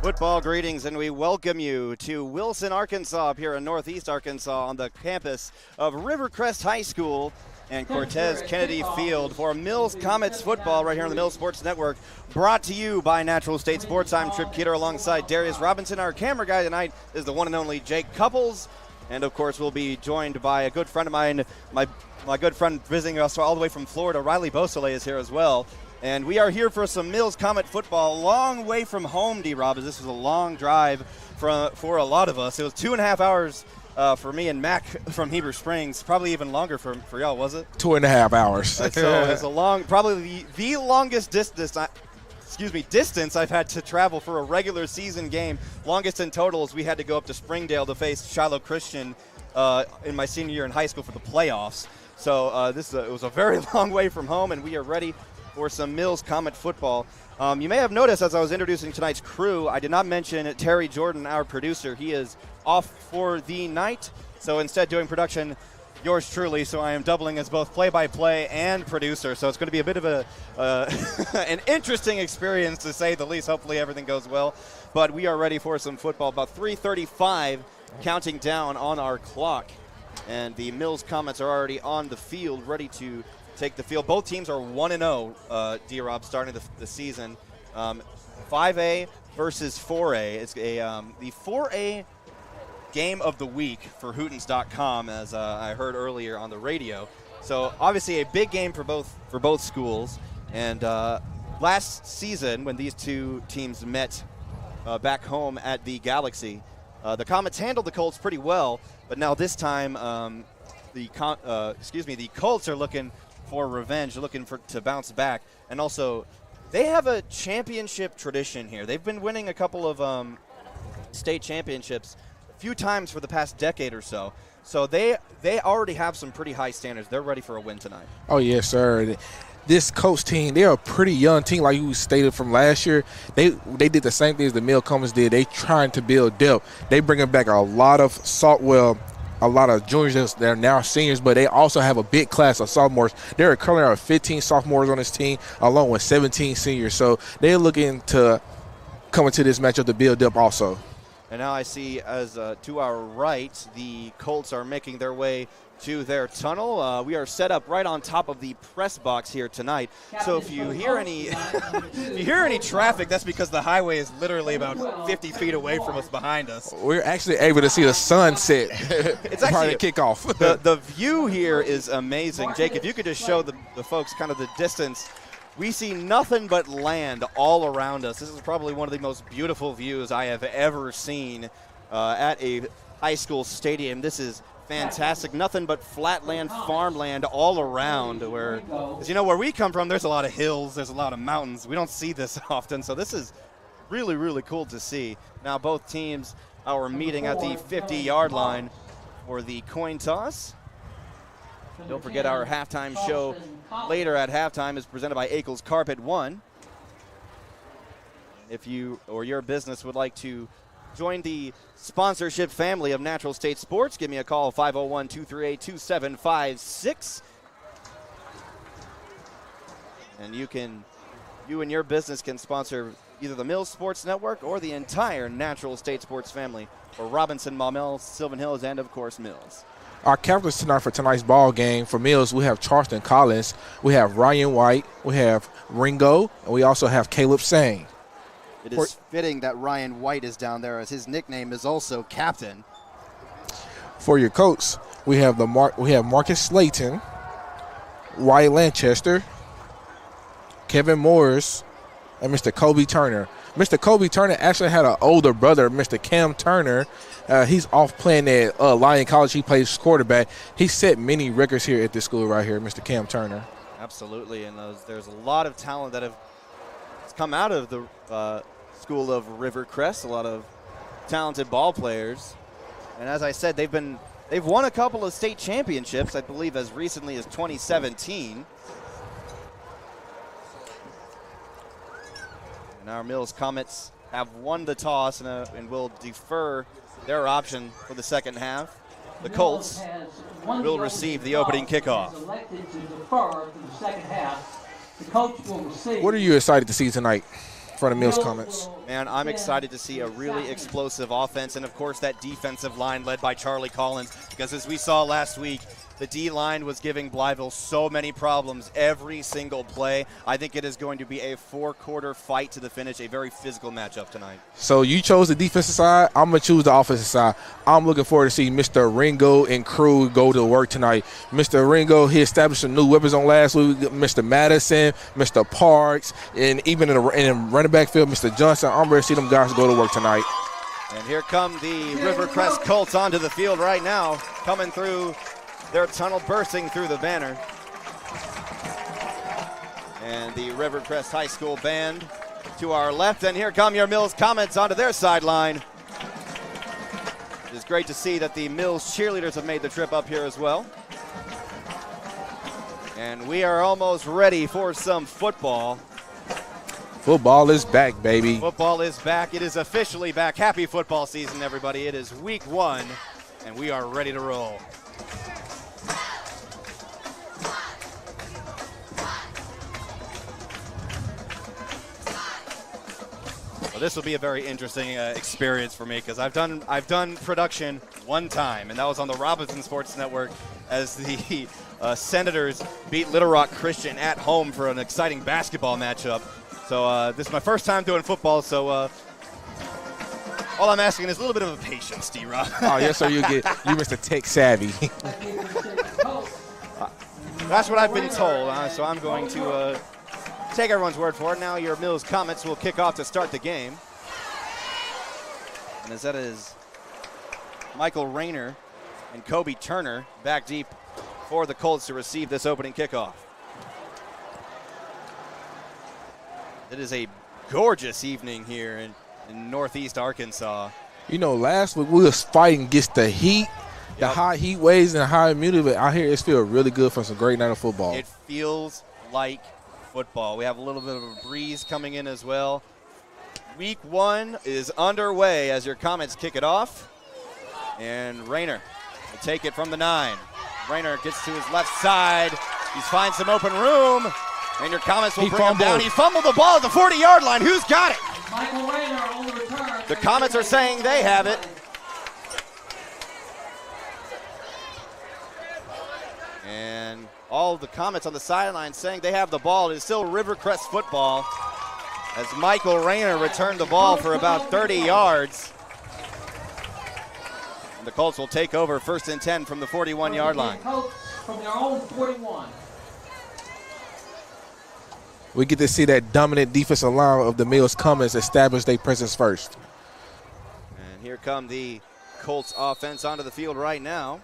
Football greetings, and we welcome you to Wilson, Arkansas, up here in Northeast Arkansas on the campus of Rivercrest High School and Cortez Kennedy Field for Mills Comets football right here on the Mills Sports Network, brought to you by Natural State Sports. I'm Trip Keeter alongside Darius Robinson. Our camera guy tonight is the one and only Jake Couples, and of course we'll be joined by a good friend of mine, my good friend visiting us all the way from Florida, Riley Beausoleil is here as well. And we are here for some Mills Comet football, long way from home, D-Rob. This was a long drive for a lot of us. It was 2.5 hours for me and Mac from Heber Springs, probably even longer for y'all, was it? 2.5 hours. So it's a long, probably the longest distance I've had to travel for a regular season game. Longest in total is we had to go up to Springdale to face Shiloh Christian in my senior year in high school for the playoffs. So it was a very long way from home, and we are ready for some Mills Comet football. You may have noticed as I was introducing tonight's crew, I did not mention Terry Jordan, our producer. He is off for the night, so instead doing production, yours truly. So I am doubling as both play-by-play and producer. So it's going to be a bit of an interesting experience, to say the least. Hopefully everything goes well. But we are ready for some football. About 3:35 counting down on our clock. And the Mills Comets are already on the field, ready to take the field. Both teams are 1-0, D-Rob, starting the season. 5A versus 4A. It's the 4A game of the week for Hootens.com, as I heard earlier on the radio. So obviously a big game for both schools. And last season, when these two teams met back home at the Galaxy, the Comets handled the Colts pretty well. But now this time, the Colts are looking for revenge, looking to bounce back. And also, they have a championship tradition here. They've been winning a couple of state championships a few times for the past decade or so. So they already have some pretty high standards. They're ready for a win tonight. Oh, yes, sir. This Colts team, they're a pretty young team, like you stated from last year. They did the same thing as the Mill Comets did. They trying to build depth. They bringing back a lot of a lot of juniors that are now seniors, but they also have a big class of sophomores. There are currently 15 sophomores on this team, along with 17 seniors. So they're looking to come into this matchup to build up also. And now I see, as to our right, the Colts are making their way to their tunnel. We are set up right on top of the press box here tonight. So if you hear any traffic, that's because the highway is literally about 50 feet away from us behind us. We're actually able to see the sunset. It's actually a kickoff. The view here is amazing. Jake, if you could just show the folks kind of the distance. We see nothing but land all around us. This is probably one of the most beautiful views I have ever seen at a high school stadium. This is fantastic. Nothing but flatland, farmland all around. Because where we come from, there's a lot of hills, there's a lot of mountains. We don't see this often, so this is really, really cool to see. Now both teams are meeting at the 50-yard line for the coin toss. Don't forget our halftime show later at halftime is presented by Akel's Carpet One. If you or your business would like to join the sponsorship family of Natural State Sports, give me a call, 501-238-2756. And you and your business can sponsor either the Mills Sports Network or the entire Natural State Sports family for Robinson, Maumelle, Sylvan Hills, and of course Mills. Our captains tonight for tonight's ball game for Mills, we have Charleston Collins, we have Ryan White, we have Ringo, and we also have Caleb Sang. It is fitting that Ryan White is down there, as his nickname is also captain. For your Colts, we have Marcus Slayton, Wyatt Lanchester, Kevin Morris, and Mr. Kobe Turner. Mr. Kobe Turner actually had an older brother, Mr. Cam Turner. He's off playing at Lyon College. He plays quarterback. He set many records here at this school right here, Mr. Cam Turner. Absolutely, and there's a lot of talent that has come out of the school of Rivercrest, a lot of talented ball players. And as I said, they've won a couple of state championships, I believe as recently as 2017. And our Mills Comets have won the toss and will defer their option for the second half. The Colts will receive the opening kickoff. What are you excited to see tonight? for the Mills Comets. Man, I'm excited to see a really explosive offense, and of course that defensive line led by Charlie Collins, because as we saw last week, the D-line was giving Blytheville so many problems every single play. I think it is going to be a 4-quarter fight to the finish, a very physical matchup tonight. So you chose the defensive side. I'm going to choose the offensive side. I'm looking forward to see Mr. Ringo and crew go to work tonight. Mr. Ringo, he established some new weapons on last week. Mr. Madison, Mr. Parks, and even in the running back field, Mr. Johnson. I'm ready to see them guys go to work tonight. And here come the Rivercrest Colts onto the field right now, coming through their tunnel, bursting through the banner. And the Rivercrest High School band to our left. And here come your Mills Comets onto their sideline. It is great to see that the Mills cheerleaders have made the trip up here as well. And we are almost ready for some football. Football is back, baby. Football is back. It is officially back. Happy football season, everybody. It is week 1, and we are ready to roll. Well, this will be a very interesting experience for me, because I've done production one time, and that was on the Robinson Sports Network as the Senators beat Little Rock Christian at home for an exciting basketball matchup. So this is my first time doing football, so all I'm asking is a little bit of a patience, D-Rob. Oh, yes, sir. You Mr. Tech Savvy. That's what I've been told, so I'm going to take everyone's word for it. Now your Mills Comets will kick off to start the game. And as that is Michael Rayner and Kobe Turner back deep for the Colts to receive this opening kickoff. It is a gorgeous evening here in northeast Arkansas. You know, last week we was fighting against the heat, the high heat waves and high humidity, but out here it feels really good for some great night of football. It feels like football. We have a little bit of a breeze coming in as well. Week 1 is underway as your Comets kick it off. And Rayner will take it from the 9. Rayner gets to his left side. He's finds some open room. And your Comets will bring him down. He fumbled the ball at the 40-yard line. Who's got it? Michael Rayner on the return. The Comets are saying they have it. And all the Comets on the sideline saying they have the ball. It is still Rivercrest football as Michael Rayner returned the ball for about 30 yards. And the Colts will take over 1st and 10 from the 41-yard line. From their own 41. We get to see that dominant defensive line of the Mills Comets establish their presence first. And here come the Colts offense onto the field right now.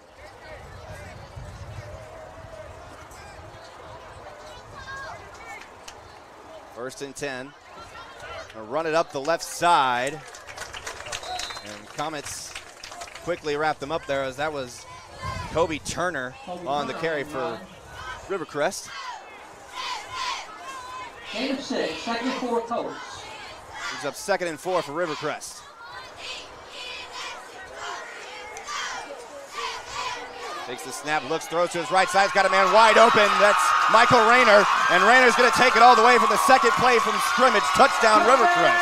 First and 10. Gonna run it up the left side. And Comets quickly wrap them up there as that was Kobe Turner on the carry for Rivercrest. Game of 6, 2nd and 4 Colts. He's up 2nd and 4 for Rivercrest. Takes the snap, looks, throws to his right side. He's got a man wide open. That's Michael Rayner. And Rayner's going to take it all the way for the second play from scrimmage. Touchdown, Rivercrest.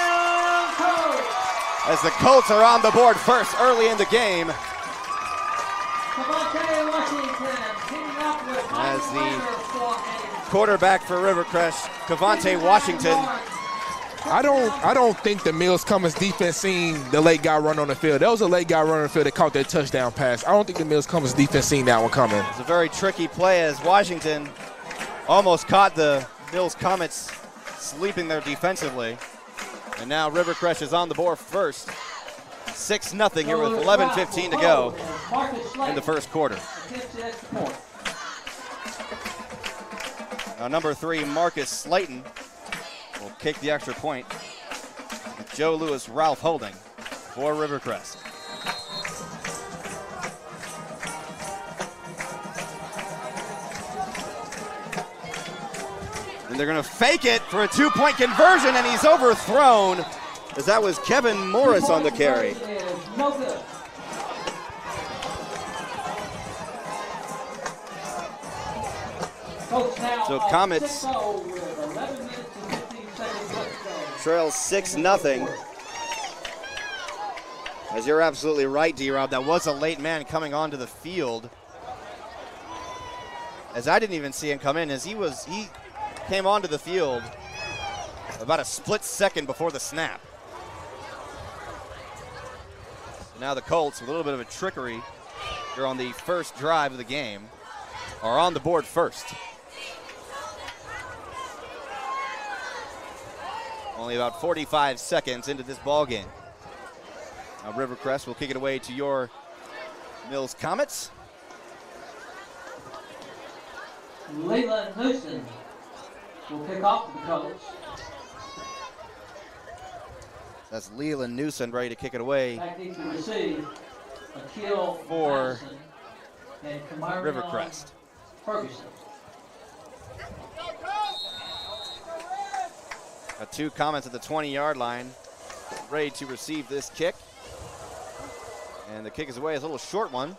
As the Colts are on the board first early in the game. As the quarterback for Rivercrest, Cavante Washington. I don't think the Mills Comets defense seen the late guy run on the field. That was a late guy running on the field that caught that touchdown pass. I don't think the Mills Comets defense seen that one coming. It's a very tricky play as Washington almost caught the Mills Comets sleeping there defensively. And now Rivercrest is on the board first. 6-0 here with 11:15 to go in the first quarter. Now number 3, Marcus Slayton, will kick the extra point. Joe Lewis, Ralph Holding for Rivercrest. And they're going to fake it for a 2-point conversion, and he's overthrown as that was Kevin Morris on the carry. No good. So Comets trails 6-0. As you're absolutely right, D-Rob, that was a late man coming onto the field. As I didn't even see him come in, as he came onto the field about a split second before the snap. So now the Colts, with a little bit of a trickery, they're on the first drive of the game, are on the board first. Only about 45 seconds into this ball game. Now Rivercrest will kick it away to your Mills Comets. Leland Newsom will kick off for the Colts. That's Leland Newsom ready to kick it away Tactics to receive Akil for Madison and Kamarion Rivercrest. Ferguson. Got two Comets at the 20-yard line, ready to receive this kick. And the kick is away, it's a little short one.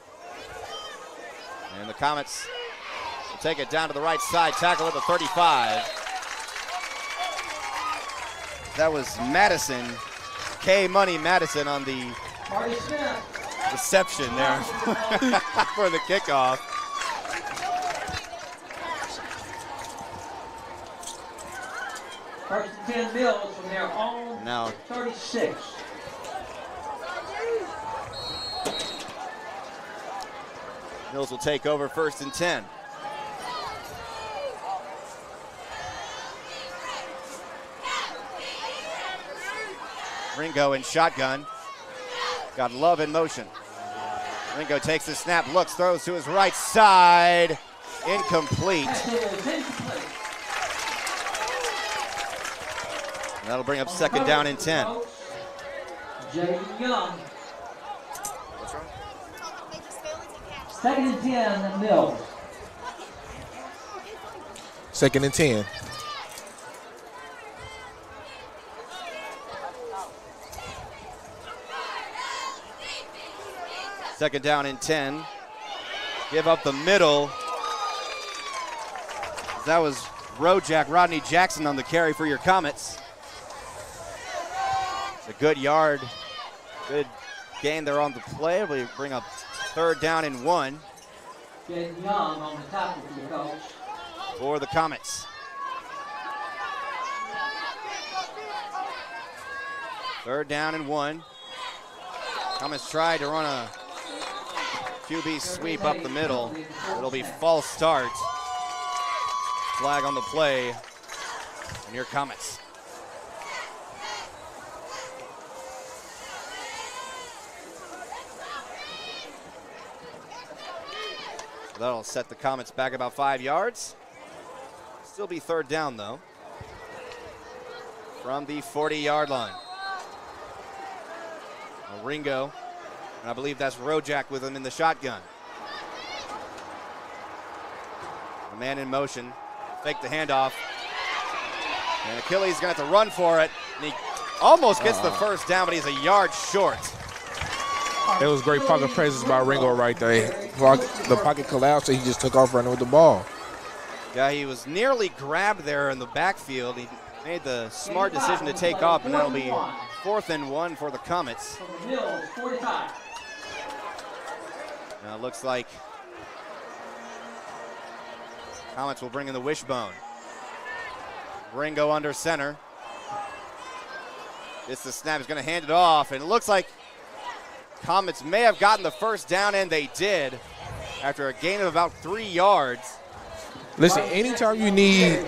And the Comets will take it down to the right side, tackle at the 35. That was Madison, K-Money Madison on the Marty Smith. reception there for the kickoff. First and 10 Mills from their own Now 36. Mills will take over first and 10. Ringo in shotgun. Got Love in motion. Ringo takes the snap, looks, throws to his right side. Incomplete. And that'll bring up second down and 10. Jay Young. What's wrong? Second and 10 Mills. Second and 10. Second down and 10. Give up the middle. That was Rojak, Rodney Jackson on the carry for your Comets. It's a good yard. Good gain there on the play. We bring up third down and 1 Jay Young on the tackle for the Colts. for the Comets. Third down and 1. Comets tried to run a QB sweep up the middle. It'll be false start. Flag on the play. And here Comets. That'll set the Comets back about 5 yards. Still be third down though. From the 40-yard line. Ringo, and I believe that's Rojak with him in the shotgun. A man in motion, fake the handoff. And Achilles is going to have to run for it. And he almost gets the first down, but he's a yard short. It was great pocket presence by Ringo right there. The pocket collapsed, so he just took off running with the ball. Yeah, he was nearly grabbed there in the backfield. He made the smart decision to take off, and that'll be 4th and 1 for the Comets. From the Mills, 45. Now it looks like Comets will bring in the wishbone. Ringo under center. It's the snap. He's going to hand it off, and it looks like Comets may have gotten the first down, and they did after a gain of about 3 yards. Listen, anytime you need,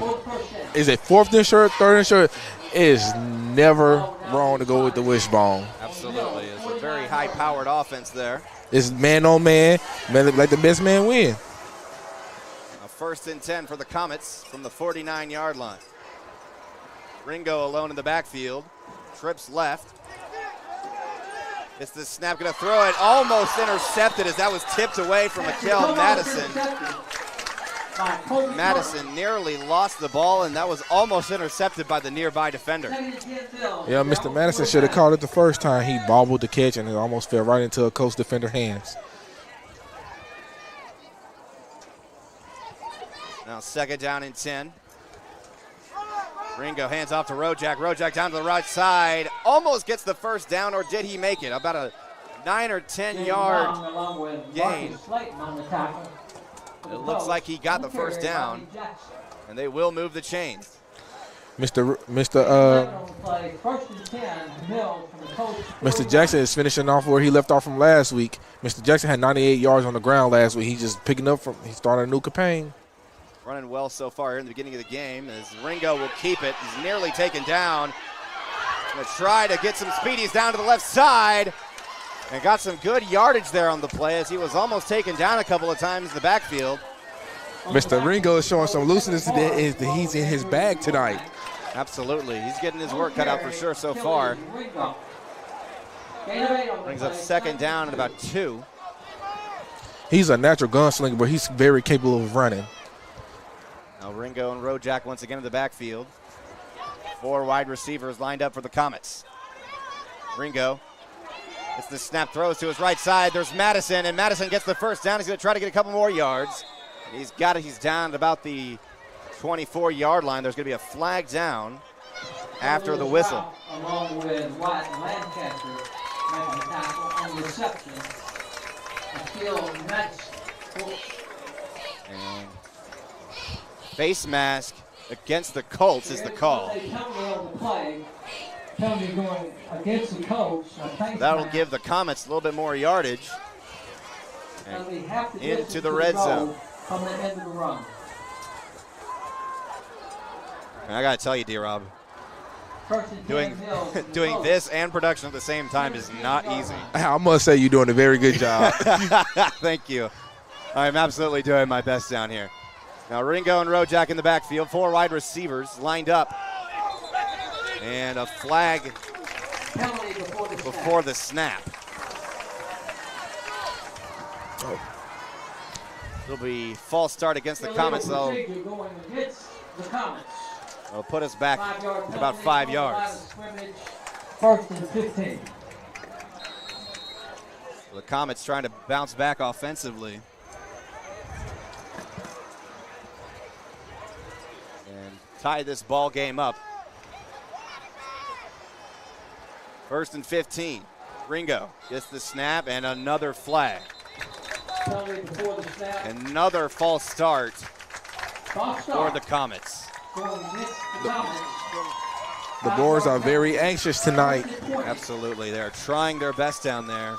is it 4th and short, 3rd and short, it is never wrong to go with the wishbone. Absolutely. It's a very high-powered offense there. It's man on man, let the best man win. A 1st and 10 for the Comets from the 49-yard line. Ringo alone in the backfield. Trips left. It's the snap, going to throw it. Almost intercepted as that was tipped away from Akil Madison. Madison nearly lost the ball, and that was almost intercepted by the nearby defender. Yeah, Mr. Madison should have called it the first time. He bobbled the catch, and it almost fell right into a Colts defender hands. Now 2nd down and 10. Ringo hands off to Rojak. Rojak down to the right side. Almost gets the first down, or did he make it? About a 9 or 10 yard gain. It looks like he got the first down, and they will move the chains. Mr. Jackson is finishing off where he left off from last week. Mr. Jackson had 98 yards on the ground last week. He's just picking up from, he started a new campaign. Running well so far here in the beginning of the game as Ringo will keep it. He's nearly taken down. Going to try to get some speed. He's down to the left side and got some good yardage there on the play as he was almost taken down a couple of times in the backfield. Mr. Ringo is showing some looseness today. He's in his bag tonight. Absolutely. He's getting his work cut out for sure so far. Brings up second down at about 2. He's a natural gunslinger, but he's very capable of running. Now Ringo and Rojak once again in the backfield. 4 wide receivers lined up for the Comets. Ringo gets the snap, throws to his right side. There's Madison, and Madison gets the first down. He's going to try to get a couple more yards. He's got it. He's down at about the 24-yard line. There's going to be a flag down after the whistle. Along with White and Lancaster making the tackle on reception. And face mask against the Colts is the call. Penalty going against the Colts. That'll give the Comets a little bit more yardage. And into the red zone. From the end of the run. And I got to tell you, D-Rob, doing this and production at the same time is not easy. I must say you're doing a very good job. Thank you. I'm absolutely doing my best down here. Now Ringo and Rojak in the backfield, 4 wide receivers lined up. And a flag before the snap. It'll be false start against the Comets, though. It'll put us back about 5 yards. First and 15. So the Comets trying to bounce back offensively. And tie this ball game up. First and 15. Ringo gets the snap and another flag. Another false start for the Comets. The Boars are very anxious tonight. Absolutely. They're trying their best down there.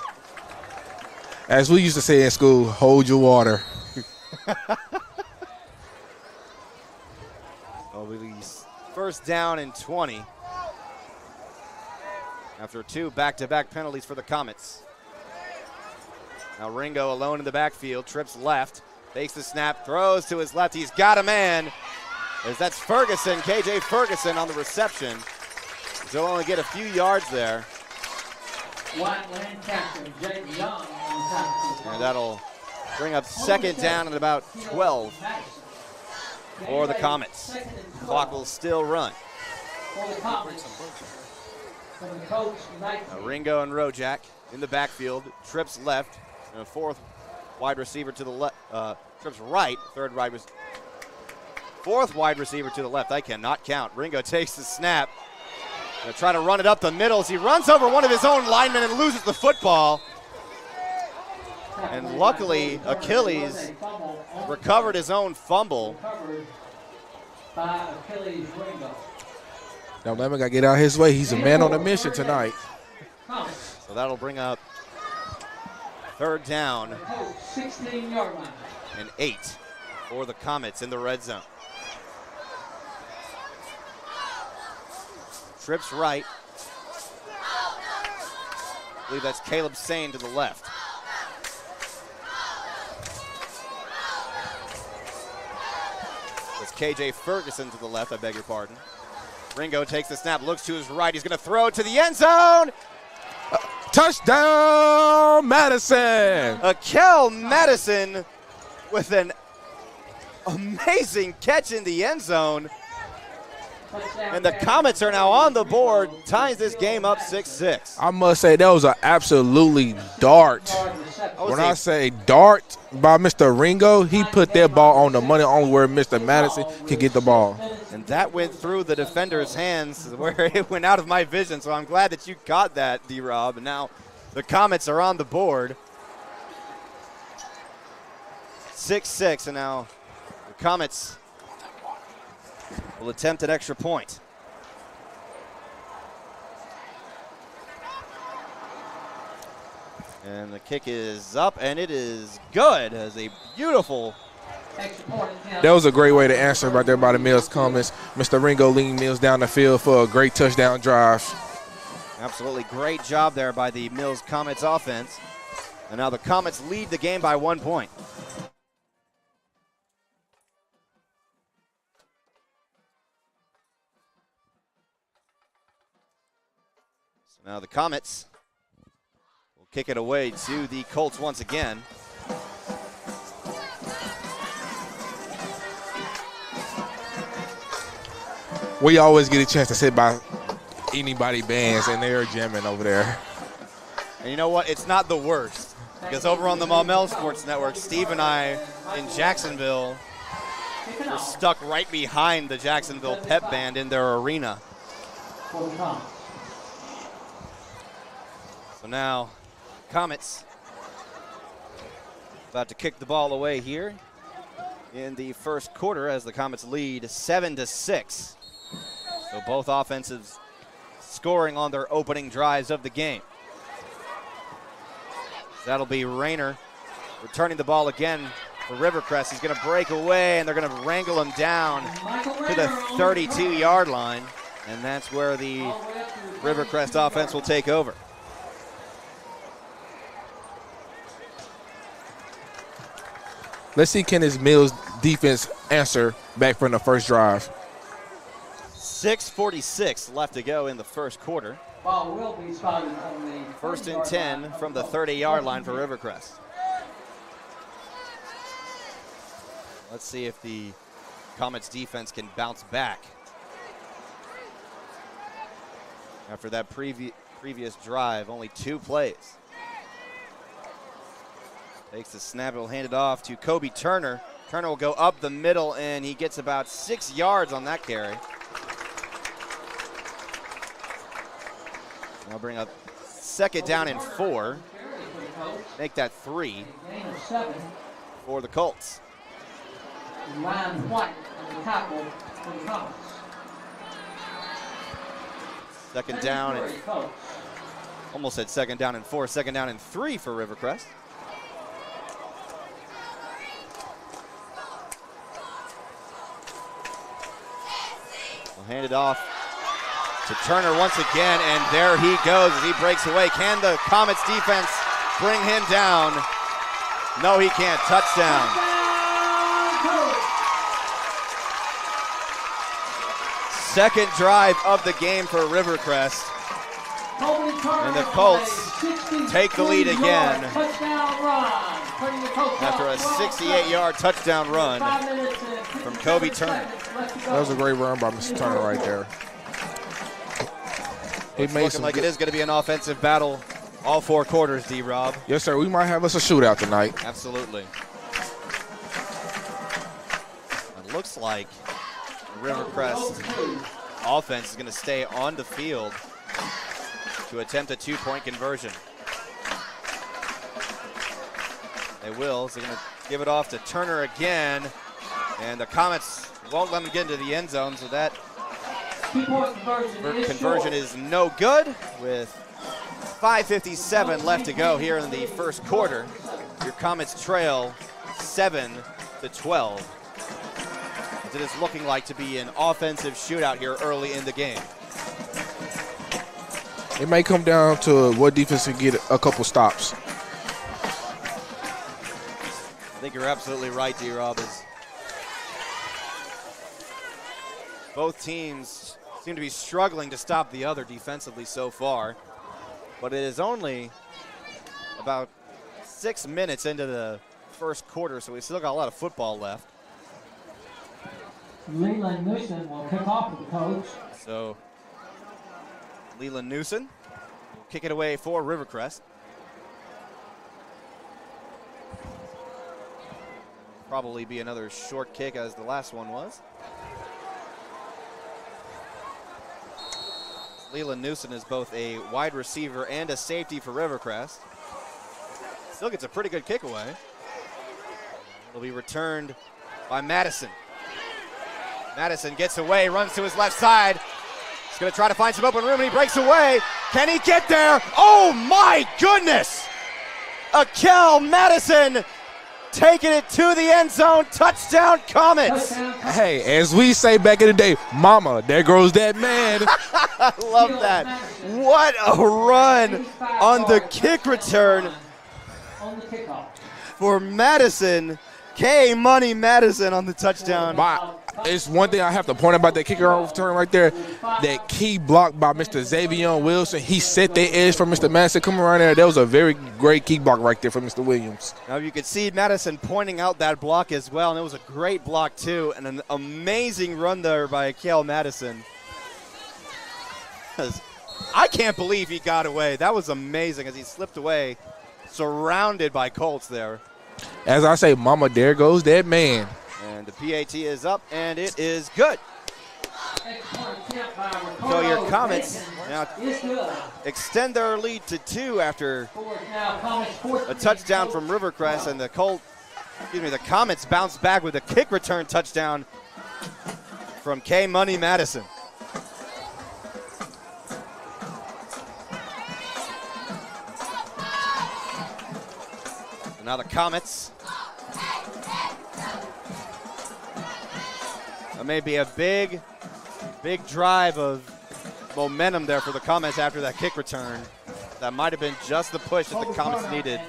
As we used to say in school, hold your water. First down and 20. After 2 back-to-back penalties for the Comets. Now Ringo alone in the backfield, trips left, takes the snap, throws to his left. He's got a man. As that's Ferguson, KJ Ferguson on the reception. He'll only get a few yards there. And that'll bring up second down at about 12 for the Comets. Clock will still run. Now Ringo and Rojak in the backfield, trips left, and a 4th wide receiver to the left, trips right, 4th wide receiver to the left. I cannot count. Ringo takes the snap. Gonna try to run it up the middle as he runs over one of his own linemen and loses the football. And luckily, Achilles recovered his own fumble. Now Lemon got to get out his way. He's a man on a mission tonight. So that'll bring up third down and 8 for the Comets in the red zone. Trips right. I believe that's Caleb Sane to the left. That's KJ Ferguson to the left, I beg your pardon. Ringo takes the snap, looks to his right. He's going to throw it to the end zone. Touchdown, Madison! Akel Madison with an amazing catch in the end zone. And the Comets are now on the board, ties this game up 6-6. I must say that was an absolutely dart. When I say dart by Mr. Ringo, he put that ball on the money, only where Mr. Madison can get the ball. And that went through the defender's hands where it went out of my vision. So I'm glad that you caught that, D-Rob. And now the Comets are on the board. 6-6, and now the Comets will attempt an extra point. And the kick is up, and it is good as a beautiful. That was a great way to answer right there by the Mills Comets. Mr. Ringo leading Mills down the field for a great touchdown drive. Absolutely great job there by the Mills Comets offense. And now the Comets lead the game by 1 point. So now the Comets will kick it away to the Colts once again. We always get a chance to sit by anybody bands, and they're jamming over there. And you know what? It's not the worst. Because over on the Maumelle Sports Network, Steve and I in Jacksonville were stuck right behind the Jacksonville Pep Band in their arena. So now, Comets about to kick the ball away here in the first quarter as the Comets lead 7-6. So both offenses scoring on their opening drives of the game. That'll be Rayner returning the ball again for Rivercrest. He's going to break away, and they're going to wrangle him down to the 32-yard line. And that's where the Rivercrest offense will take over. Let's see, can this Mills defense answer back from the first drive? 6:46 left to go in the first quarter. Ball will be spotted on the First and 10 from the 30-yard line for Rivercrest. Let's see if the Comets defense can bounce back after that previous drive, only 2 plays. Takes the snap, he'll hand it off to Kobe Turner. Turner will go up the middle, and he gets about 6 yards on that carry. I'll bring up 2nd down and 4. Make that 3 for the Colts. Ryan White on the tackle for the Comets. 2nd down and almost said 2nd down and 4. 2nd down and 3 for Rivercrest. We'll hand it off to Turner once again, and there he goes as he breaks away. Can the Comets defense bring him down? No, he can't. Touchdown. Second drive of the game for Rivercrest. And the Colts take the lead again after a 68-yard touchdown run from Kobe Turner. That was a great run by Mr. Turner right there. It's looking like it is going to be an offensive battle all 4 quarters, D-Rob. Yes, sir. We might have us a shootout tonight. Absolutely. It looks like Rivercrest offense is going to stay on the field to attempt a 2-point conversion. They will. So they're going to give it off to Turner again. And the Comets won't let him get into the end zone, so that 2-point conversion is no good with 5:57 left to go here in the first quarter. Your Comets trail 7-12. It is looking like to be an offensive shootout here early in the game. It may come down to what defense can get a couple stops. I think you're absolutely right, D-Rob. Both teams seem to be struggling to stop the other defensively so far. But it is only about 6 minutes into the first quarter, so we still got a lot of football left. Leland Newsom will kick off with the Colts. So Leland Newsom will kick it away for Rivercrest. Probably be another short kick as the last one was. Leland Newsom is both a wide receiver and a safety for Rivercrest. Still gets a pretty good kick away. It'll be returned by Madison. Madison gets away, runs to his left side. He's going to try to find some open room, and he breaks away. Can he get there? Oh, my goodness! Akel Madison taking it to the end zone. Touchdown, Comets. Hey, as we say back in the day, mama, there goes that man. I love that. What a run on the kick return for Madison. K-Money Madison on the touchdown. It's one thing I have to point about that kicker return right there. That key block by Mr. Xavier Wilson. He set the edge for Mr. Madison coming around there. That was a very great key block right there for Mr. Williams. Now you could see Madison pointing out that block as well, and it was a great block too, and an amazing run there by Akel Madison. I can't believe he got away. That was amazing as he slipped away, surrounded by Colts there. As I say, mama, there goes that man. And the PAT is up, and it is good. So your Comets now extend their lead to 2 after a touchdown from Rivercrest, and the Comets bounce back with a kick return touchdown from K-Money Madison. And now the Comets. That may be a big drive of momentum there for the Comets after that kick return. That might have been just the push that the Comets needed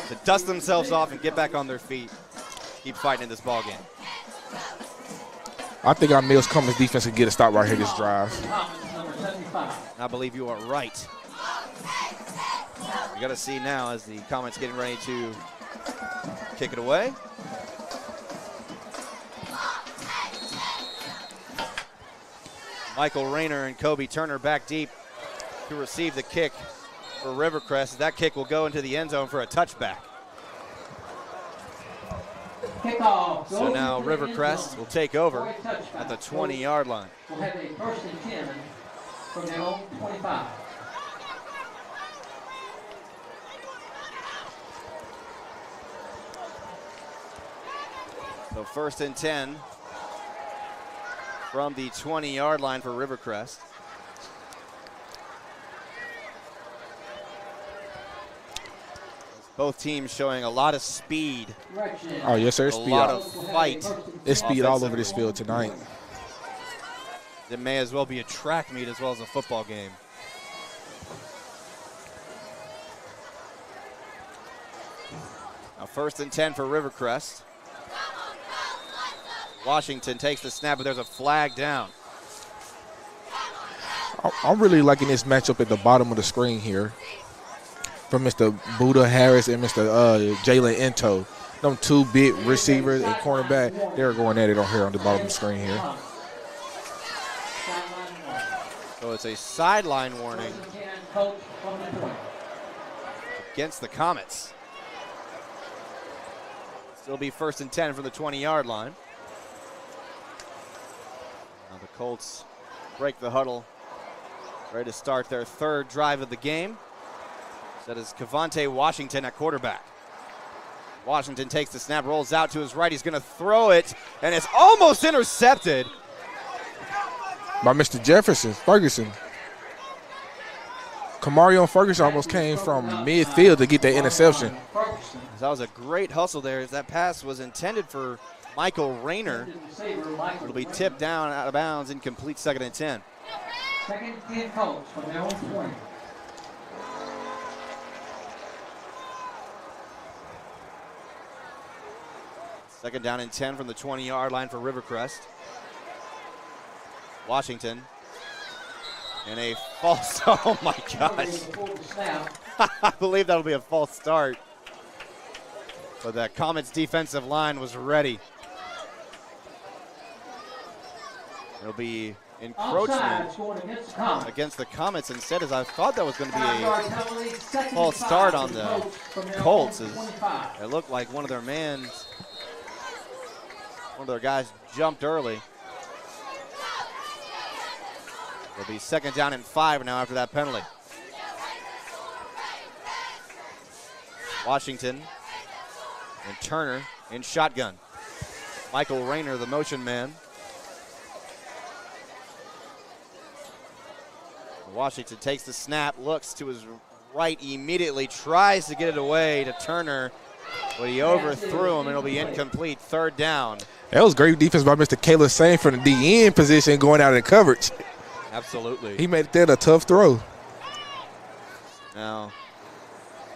to dust themselves off and get back on their feet. Keep fighting in this ball game. I think our Mills Comets defense can get a stop right here this drive. I believe you are right. You got to see now as the Comets getting ready to kick it away. Michael Rayner and Kobe Turner back deep to receive the kick for Rivercrest. That kick will go into the end zone for a touchback. Kickoff. So now Rivercrest will take over at the 20-yard line. We'll have a 1st and 10 from their own 25. So 1st and 10 from the 20-yard line for Rivercrest. Both teams showing a lot of speed. Oh, yes, sir. A lot of fight. There's speed all over this field tonight. It may as well be a track meet as well as a football game. Now 1st and 10 for Rivercrest. Washington takes the snap, but there's a flag down. I'm really liking this matchup at the bottom of the screen here from Mr. Buddha Harris and Mr. Jalen Ento. Them 2 big receivers and cornerback, they're going at it on here on the bottom of the screen here. So it's a sideline warning against the Comets. Still be 1st and 10 from the 20-yard line. Now the Colts break the huddle, ready to start their 3rd drive of the game. That is Cavante Washington at quarterback. Washington takes the snap, rolls out to his right. He's going to throw it, and it's almost intercepted by Mr. Ferguson. Kamarion Ferguson almost came from midfield to get that interception. That was a great hustle there. That pass was intended for Michael Rayner. It'll be tipped down out of bounds, incomplete, 2nd and 10. 2nd and 10 Colts from their own 20. Second down and 10 from the 20-yard line for Rivercrest. Washington. And a false, oh my gosh. I believe that'll be a false start. But that Comets defensive line was ready. It'll be encroachment against the Comets instead, as I thought that was going to be a false start on the Colts. It looked like one of their guys jumped early. It'll be 2nd down and 5 now after that penalty. Washington and Turner in shotgun. Michael Rayner, the motion man. Washington takes the snap, looks to his right immediately, tries to get it away to Turner, but he overthrew him, and it'll be incomplete. 3rd down. That was great defense by Mr. Caleb Sane from the DN position going out in coverage. Absolutely. He made that a tough throw. Now,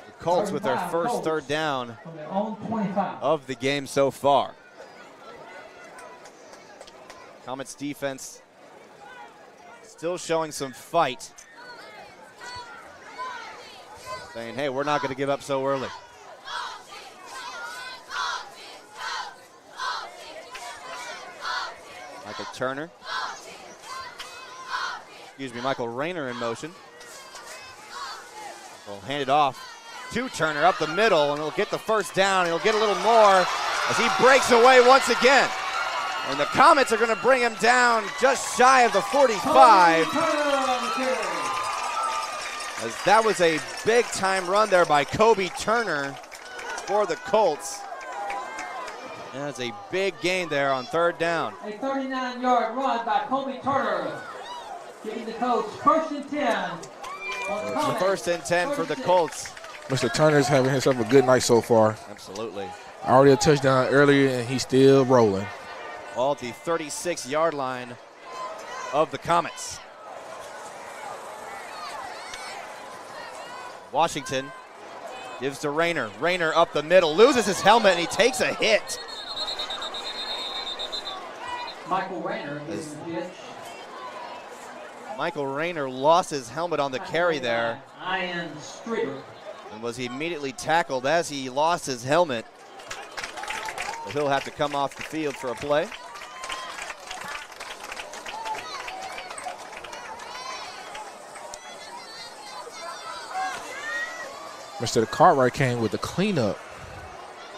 the Colts with their first 3rd down of the game so far. Comets defense still showing some fight. Saying, hey, we're not going to give up so early. Michael Turner. Michael Rayner in motion. We'll hand it off to Turner up the middle, and he'll get the 1st down. He'll get a little more as he breaks away once again. And the Comets are going to bring him down just shy of the 45. As that was a big-time run there by Kobe Turner for the Colts. And that's a big gain there on 3rd down. A 39-yard run by Kobe Turner, giving the Colts 1st and 10. It's the 1st and 10 for the Colts. Mr. Turner's having himself a good night so far. Absolutely. Already a touchdown earlier, and he's still rolling. All at the 36-yard line of the Comets. Washington gives to Rayner. Rayner up the middle, loses his helmet, and he takes a hit. Michael Rayner is the pitch. Michael Rayner lost his helmet on the carry there. Ian Streeter. And was immediately tackled as he lost his helmet. But he'll have to come off the field for a play. Mr. Cartwright came with the cleanup.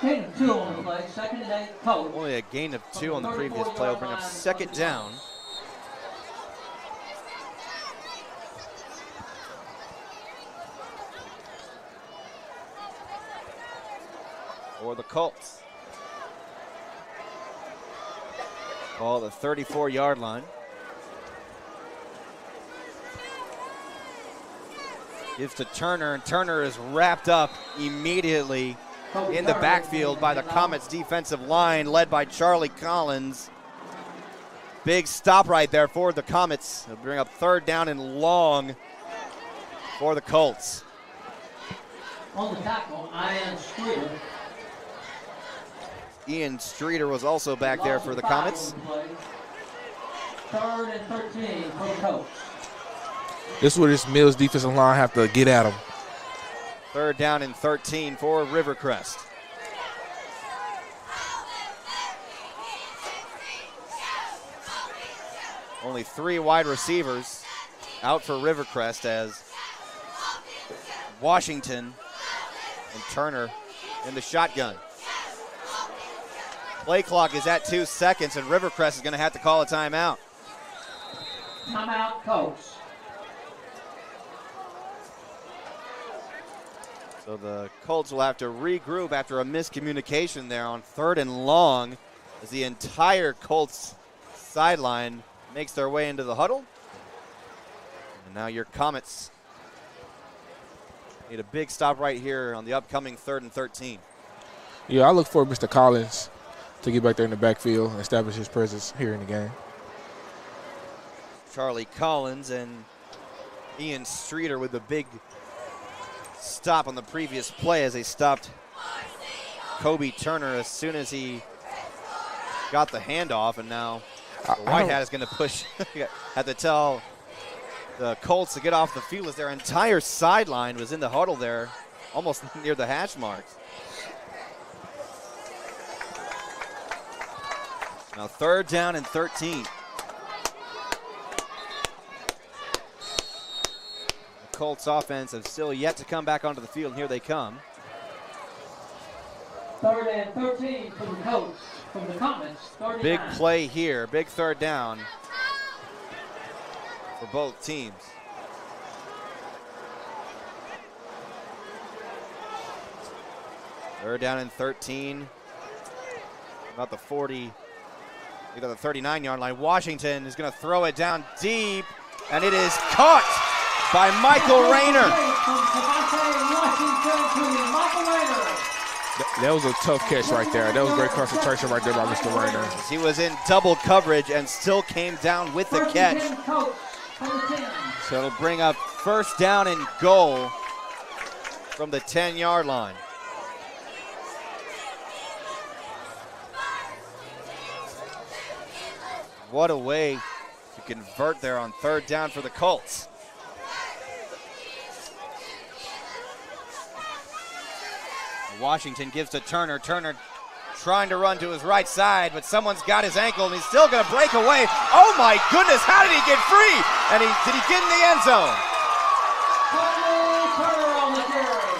Gain of 2 on the play, 2nd and 8, Colts. Only a gain of 2 on the previous play will bring up 2nd down. For the Colts. Ball at the 34-yard line. Gives to Turner, and Turner is wrapped up immediately in the backfield by the Comets defensive line led by Charlie Collins. Big stop right there for the Comets. They'll bring up 3rd down and long for the Colts. On the tackle, Ian Streeter. Ian Streeter was also back there for the Comets. 3rd and 13 for the Colts. This is where this Mills defensive line have to get at him. 3rd down and 13 for Rivercrest. Only 3 wide receivers out for Rivercrest as Washington and Turner in the shotgun. Play clock is at 2 seconds, and Rivercrest is going to have to call a timeout. Timeout, Colts. So the Colts will have to regroup after a miscommunication there on 3rd and long as the entire Colts sideline makes their way into the huddle. And now your Comets need a big stop right here on the upcoming 3rd and 13. Yeah, I look for Mr. Collins to get back there in the backfield and establish his presence here in the game. Charlie Collins and Ian Streeter with the big stop on the previous play as they stopped Kobe Turner as soon as he got the handoff, and now the White Hat is going to push. Had to tell the Colts to get off the field as their entire sideline was in the huddle there, almost near the hash marks. Now 3rd down and 13. The Colts offense have still yet to come back onto the field, and here they come. 3rd and 13 for the Colts from the Comets. 39. Big play here, big 3rd down. for both teams. Third down and 13. About the 40, either the 39-yard line. Washington is going to throw it down deep, and it is caught by Michael Rayner. That was a tough catch right there. That was great concentration right there by Mr. Rayner. He was in double coverage and still came down with the catch. So it'll bring up first down and goal from the 10-yard line. What a way to convert there on third down for the Colts. Washington gives to Turner. Turner trying to run to his right side, but someone's got his ankle, and he's still going to break away. Oh, my goodness, how did he get free? And did he get in the end zone? Turner on the carry.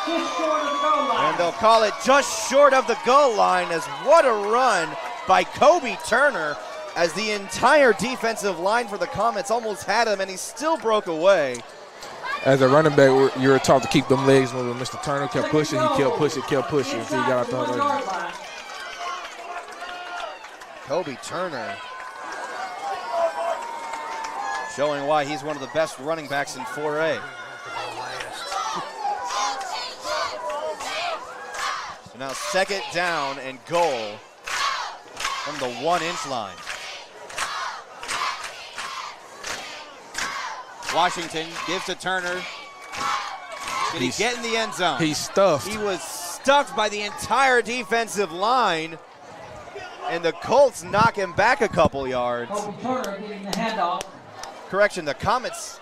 Just short of the goal line. And they'll call it just short of the goal line, as what a run by Kobe Turner, as the entire defensive line for the Comets almost had him, and he still broke away. As a running back, you were taught to keep them legs moving. Mr. Turner kept pushing, he kept pushing until he got out the other. Kobe Turner showing why he's one of the best running backs in 4A. So now second down and goal from the 1-inch line. Washington gives to Turner. Did he get in the end zone? He's stuffed. He was stuffed by the entire defensive line, and the Colts knock him back a couple yards. Kobe Turner getting the handoff. Correction, the Comets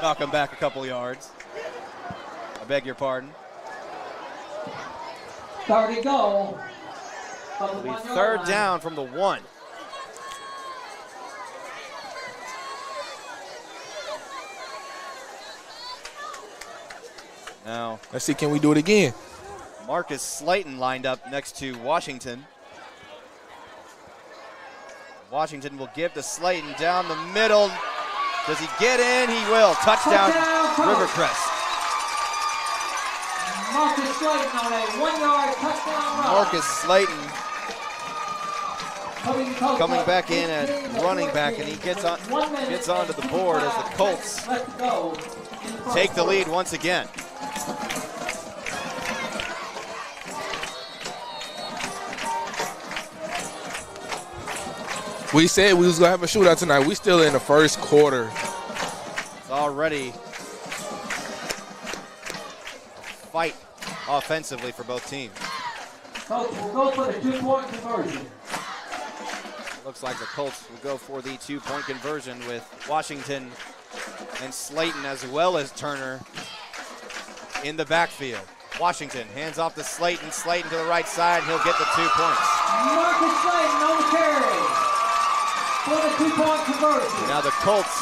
knock him back a couple yards. I beg your pardon. Third and goal. It'll be third down from the 1. Now, let's see, can we do it again? Marcus Slayton lined up next to Washington. Washington will give to Slayton down the middle. Does he get in? He will. Touchdown, Rivercrest. Marcus Slayton on a 1-yard touchdown run. Marcus Slayton coming back in at running back, and he gets onto the board as the Colts take the lead once again. We said we was going to have a shootout tonight. We still in the first quarter. It's already a fight offensively for both teams. Colts will go for the 2-point conversion. Looks like the Colts will go for the 2-point conversion with Washington and Slayton as well as Turner in the backfield. Washington hands off to Slayton. Slayton to the right side. He'll get the 2 points. Marcus Slayton on the carry for the 2-point conversion. Now the Colts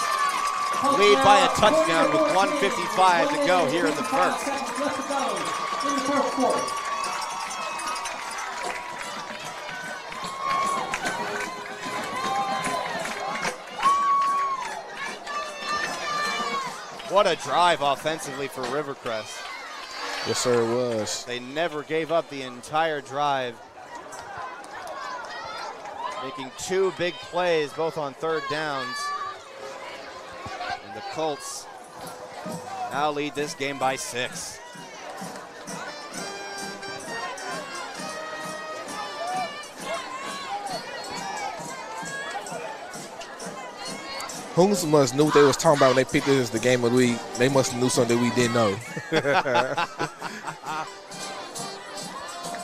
lead by a touchdown with 1:55 to go here in the first. Left to go in the first quarter. What a drive offensively for Rivercrest. Yes, sir, it was. They never gave up the entire drive, making 2 big plays, both on third downs. And the Colts now lead this game by 6. Who must knew what they was talking about when they picked this as the game of the week. They must have knew something we didn't know.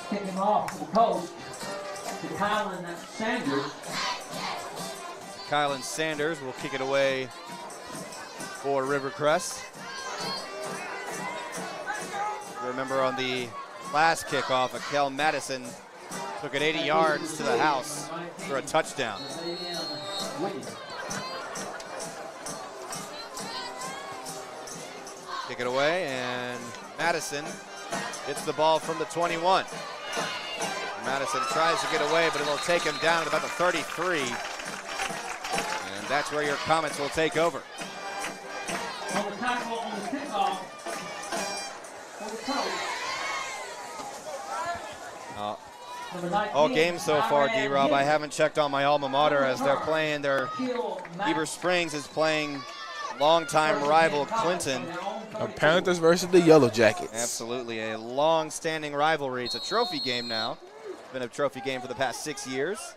Kicking off for the Colts to Kylan Sanders. Kylan Sanders will kick it away for Rivercrest. Remember on the last kickoff, Akel Madison took it 80 yards to the house for a touchdown. Kick it away, and Madison gets the ball from the 21. Madison tries to get away, but it'll take him down at about the 33. And that's where your Comets will take over. On the tackle on the kickoff for the Colts. Number 19, All game so far, Iran D-Rob. I Higgins. haven't checked on my alma mater as they're playing. Heber Springs is playing longtime rival Clinton. Panthers versus the Yellow Jackets. Absolutely, a long-standing rivalry. It's a trophy game now. Been a trophy game for the past 6 years.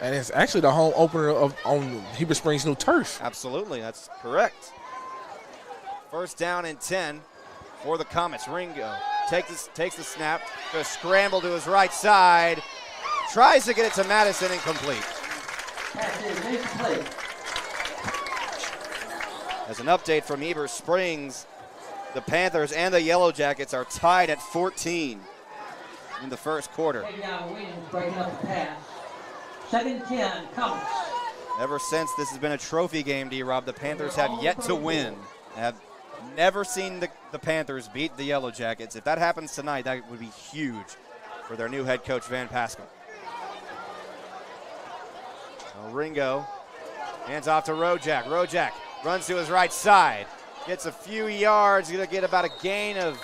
And it's actually the home opener on Heber Springs' new turf. Absolutely, that's correct. First down and 10 for the Comets. Ringo takes the snap, goes scramble to his right side, tries to get it to Madison, incomplete. As an update from Heber Springs, the Panthers and the Yellow Jackets are tied at 14 in the first quarter. Breaking up the pass. 2nd-10, Comets. Ever since this has been a trophy game, D-Rob, the Panthers have yet to win. Have never seen the Panthers beat the Yellow Jackets. If that happens tonight, that would be huge for their new head coach, Van Pascal. Now Ringo hands off to Rojak. Rojak runs to his right side, gets a few yards, going to get about a gain of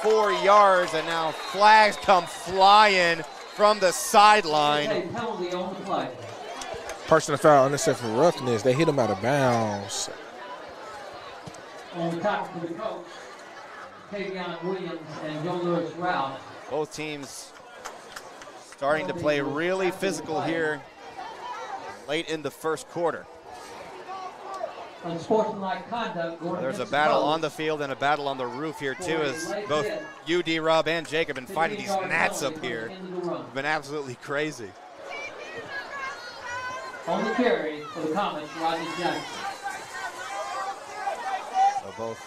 4 yards, and now flags come flying from the sideline. Penalty on the play. Personal foul, unnecessary roughness. They hit him out of bounds. On the tackle for the Colts, Tavion Williams and Joe Lewis Rouse. Both teams starting to play really physical here late in the first quarter. Unsportsmanlike conduct. There's a battle on the field and a battle on the roof here too, as both you, D-Rob, and Jake have been fighting these gnats up here. It's been absolutely crazy. On the carry for the Comets, Rodney Jackson. So both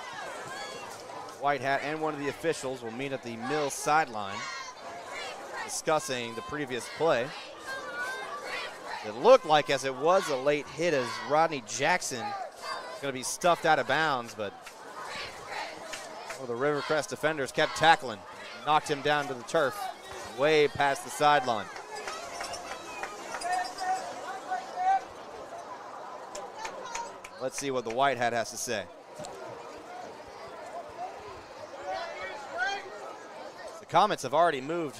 White Hat and one of the officials will meet at the Mills sideline discussing the previous play. It looked like, as it was a late hit, as Rodney Jackson is going to be stuffed out of bounds, but the Rivercrest defenders kept tackling, knocked him down to the turf, way past the sideline. Let's see what the White Hat has to say. The Comets have already moved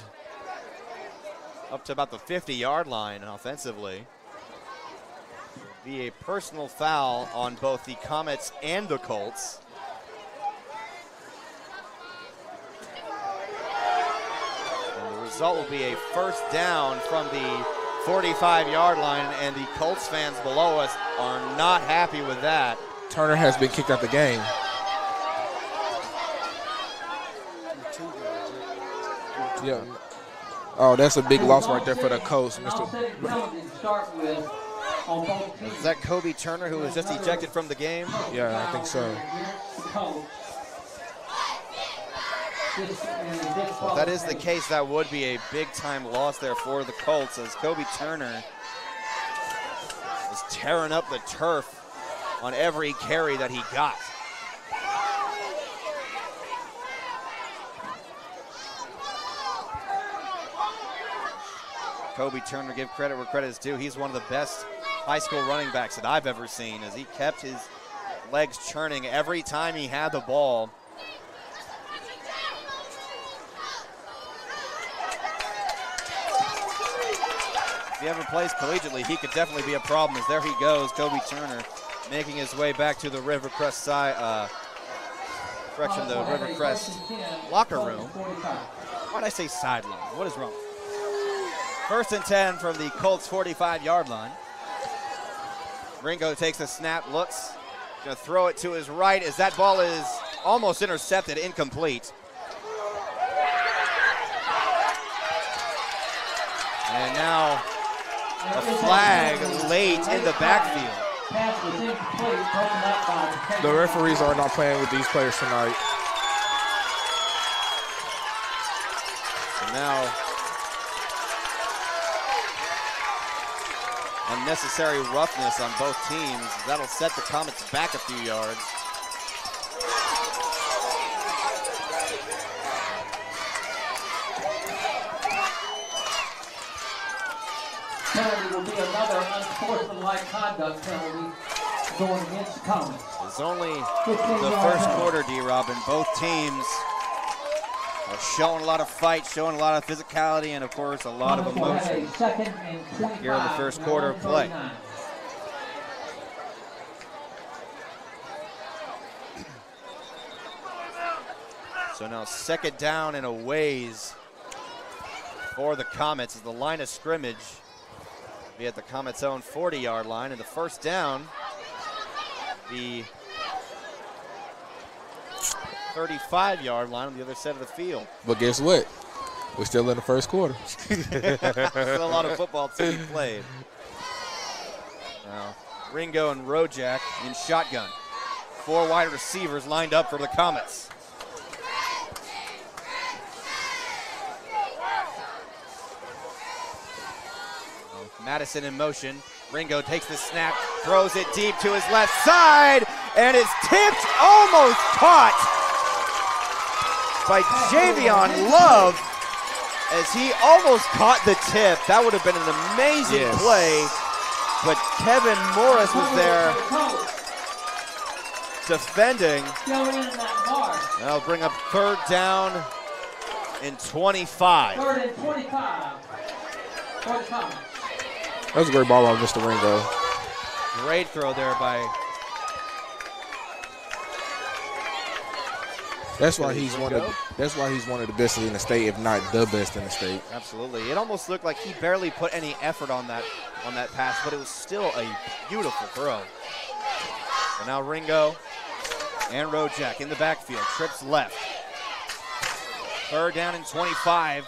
up to about the 50-yard line offensively. It'll be a personal foul on both the Comets and the Colts. And the result will be a first down from the 45-yard line, and the Colts fans below us are not happy with that. Turner has been kicked out the game. Yeah. Oh, that's a big loss right there for the Colts, Mr. Is that Kobe Turner, who was just ejected from the game? Yeah, I think so. If that is the case, that would be a big-time loss there for the Colts, as Kobe Turner is tearing up the turf on every carry that he got. Kobe Turner, give credit where credit is due. He's one of the best high school running backs that I've ever seen, as he kept his legs churning every time he had the ball. If he ever plays collegiately, he could definitely be a problem, as there he goes, Kobe Turner, making his way back to the Rivercrest side, the Rivercrest locker room. Why'd I say sideline? What is wrong? First and 10 from the Colts 45-yard line. Ringo takes the snap, looks, gonna throw it to his right as that ball is almost intercepted, incomplete. And now a flag late in the backfield. The referees are not playing with these players tonight. So now unnecessary roughness on both teams. That'll set the Comets back a few yards. Penalty will be another unsportsmanlike conduct penalty going against the Comets. It's only the first quarter, D-Rob, and both teams are showing a lot of fight, showing a lot of physicality, and, of course, a lot of emotion here in the first quarter of play. So now second down and a ways for the Comets as the line of scrimmage will be at the Comets' own 40-yard line, and the first down, the 35-yard line on the other side of the field. But guess what? We're still in the first quarter. Still a lot of football to be played. Now, Ringo and Rojak in shotgun. 4 wide receivers lined up for the Comets. Madison in motion. Ringo takes the snap, throws it deep to his left side, and it's tipped, almost caught by Javion Love as he almost caught the tip. That would have been an amazing play, but Kevin Morris was there defending. That'll bring up third down and 25. Third and 25. That was a great ball by Mr. Ringo. Great throw there by. That's why he's one of the best in the state, if not the best in the state. Absolutely. It almost looked like he barely put any effort on that pass, but it was still a beautiful throw. And now Ringo and Rojak in the backfield. Trips left. Third down and 25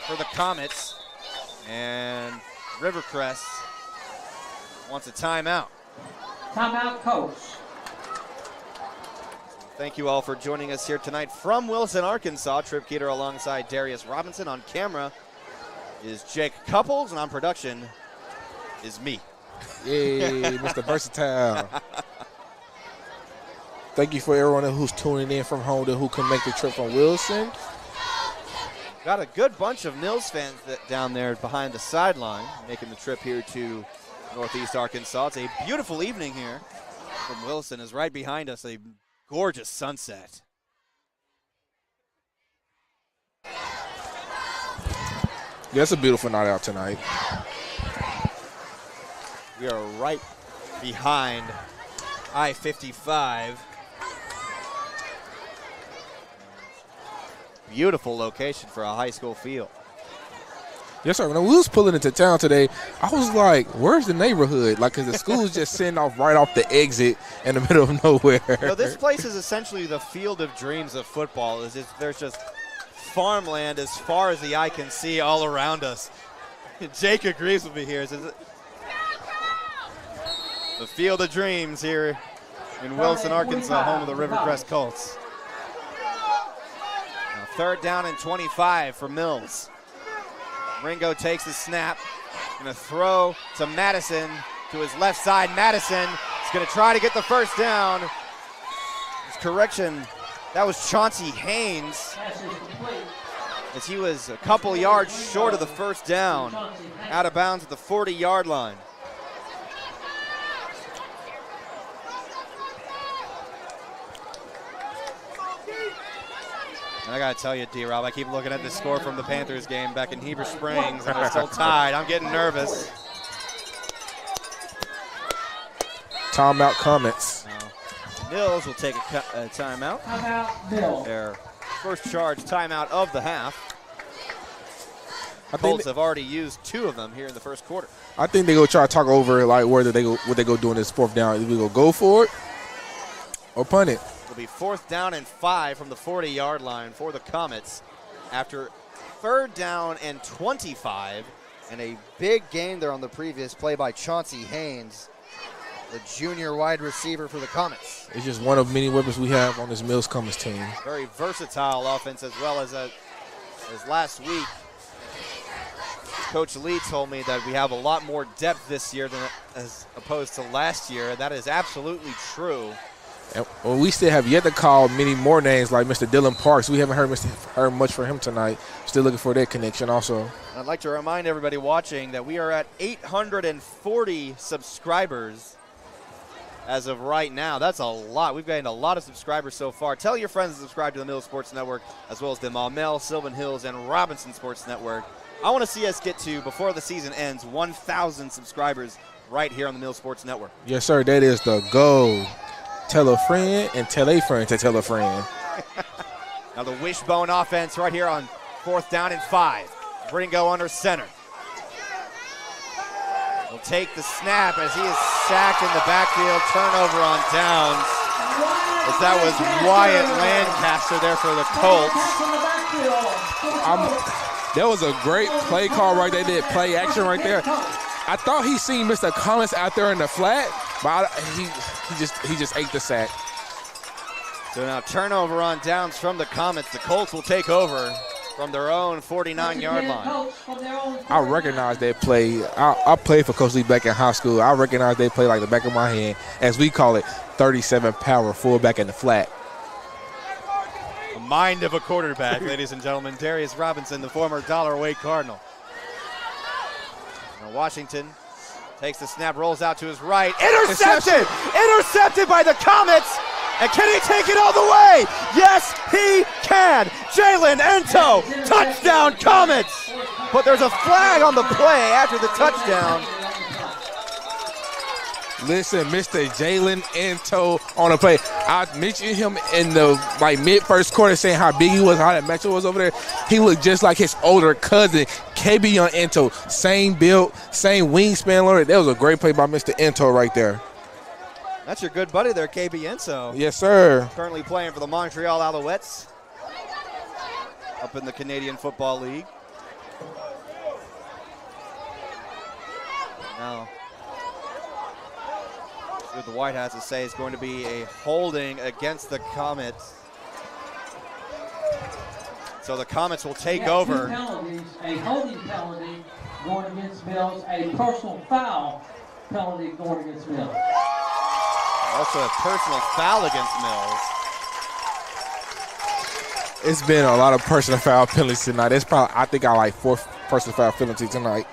for the Comets. And Rivercrest wants a timeout. Timeout, coach. Thank you all for joining us here tonight from Wilson, Arkansas. Trip Keeter alongside Darius Robinson. On camera is Jake Couples, and on production is me. Yay, Mr. Versatile. Thank you for everyone who's tuning in from home who can make the trip from Wilson. Got a good bunch of Mills fans down there behind the sideline, making the trip here to Northeast Arkansas. It's a beautiful evening here from Wilson. Is right behind us, a gorgeous sunset. Yeah, it's a beautiful night out tonight. We are right behind I-55. Beautiful location for a high school field. Yes, sir. When we was pulling into town today, I was like, where's the neighborhood? Like, because the school's just sitting off right off the exit in the middle of nowhere. This place is essentially the field of dreams of football. There's just farmland as far as the eye can see all around us. Jake agrees with me here. The field of dreams here in Wilson, Arkansas, home of the Rivercrest Colts. Now, third down and 25 for Mills. Ringo takes the snap, going to throw to Madison to his left side. Madison is going to try to get the first down. Correction, that was Chauncey Haynes, as he was a couple yards short of the first down, out of bounds at the 40-yard line. And I got to tell you, D-Rob, I keep looking at the score from the Panthers game back in Heber Springs, and they're still tied. I'm getting nervous. Timeout Comets. Mills will take a timeout. Timeout, Mills. Their first charge timeout of the half. Colts have already used 2 of them here in the first quarter. I think they're going to try to talk over like what they go do in this fourth down. Either we go for it or punt it. It'll be fourth down and 5 from the 40-yard line for the Comets after third down and 25. And a big gain there on the previous play by Chauncey Haynes, the junior wide receiver for the Comets. It's just one of many weapons we have on this Mills Comets team. Very versatile offense, as well as last week. Coach Lee told me that we have a lot more depth this year than as opposed to last year, and that is absolutely true. And we still have yet to call many more names like Mr. Dylan Parks. We haven't heard much from him tonight. Still looking for that connection also. I'd like to remind everybody watching that we are at 840 subscribers as of right now. That's a lot. We've gained a lot of subscribers so far. Tell your friends to subscribe to the Mill Sports Network, as well as the Maumelle, Sylvan Hills, and Robinson Sports Network. I want to see us get to, before the season ends, 1,000 subscribers right here on the Mill Sports Network. Yes, sir. That is the goal. Tell a friend and tell a friend to tell a friend. Now the wishbone offense right here on 4th down and 5. Ringo under center. Will take the snap as he is sacked in the backfield. Turnover on downs. As that was Wyatt Lancaster there for the Colts. That was a great play call right there. That play action right there. I thought he seen Mr. Comets out there in the flat, but he just ate the sack. So now turnover on downs from the Comets. The Colts will take over from their own 49-yard line. I recognize that play. I played for Coach Lee back in high school. I recognize that play like the back of my hand, as we call it, 37 power fullback in the flat. The mind of a quarterback, ladies and gentlemen. Darius Robinson, the former Dollar Way Cardinal. Now Washington takes the snap, rolls out to his right. Intercepted! Intercepted by the Comets! And can he take it all the way? Yes, he can. Jalen Ento, touchdown Comets. But there's a flag on the play after the touchdown. Listen, Mr. Jalen Ento on the play. I mentioned him in the mid-first quarter saying how big he was, how that matchup was over there. He looked just like his older cousin, KB Young Ento. Same build, same wingspan. Lord. That was a great play by Mr. Ento right there. That's your good buddy there, KB Enso. Yes, sir. Currently playing for the Montreal Alouettes up in the Canadian Football League. Now, what the White Hats say is going to be a holding against the Comets. So the Comets will take over. A holding penalty going against Mills, a personal foul penalty going against Mills. Also a personal foul against Mills. It's been a lot of personal foul penalties tonight. It's probably, I think, our fourth personal foul penalty tonight.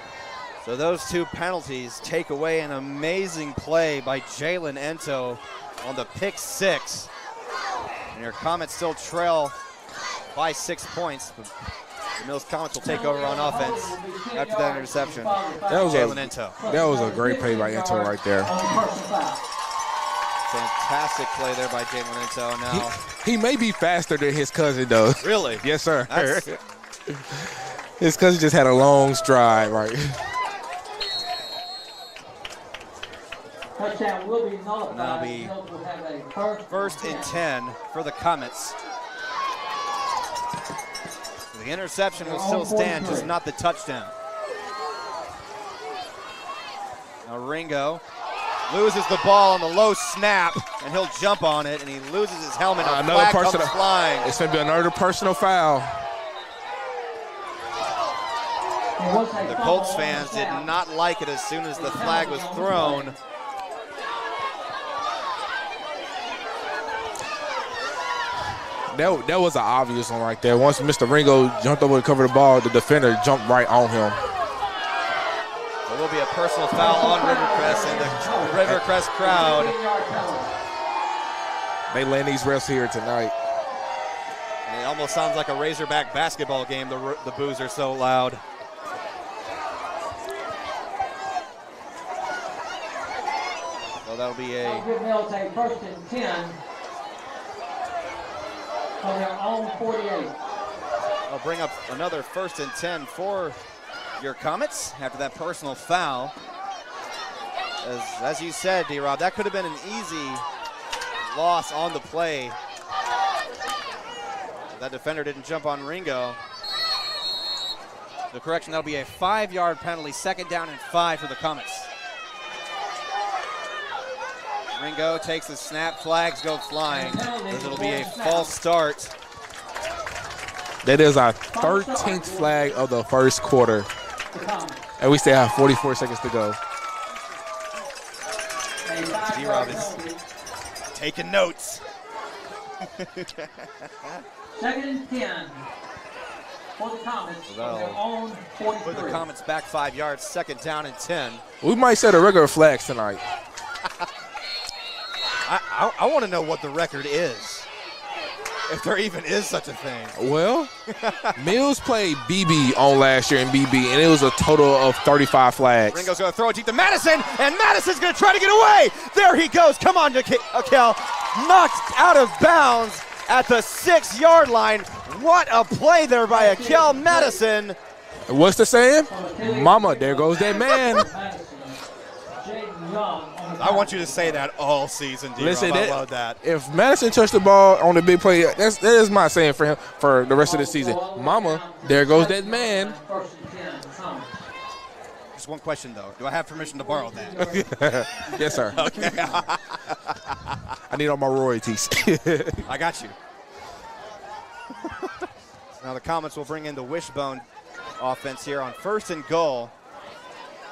So those two penalties take away an amazing play by Jalen Ento on the pick 6. And your Comets still trail by 6 points. But the Mills Comets will take over on offense after that interception. That was Jalen Ento. That was a great play by Ento right there. Fantastic play there by Jalen Ento. Now he may be faster than his cousin, though. Really? Yes, sir. His cousin just had a long stride, right? Touchdown will be nullified. That'll be first and 10 for the Comets. The interception will still stand, just not the touchdown. Now Ringo loses the ball on the low snap, and he'll jump on it, and he loses his helmet. Another personal flying. It's going to be another personal foul. The Colts fans did not like it as soon as the flag was thrown. That was an obvious one right there. Once Mr. Ringo jumped over to cover the ball, the defender jumped right on him. There will be a personal foul on Rivercrest, and the Rivercrest crowd. They land these refs here tonight. And it almost sounds like a Razorback basketball game. The boos are so loud. So that'll be a first and 10 on their own 48. I'll bring up another first and 10 for your Comets after that personal foul. As you said, D-Rob, that could have been an easy loss on the play. That defender didn't jump on Ringo. The correction, that'll be a 5-yard penalty, 2nd down and 5 for the Comets. Ringo takes the snap, flags go flying. It'll be a false start. That is our 13th flag of the first quarter. And we still have 44 seconds to go. D-Rob is Taking notes. 2nd and 10 for the Comets from their own 43. Put the Comets back 5 yards, 2nd down and 10. We might set a regular flags tonight. I want to know what the record is, if there even is such a thing. Well, Mills played BB on last year in BB, and it was a total of 35 flags. Ringo's going to throw it deep to Madison, and Madison's going to try to get away. There he goes. Come on, Akel. Knocked out of bounds at the 6-yard line. What a play there by Akel Madison. What's the saying? Mama, there goes that man. I want you to say that all season, D-Rob. Listen, I love that. If Madison touched the ball on the big play, that is my saying for him for the rest of the season. Mama, there goes that man. Just one question, though. Do I have permission to borrow that? Yes, sir. Okay. I need all my royalties. I got you. Now the Comets will bring in the wishbone offense here on 1st and goal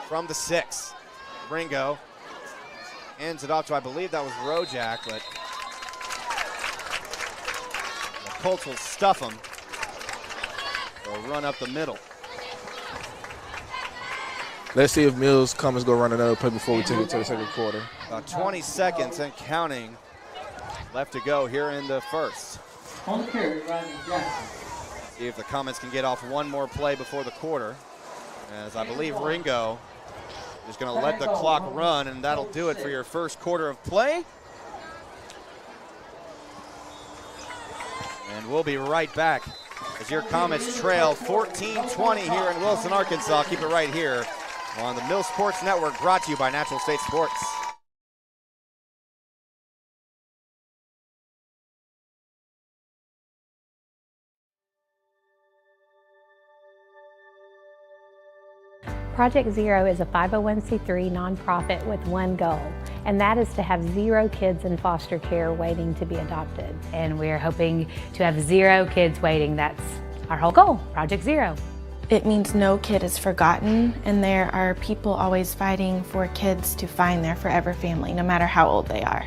from the 6. Ringo ends it off to, I believe that was Rojak, but the Colts will stuff him. They'll run up the middle. Let's see if Mills Comets go run another play before we take it to the 2nd quarter. About 20 seconds and counting left to go here in the 1st. On the carry, Rodney Jackson. See if the Comets can get off one more play before the quarter, as I believe Ringo is going to let the clock run, and that'll do it for your 1st quarter of play. And we'll be right back as your Comets trail 14-20 here in Wilson, Arkansas. Keep it right here on the Mill Sports Network, brought to you by Natural State Sports. Project Zero is a 501c3 nonprofit with one goal, and that is to have 0 kids in foster care waiting to be adopted. And we're hoping to have 0 kids waiting. That's our whole goal, Project Zero. It means no kid is forgotten, and there are people always fighting for kids to find their forever family, no matter how old they are.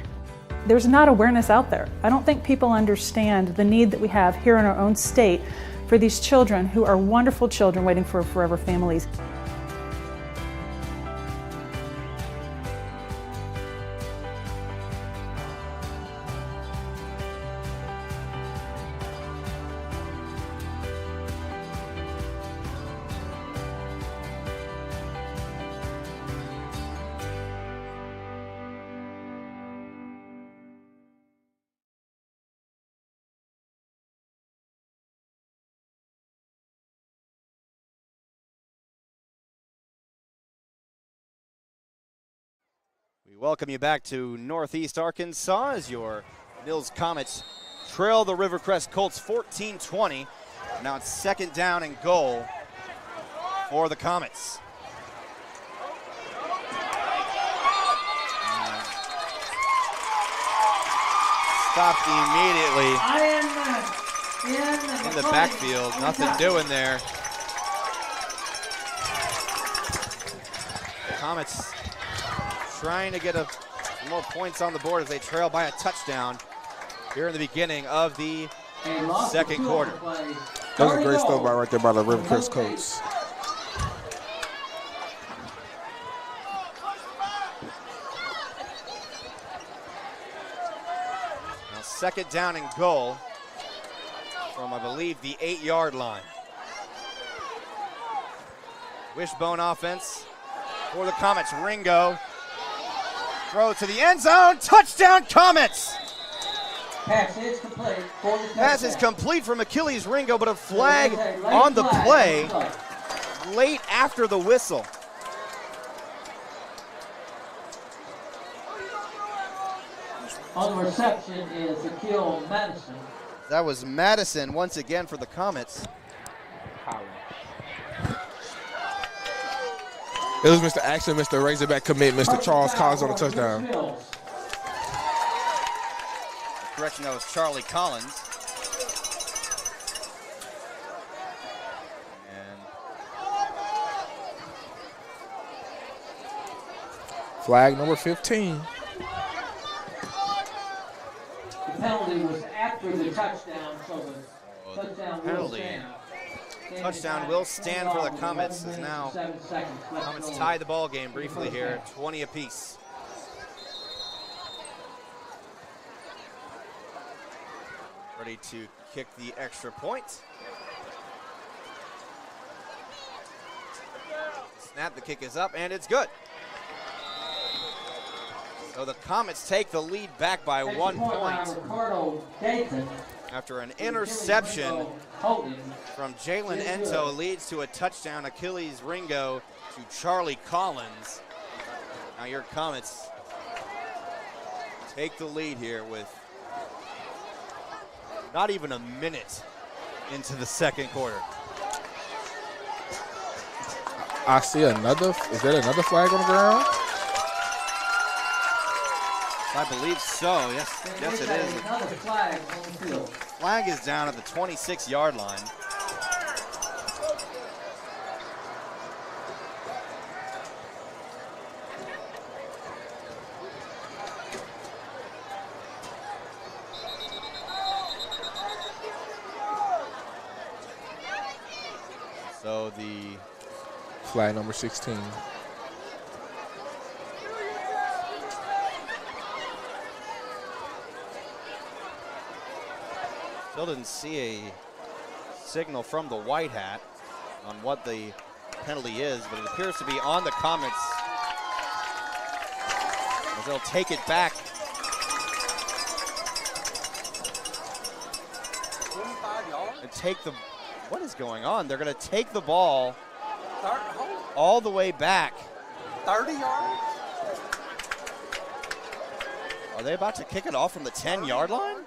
There's not awareness out there. I don't think people understand the need that we have here in our own state for these children who are wonderful children waiting for forever families. We welcome you back to Northeast Arkansas as your Mills Comets trail the Rivercrest Colts 14-20. Now it's 2nd down and goal for the Comets. Stopped immediately in the backfield. Nothing doing there. The Comets trying to get more points on the board as they trail by a touchdown here in the beginning of the 2nd quarter. That was a great stuff right there by the Rivercrest Colts. Now 2nd down and goal from, I believe, the 8-yard line. Wishbone offense for the Comets. Ringo. Throw to the end zone. Touchdown, Comets! Pass is complete. Pass is complete from Achilles Ringo, but a flag on the play late after the whistle. On the reception is Akil Madison. That was Madison once again for the Comets. It was Mr. Action, Mr. Razorback commit, Mr. Charles Collins on the touchdown. Correction, that was Charlie Collins. And Flag number 15. penalty was after the touchdown, so the touchdown will Penalty. stand. Touchdown will stand for the Comets as now Comets tie the ball game briefly here, 20 apiece. Ready to kick the extra point. Snap, the kick is up, and it's good. So the Comets take the lead back by 1 point. After an interception from Jalen Ento leads to a touchdown. Achilles Ringo to Charlie Collins. Now your Comets take the lead here with not even a minute into the second quarter. I see another. Is that another flag on the ground? I believe so. Yes, it is. Another flag on the field. Flag is down at the 26-yard line. So the Flag number 16. still didn't see a signal from the white hat on what the penalty is, but it appears to be on the Comets as they'll take it back. And take the, what is going on? They're going to take the ball all the way back. 30 yards? Are they about to kick it off from the 10-yard line?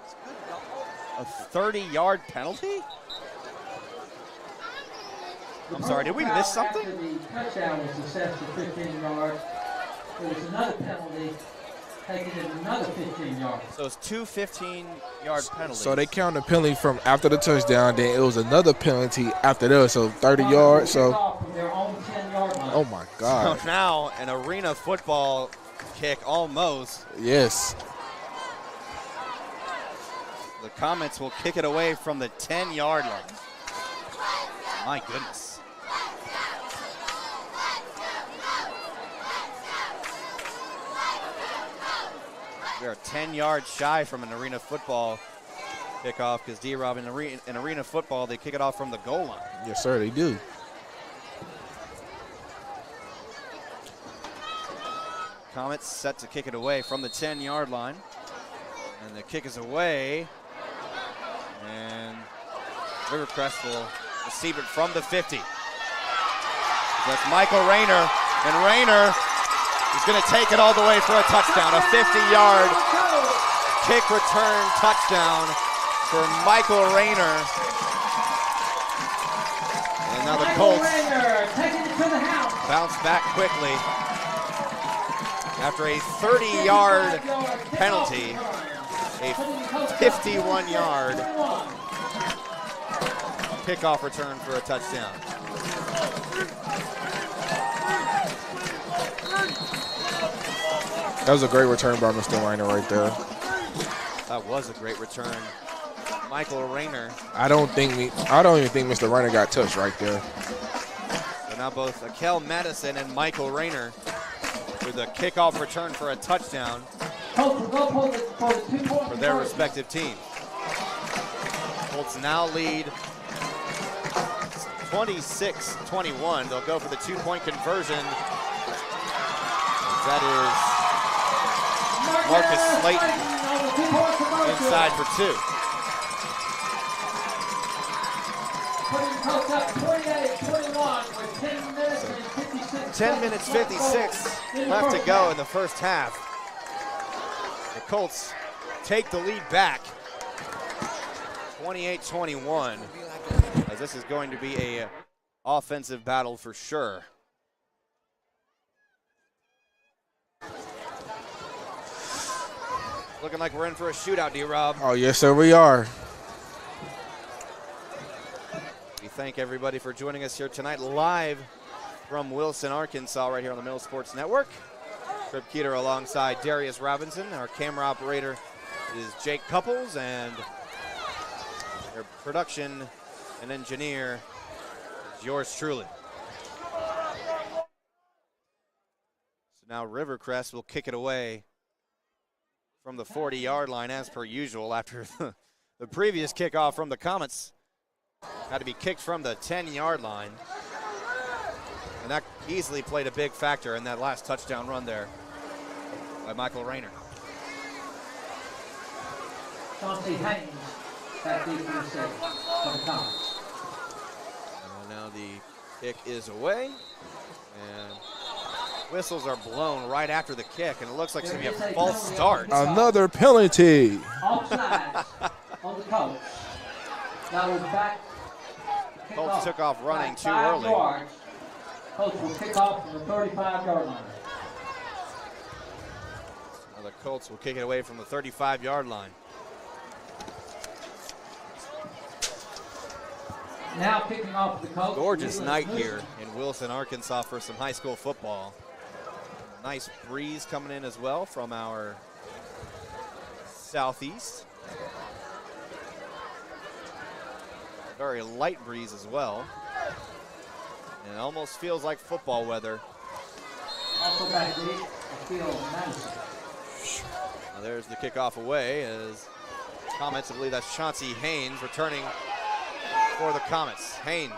A 30-yard penalty? I'm sorry, did we miss something? After the touchdown was assessed for 15 yards, there was another penalty taking it another 15 yards. So it's two 15-yard penalties. So they count the penalty from after the touchdown, then it was another penalty after that, so 30 yards. So, oh my God. So now an arena football kick almost. Yes. The Comets will kick it away from the 10-yard line. My goodness. We are 10 yards shy from an arena football kickoff because D-Rob, in arena football, they kick it off from the goal line. Yes, sir, they do. Comets set to kick it away from the 10-yard line. And the kick is away. And Rivercrest will receive it from the 50. That's Michael Rayner. And Rayner is going to take it all the way for a touchdown. A 50-yard kick return touchdown for Michael Rayner. And now the Colts bounce back quickly after a 30-yard penalty. A 51-yard kickoff return for a touchdown. That was a great return by Mr. Rayner right there. That was a great return. Michael Rayner. I don't even think Mr. Rayner got touched right there. So now both Akel Madison and Michael Rayner with a kickoff return for a touchdown for their respective teams. Colts now lead 26-21. They'll go for the two-point conversion. That is Marcus Slayton inside for two. 10 minutes 56 left to go in the first half. The Colts take the lead back, 28-21, as this is going to be a offensive battle for sure. Looking like we're in for a shootout, D-Rob. Oh, yes, sir, we are. We thank everybody for joining us here tonight live from Wilson, Arkansas, right here on the Middle Sports Network. Trip Keeter alongside Darius Robinson, our camera operator, is Jake Couples, and their production and engineer is yours truly. So now Rivercrest will kick it away from the 40-yard line as per usual after the previous kickoff from the Comets had to be kicked from the 10-yard line. And that easily played a big factor in that last touchdown run there by Michael Rayner. Chauncey Haynes, back deep in the six for the Comets. Now the kick is away, and whistles are blown right after the kick, and it looks like it's going to be a false start. Another penalty. Offside on the Colts. That was back. Colts took off running too 5 early. yards. Colts will kick off from the 35-yard line. Now the Colts will kick it away from the 35-yard line. Now kicking off the Colts. Gorgeous night here in Wilson, Arkansas for some high school football. Nice breeze coming in as well from our southeast. Very light breeze as well. And it almost feels like football weather. Also back deep, field Madison. Now there's the kickoff away as Comets, I believe that's Chauncey Haynes returning for the Comets. Haynes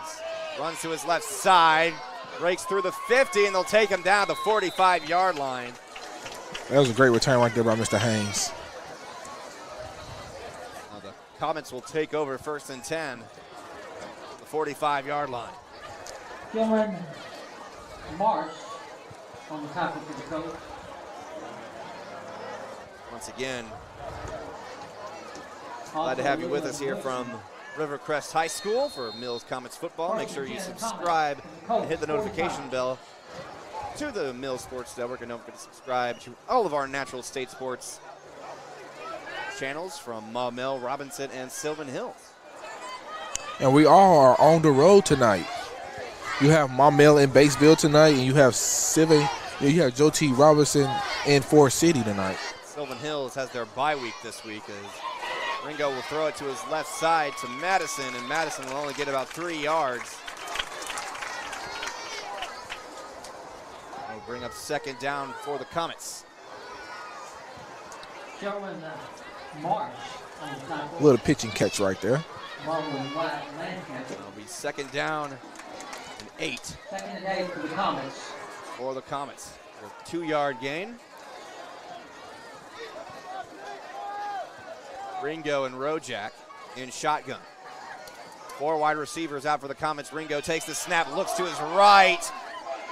runs to his left side, breaks through the 50, and they'll take him down the 45-yard line. That was a great return right there by Mr. Haynes. Now the Comets will take over 1st and 10, the 45-yard line. Dylan Marsh on the tackle for the Colts. Once again, glad to have you with us here from Rivercrest High School for Mills Comets football. Make sure you subscribe and hit the notification bell to the Mills Sports Network, and don't forget to subscribe to all of our Natural State Sports channels from Maumelle, Robinson, and Sylvan Hills. And we all are on the road tonight. You have Maumelle in Batesville tonight, and you have Joe T. Robinson in Forest City tonight. Sylvan Hills has their bye week this week as Ringo will throw it to his left side to Madison, and Madison will only get about 3 yards. We'll bring up 2nd down for the Comets. Dylan Marsh on the tackle. A little pitch and catch right there. Marlon Lancaster. It'll be 2nd down and 8 2nd and 8 for the Comets. for the Comets. A 2-yard gain. Ringo and Rojak in shotgun. 4 wide receivers out for the Comets. Ringo takes the snap, looks to his right,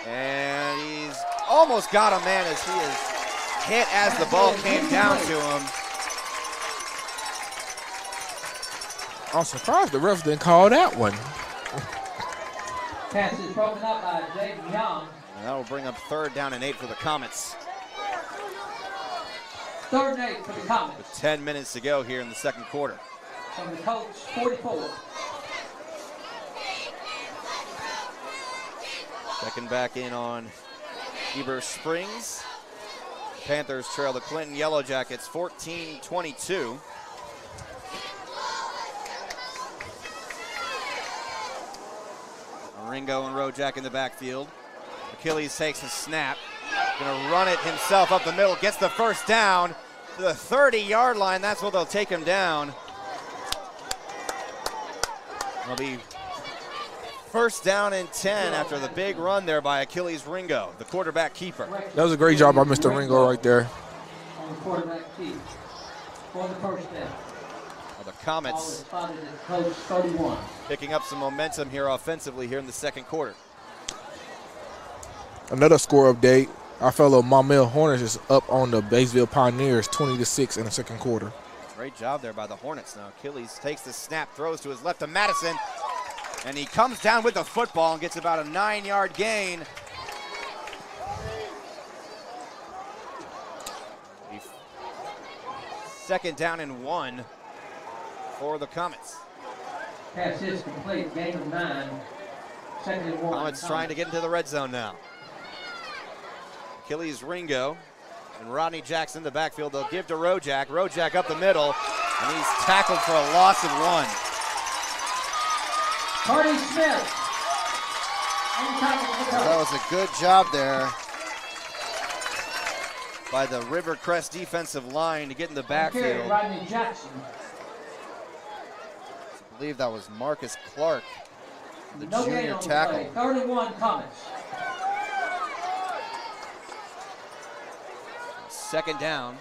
and he's almost got him, man, as he is hit as the ball came down to him. I'm surprised the refs didn't call that one. Pass is broken up by Jaden Young. And that will bring up 3rd down and 8 for the Comets. 3rd and 8 for the Comets. With 10 minutes to go here in the 2nd quarter. From the Colts 44. Checking back in on Heber Springs. Panthers trail the Clinton Yellow Jackets 14-22. Ringo and Rojak in the backfield. Achilles takes the snap. Gonna run it himself up the middle. Gets the 1st down to the 30-yard line. That's where they'll take him down. It'll be 1st down and 10 after the big run there by Achilles Ringo, the quarterback keeper. That was a great job by Mr. Ringo right there. On the quarterback keep for the 1st down. The Comets Coach 31. picking up some momentum here offensively here in the 2nd quarter. Another score update. Our fellow Maumelle Hornets is up on the Batesville Pioneers 20-6 in the 2nd quarter. Great job there by the Hornets. Now Achilles takes the snap, throws to his left to Madison, and he comes down with the football and gets about a 9-yard gain. 2nd down and 1 for the Comets. Pass is complete. Gain of 9. 2nd and 1. Comets trying to get into the red zone now. Achilles Ringo And Rodney Jackson in the backfield. They'll give to Rojak. Rojak up the middle, and he's tackled for a loss of 1. Cardi Smith. That was a good job there by the Rivercrest defensive line to get in the backfield. Rodney Jackson. I believe that was Marcus Clark, the No gain junior on the tackle. play. 31 Comets. Second down.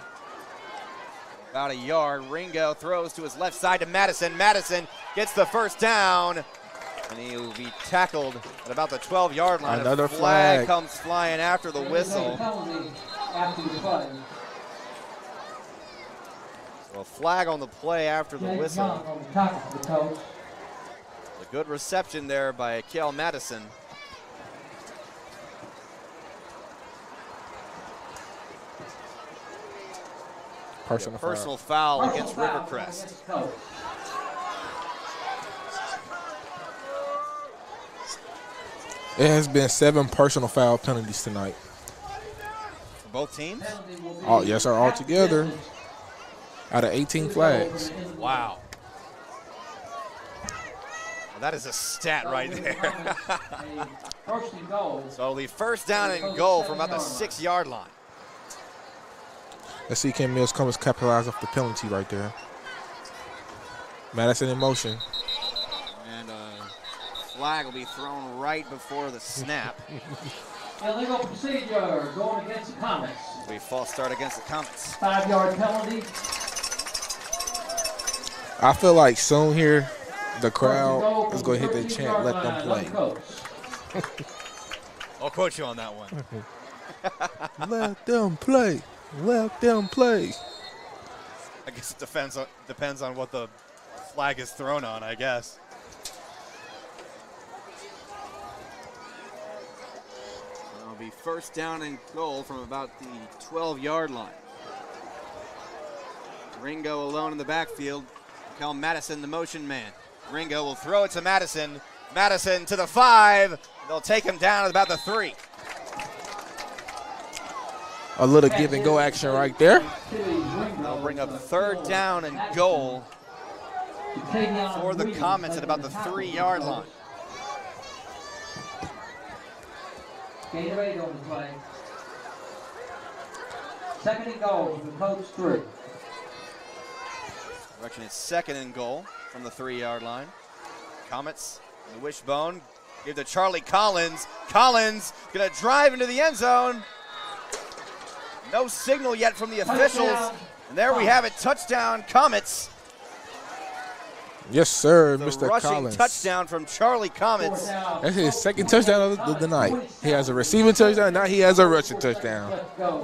About a yard. Ringo throws to his left side to Madison. Madison gets the first down. And he will be tackled at about the 12-yard line. Another a flag flag comes flying after the whistle. After the play. So a flag on the play after the Jake whistle. Young on the tackle for the Colts. A good reception there by Kel Madison. Personal foul against Rivercrest. It has been 7 personal foul penalties tonight. For both teams? Oh, yes, sir, all together. Out of 18 flags. Wow. Well, that is a stat right there. First and goal. So the first down and goal from about the 6-yard line. Let's see, can Mills Comets capitalize off the penalty right there. Madison in motion. And flag will be thrown right before the snap. Illegal procedure going against the Comets. We false start against the Comets. 5-yard penalty. I feel like soon here, the crowd is going to hit the chant, let them play. I'll quote you on that one. Let them play. Let them play. I guess it depends on what the flag is thrown on, I guess. It'll be first down and goal from about the 12-yard line. Ringo alone in the backfield. Cal Madison, the motion man. Ringo will throw it to Madison. Madison to the 5. They'll take him down at about the 3. A little give and go action right there. They'll bring up third down and goal for the Comets at about the 3-yard line. Gatorade on the play. Second and goal from the Colts 3. Direction is second and goal from the 3-yard line. Comets, the wishbone, give to Charlie Collins. Collins gonna drive into the end zone. No signal yet from the officials. And there we have it, touchdown Comets. Yes, sir, The Mr. rushing Collins. touchdown from Charlie Comets. That's his second touchdown of the night. He has a receiving touchdown, now he has a rushing touchdown.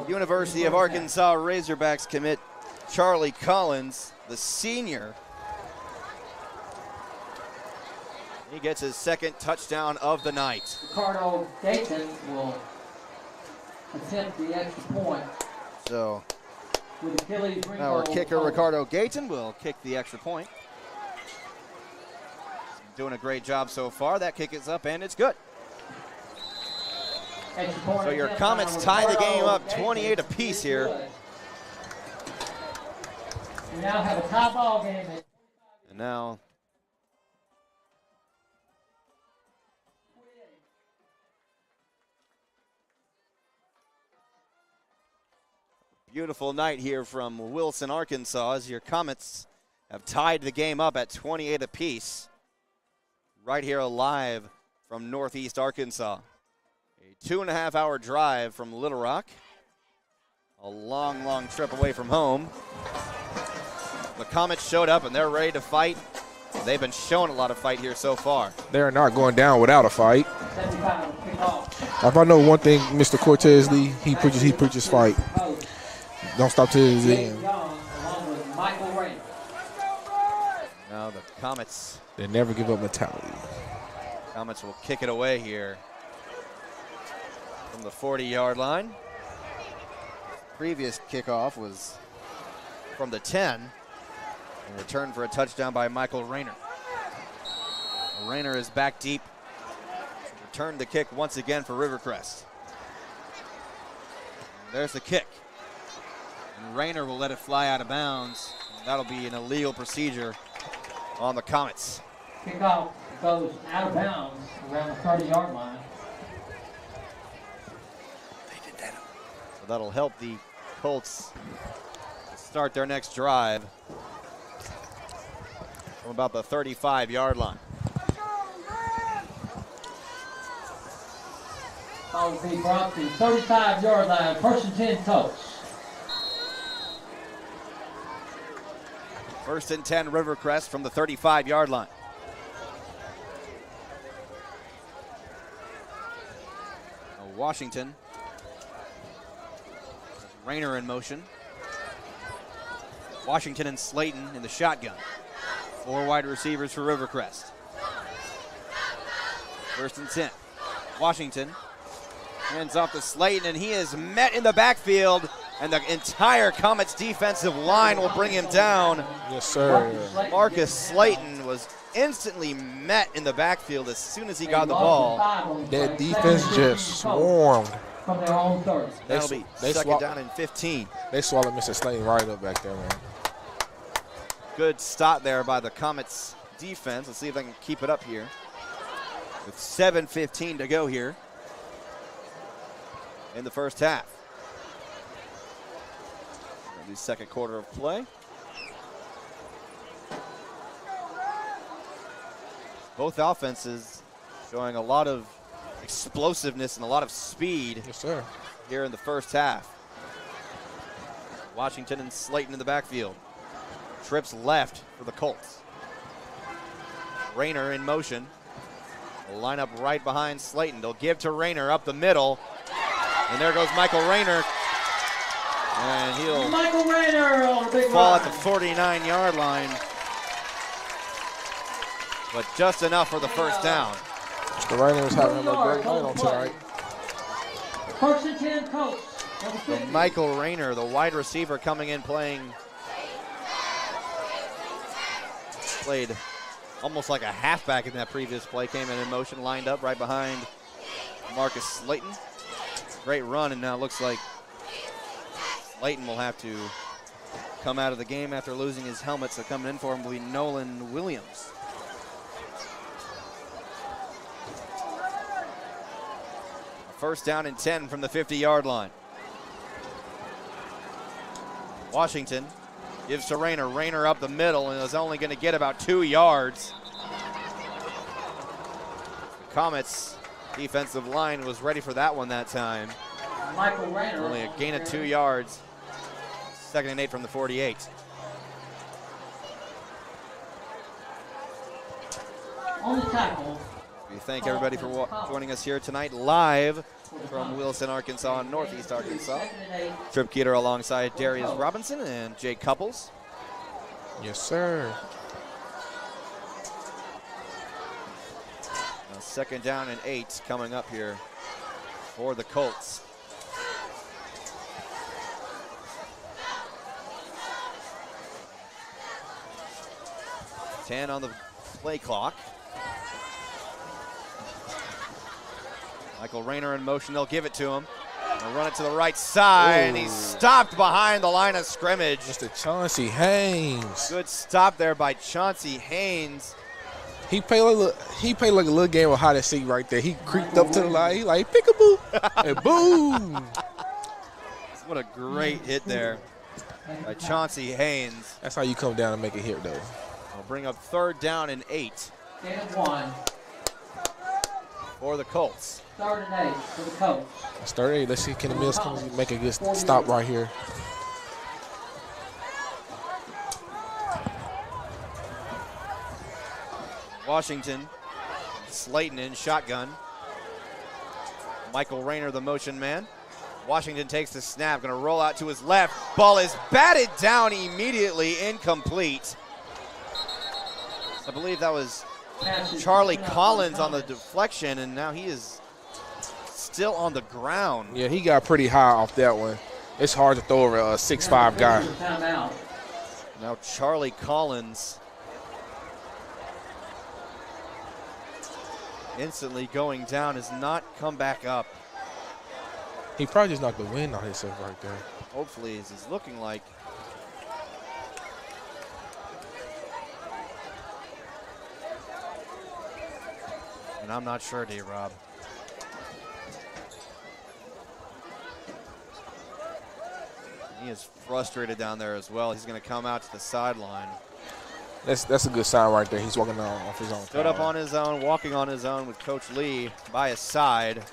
University of Arkansas Razorbacks commit Charlie Collins, the senior. He gets his second touchdown of the night. Ricardo Dayton will attempt the extra point. So With Achilles Ringo our kicker, over. Ricardo Gayton will kick the extra point. Doing a great job so far. That kick is up and it's good. Extra point So your attempt Comets by tie the game Ricardo up Dayton. 28 apiece here. We now have a tie ball game. And now beautiful night here from Wilson, Arkansas, as your Comets have tied the game up at 28 apiece. Right here live from Northeast Arkansas. A 2.5-hour drive from Little Rock. A long, long trip away from home. The Comets showed up and they're ready to fight. They've been showing a lot of fight here so far. They're not going down without a fight. 75 kickoff. If I know one thing, Mr. Cortez Lee, he preaches fight. Don't stop till the Jake end. Young along with Michael Ray. Now the Comets They never give up mentality. will kick it away here from the 40-yard line. previous kickoff was From the 10, and returned for a touchdown by Michael Rayner. Rayner is back deep. Returned the kick once again for Rivercrest. There's the kick. Rayner will let it fly out of bounds. That'll be an illegal procedure on the Comets. Kickoff goes out of bounds around the 30-yard line. So that'll help the Colts start their next drive from about the 35-yard line. Ball will be brought to 35-yard line, first and 10 Colts. First and 10 Rivercrest from the 35-yard line. Washington. Rayner in motion. Washington and Slayton in the shotgun. 4 wide receivers for Rivercrest. First and 10. Washington hands off to Slayton, and he is met in the backfield, and the entire Comets defensive line will bring him down. Yes, sir. Marcus Slayton was instantly met in the backfield as soon as he got the ball. That defense just swarmed. From their own 30. That'll be second down and 15. They swallowed Mr. Slayton right up back there, man. Good stop there by the Comets defense. Let's see if they can keep it up here. With 7:15 to go here in the first half. The second quarter of play. Both offenses showing a lot of explosiveness and a lot of speed. Yes, sir. Here in the first half. Washington and Slayton in the backfield. Trips left for the Colts. Rayner in motion. They'll line up right behind Slayton. They'll give to Rayner up the middle. And there goes Michael Rayner. And he'll Michael Rayner on a big fall run. at the 49-yard line. But just enough for the first down. The Raiders having a great night on tonight. First and 10 Colts. So Michael Rayner, the wide receiver coming in played almost like a halfback in that previous play. Came in motion, lined up right behind Marcus Slayton. Great run, and now it looks like Slayton will have to come out of the game after losing his helmet. So coming in for him will be Nolan Williams. First down and 10 from the 50-yard line. Washington gives to Rayner. Rayner up the middle and is only going to get about 2 yards. The Comets defensive line was ready for that one that time. Michael Rayner. Only a gain of 2 yards. Second and 8 from the 48. On the tackle. We thank everybody for joining us here tonight live from Wilson, Arkansas, Northeast Arkansas. Trip Keeter alongside Darius Robinson and Jake Couples. Yes, sir. Now second down and 8 coming up here for the Colts. $10 on the play clock. Michael Rayner in motion, they'll give it to him. They'll run it to the right side, and he's stopped behind the line of scrimmage. Mr. Chauncey Haynes. Good stop there by Chauncey Haynes. He played like a little game of hide and seek right there. He creeped up to the line, he like peekaboo, and boom. What a great hit there by Chauncey Haynes. That's how you come down and make a hit, though. We'll bring up third down and 8 Gain of 1. for the Colts. Third and 8 for the Colts. It's 38. Let's see, can the Mills come make a good stop right here? Washington, Slayton in shotgun. Michael Rayner, the motion man. Washington takes the snap, going to roll out to his left. Ball is batted down immediately, incomplete. I believe that was Charlie Collins on the deflection, and now he is still on the ground. Yeah, he got pretty high off that one. It's hard to throw over a 6'5" guy. Timeout. Now Charlie Collins instantly going down, has not come back up. He probably just knocked the wind out of himself right there. hopefully, as it's looking like. And I'm not sure, D-Rob. He is frustrated down there as well. He's going to come out to the sideline. That's a good sign right there. He's walking off his own. Stood up on his own, walking on his own with Coach Lee by his side.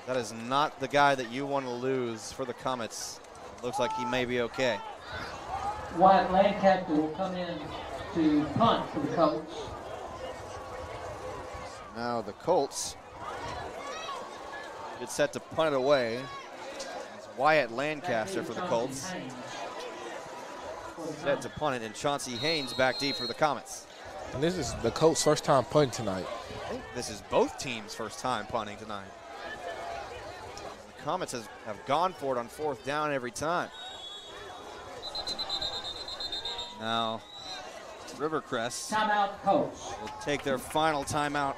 That is not the guy that you want to lose for the Comets. Looks like he may be okay. Wyatt Lancaster will come in to punt for the Colts. Now the Colts get set to punt it away. It's Wyatt Lancaster for the Colts. Set to punt it, and Chauncey Haynes back deep for the Comets. And this is the Colts' first time punting tonight. I think this is both teams' first time punting tonight. The Comets have gone for it on 4th down every time. Now, Rivercrest Timeout, Colts. will take their final timeout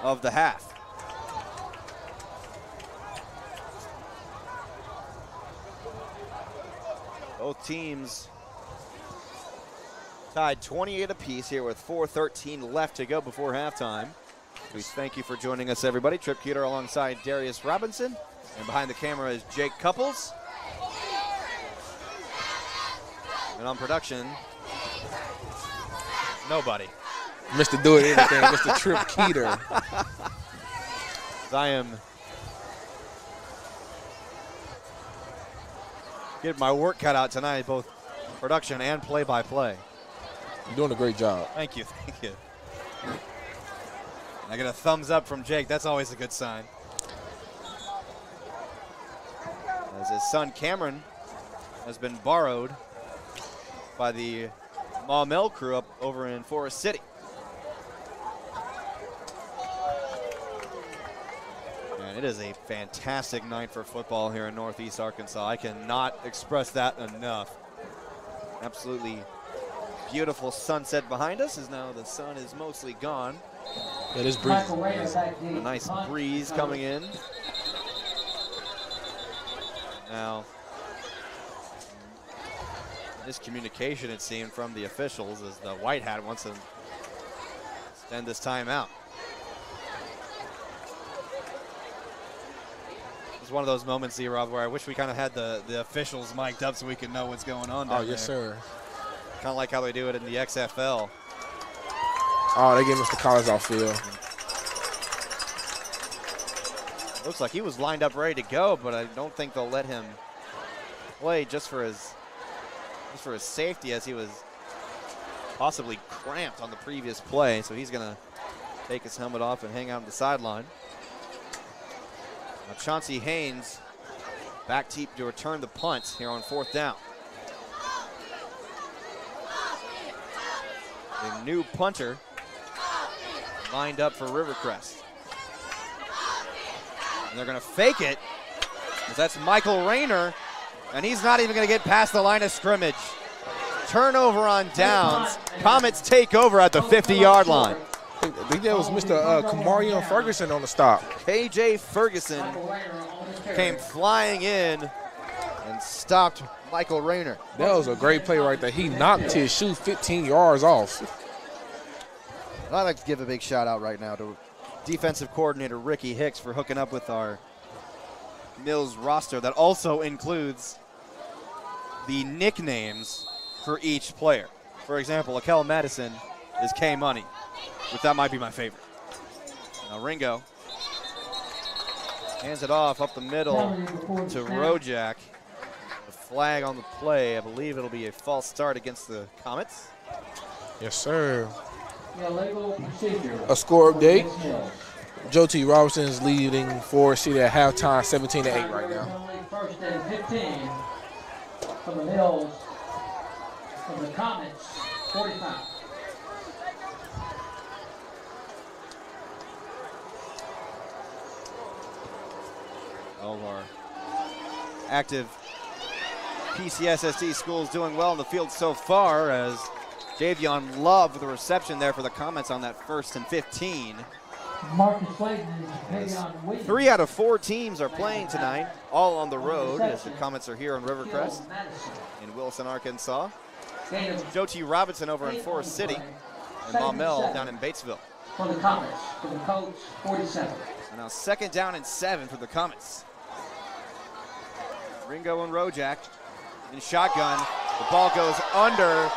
of the half. Both teams tied 28 apiece here with 4:13 left to go before halftime. We thank you for joining us, everybody. Trip Cuter alongside Darius Robinson. And behind the camera is Jake Couples. And on production, nobody. Mr. Do It Everything, Mr. Trip Keeter. I am getting my work cut out tonight, both production and play-by-play. You're doing a great job. Thank you, thank you. I get a thumbs up from Jake. That's always a good sign. As his son Cameron has been borrowed by the Maumelle crew up over in Forest City. And it is a fantastic night for football here in Northeast Arkansas. I cannot express that enough. Absolutely beautiful sunset behind us, as now the sun is mostly gone. Yeah, this breeze. A nice breeze coming in. Now, miscommunication, it seemed, from the officials as the white hat wants to extend this timeout. It's one of those moments, Z-Rob, where I wish we kind of had the officials mic'd up so we could know what's going on down yes, there. sir. Kind of like how they do it in the XFL. Oh, they gave Mr. Collins off field. Looks like he was lined up ready to go, but I don't think they'll let him play just for his safety, as he was possibly cramped on the previous play. So he's going to take his helmet off and hang out on the sideline. Now Chauncey Haynes back deep to return the punt here on 4th down. The new punter lined up for Rivercrest. And they're going to fake it, as that's Michael Rayner, and he's not even going to get past the line of scrimmage. Turnover on downs. Comets take over at the 50-yard line. I think that was Mr. Kamarion Ferguson on the stop. KJ Ferguson came flying in and stopped Michael Rayner. That was a great play right there. He knocked his shoe 15 yards off. I'd like to give a big shout out right now to defensive coordinator Ricky Hicks for hooking up with our Mills roster that also includes the nicknames for each player. For example, Akel Madison is K Money, which that might be my favorite. Now Ringo hands it off up the middle to Rojak. The flag on the play. I believe it'll be a false start against the Comets. Yes, sir. Illegal procedure. A score update. Joe T. Robinson's leading Forest City at halftime, 17-8 right now. First and 15 for the Mills, from the Comets, 45. All of our active PCSSD schools doing well in the field so far, as Javion Love with the reception there for the Comets on that 1st and 15. Marcus Slayton and Payon Williams. 3 out of 4 teams are playing tonight, all on the road, as the Comets are here in Rivercrest in Wilson, Arkansas. Joe T. Robinson over in Forest City, and Maumelle down in Batesville. For the Comets, for the Colts, 47. So now 2nd down and 7 for the Comets. Ringo and Rojak in shotgun. The ball goes under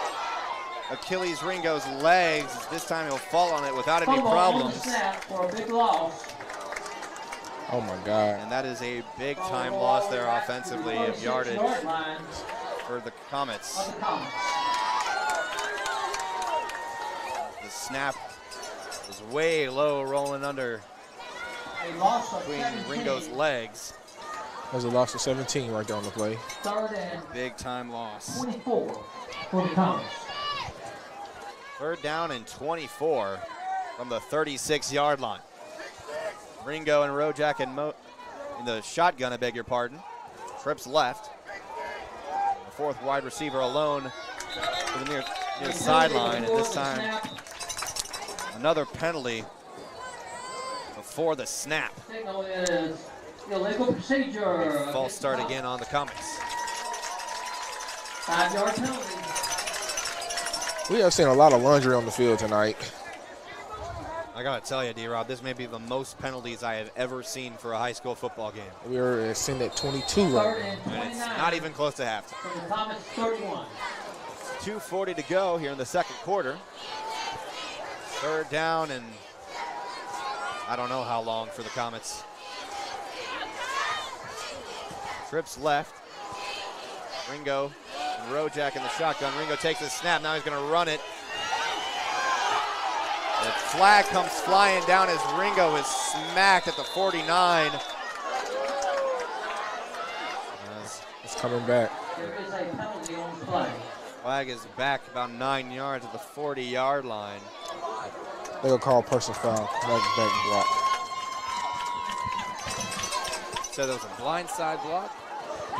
Achilles Ringo's legs. This time he'll fall on it without any problems. For a big loss. Oh my God. And that is a big time loss there offensively of yardage for the Comets. The snap was way low, rolling under between Ringo's legs. There's a loss of 17 right there on the play. 3rd and Big time loss. 24 for the Comets. 3rd down and 24 from the 36-yard line. Ringo and Rojak in the shotgun, I beg your pardon. Trips left. The 4th wide receiver alone to the near sideline, and this time another penalty before the snap. Signal is illegal procedure. Big false start again on the Comets. 5-yard penalty. We have seen a lot of laundry on the field tonight. I gotta tell you, D-Rob, this may be the most penalties I have ever seen for a high school football game. We are sitting at 22 right 3rd and now. And it's not even close to halftime. For the Comets, 31. 2:40 to go here in the 2nd quarter. 3rd down and I don't know how long for the Comets. Trips left. Ringo and Rojak in the shotgun. Ringo takes the snap. Now he's going to run it. The flag comes flying down as Ringo is smacked at the 49. It's coming back. There is a penalty on the play. Flag is back about 9 yards at the 40-yard line. They'll call personal foul. Back block. So there was a blindside block.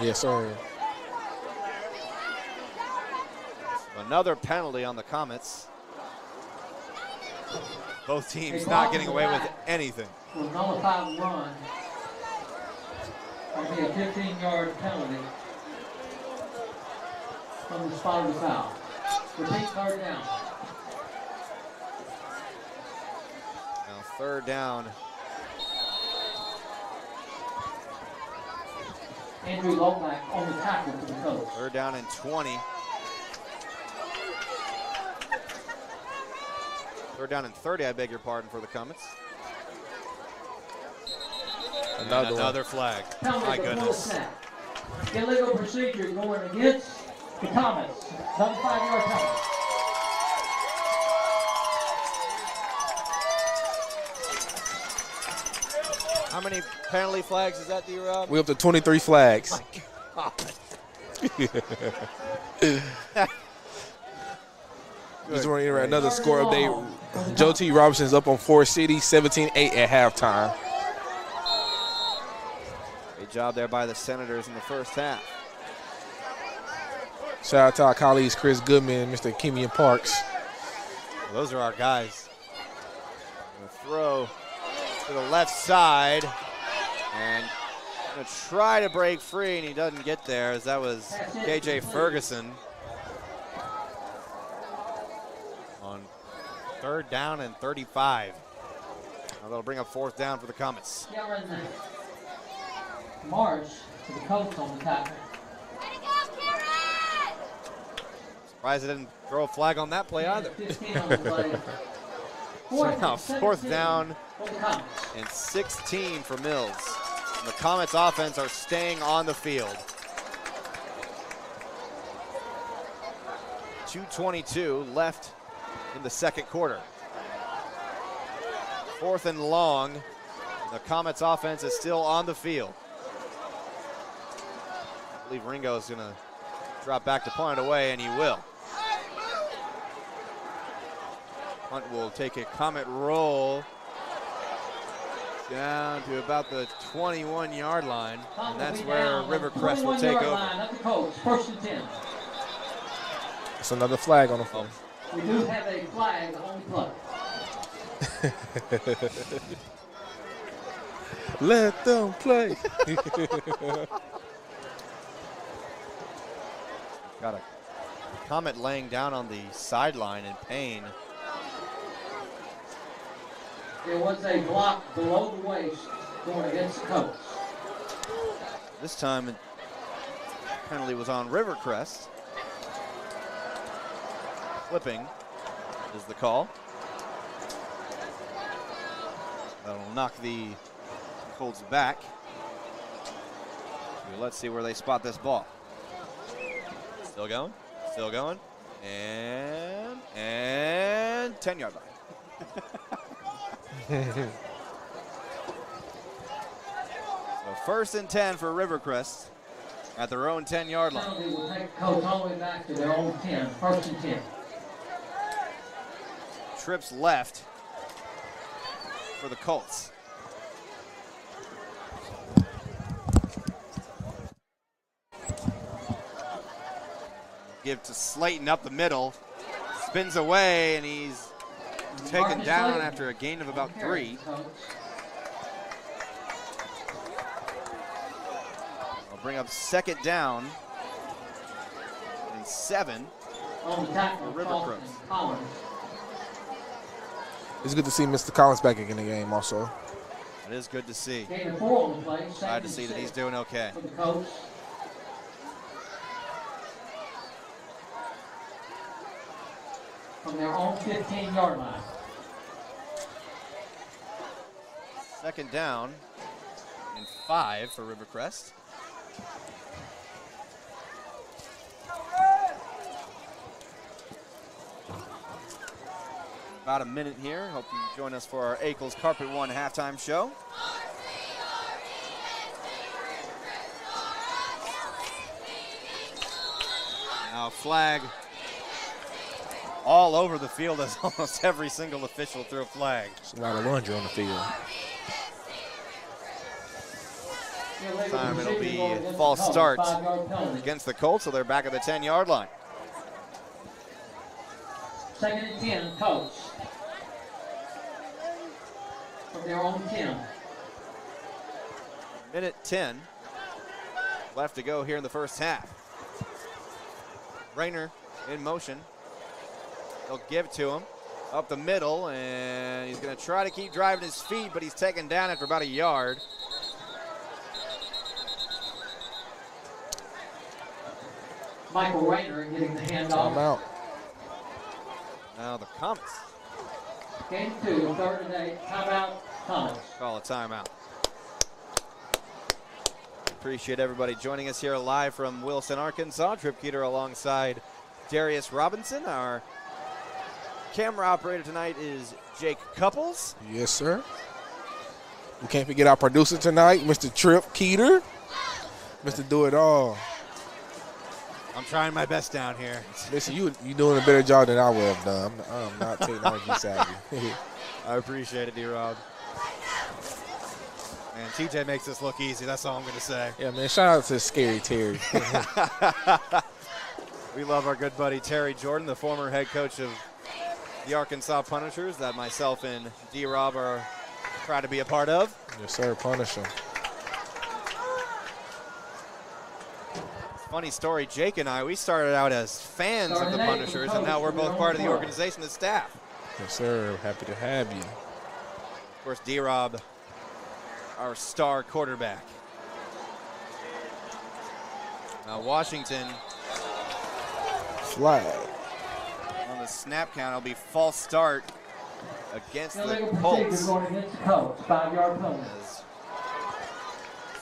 Yes, sir. Another penalty on the Comets. Both teams not getting away with anything. Will nullify the run. It'll be a 15-yard penalty from the spot of the foul. Repeat 3rd down. Now 3rd down. Andrew Lomack on the tackle for the Colts. 3rd down and 20. 3rd down and 30, I beg your pardon, for the Comets. Another flag. Penalty My for full goodness. snap. Illegal procedure going against the Comets. Another 5-yard penalty. How many penalty flags is that, D-Rob? We're up to 23 flags. Just running around another score update. Joe T. Robinson's up on Forest City, 17-8 at halftime. Great job there by the Senators in the first half. Shout out to our colleagues Chris Goodman and Mr. Kemian Parks. Well, those are our guys. The throw to the left side. And going to try to break free, and he doesn't get there, as that was KJ Ferguson. On 3rd down and 35. Now that'll bring up 4th down for the Comets. Cameron Marsh to the Colts on the tackle. Surprised they didn't throw a flag on that play either. 15 on the play. So now 4th 17 down for the Comets. and 16 for Mills. And the Comets offense are staying on the field. 2:22 left in the 2nd quarter. 4th and long. The Comets offense is still on the field. I believe Ringo is going to drop back to punt it away, and he will. Punt will take a Comet roll down to about the 21-yard line, and that's where Rivercrest will take over. Line of the Colts, 1st and 10. It's another flag on the phone. We do have a flag on the play. Let them play. Got a Comet laying down on the sideline in pain. There was a block below the waist going against the Colts. This time, the penalty was on Rivercrest. Flipping is the call. That'll knock the Colts back. Let's see where they spot this ball. Still going, and 10-yard line. So 1st and 10 for Rivercrest at their own 10-yard line. Penalty will take the Colts all the way back to their own 10, 1st and 10. Trips left for the Colts. Give to Slayton up the middle. Spins away, and he's taken down after a gain of about 3. I'll bring up 2nd down and 7 On the tackle, for Rivercrest. Collins. It's good to see Mr. Collins back in the game also. It is good to see. Gain of 4 on the play. Glad to see that he's doing okay. For the Colts. From their own 15-yard line. 2nd down and 5 for Rivercrest. About a minute here. Hope you join us for our Akel's Carpet One halftime show. Now flag all over the field as almost every single official threw a flag. There's a lot of laundry on the field. Time it'll be false start against the Colts, so they're back at the 10-yard line. 2nd and 10, Colts. From their own 10. Minute 10 left to go here in the first half. Rayner in motion. They'll give to him up the middle, and he's going to try to keep driving his feet, but he's taken down after about a yard. Michael Rayner getting the handoff. Timeout. Now the Comets Game 2, 3rd and 8. Timeout, Comets. call a timeout. Appreciate everybody joining us here live from Wilson, Arkansas. Trip Keeter alongside Darius Robinson. Our camera operator tonight is Jake Couples. Yes, sir. We can't forget our producer tonight, Mr. Trip Keeter. Mr. Do It All. I'm trying my best down here. Listen, you doing a better job than I would have done. I'm not technology savvy. I appreciate it, D-Rob. And TJ makes this look easy. That's all I'm going to say. Yeah, man. Shout out to Scary Terry. We love our good buddy Terry Jordan, the former head coach of the Arkansas Punishers that myself and D-Rob are proud to be a part of. Yes, sir. Punish him. Funny story, Jake and I, we started out as fans of the Punishers, and now we're both part of the organization, the staff. Yes, sir. Happy to have you. Of course, D-Rob, our star quarterback. Now Washington Flag. on the snap count. It'll be false start against the Illegal procedure Colts. going against the Colts. 5-yard penalty. As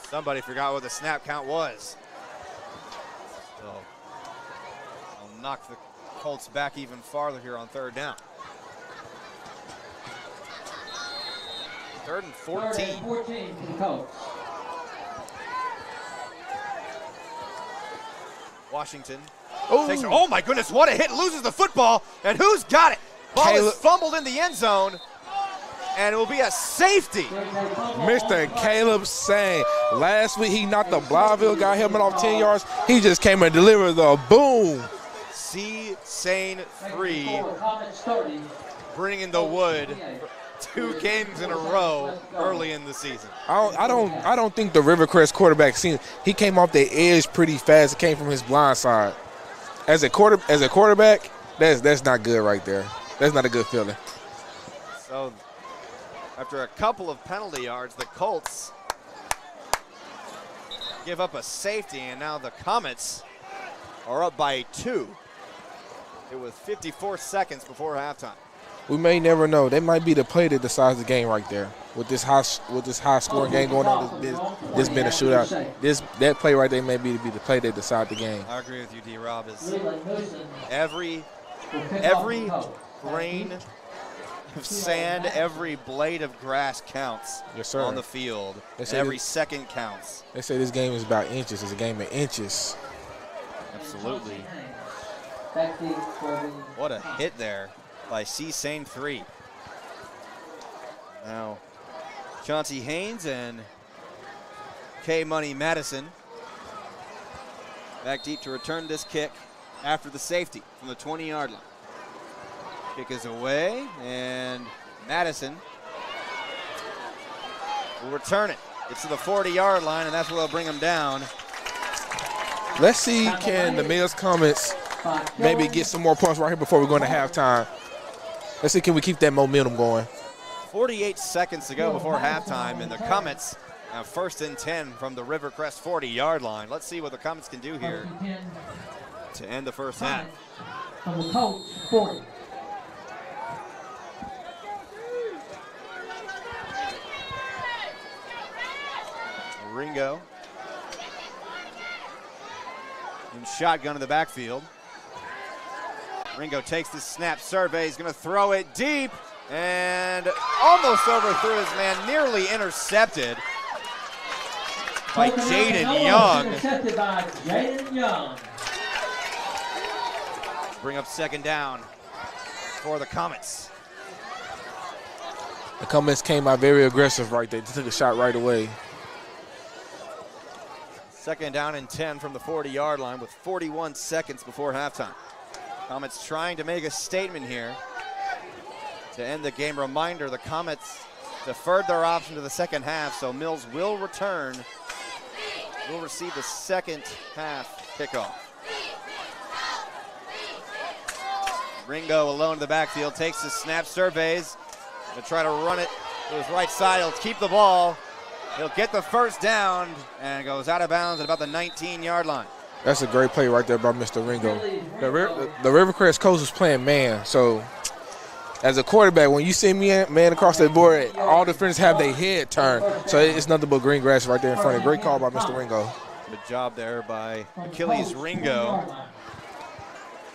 somebody forgot what the snap count was. So I'll knock the Colts back even farther here on 3rd down. 3rd and 14. 3rd and 14 for the Colts. Washington Ooh. takes it. Oh my goodness, what a hit. Loses the football. And who's got it? Ball Caleb. is fumbled in the end zone. And it will be a safety. Mr. Caleb Sane. Last week he knocked the Blyville guy helmet off 10 yards. He just came and delivered the boom. C. Sane 3, Comets 30. bringing the wood 2 games in a row early in the season. I don't think the Rivercrest quarterback he came off the edge pretty fast. It came from his blind side. As a quarterback, that's not good right there. That's not a good feeling. So after a couple of penalty yards, the Colts give up a safety, and now the Comets are up by 2. It was 54 seconds before halftime. We may never know. They might be the play that decides the game right there. With this high scoring game going on, this been a shootout. That play right there may be the play that decides the game. I agree with you, D-Rob. Every grain of sand, every blade of grass counts on the field. Every second counts. They say this game is about inches. It's a game of inches. Absolutely. What a hit there by C-Sane 3. Now, Chauncey Haynes and K-Money Madison back deep to return this kick after the safety from the 20-yard line. Kick is away, and Madison will return it. It's to the 40-yard line, and that's where they'll bring him down. Let's see, can the Mills Comets maybe get some more points right here before we go into halftime? Let's see, can we keep that momentum going? 48 seconds to go before halftime, and the Comets have 1st and 10 from the Rivercrest 40-yard line. Let's see what the Comets can do here to end the first half. From the Colts, 40. Ringo in shotgun in the backfield. Ringo takes the snap, surveys, going to throw it deep, and almost overthrew his man, nearly intercepted by Jaden Young. Intercepted by Jaden Young. Bring up 2nd down for the Comets. The Comets came out very aggressive right there. They took a shot right away. 2nd down and 10 from the 40-yard line with 41 seconds before halftime. Comets trying to make a statement here to end the game. Reminder, the Comets deferred their option to the second half, so Mills will return, will receive the second half kickoff. Ringo alone in the backfield, takes the snap, surveys, to try to run it to his right side. He'll keep the ball. He'll get the 1st down and goes out of bounds at about the 19-yard line. That's a great play right there by Mr. Ringo. The Rivercrest coach was playing man, so as a quarterback, when you see me man across the board, all the defenders have their head turned, so it's nothing but green grass right there in front of you. Great call by Mr. Ringo. Good job there by Achilles Ringo.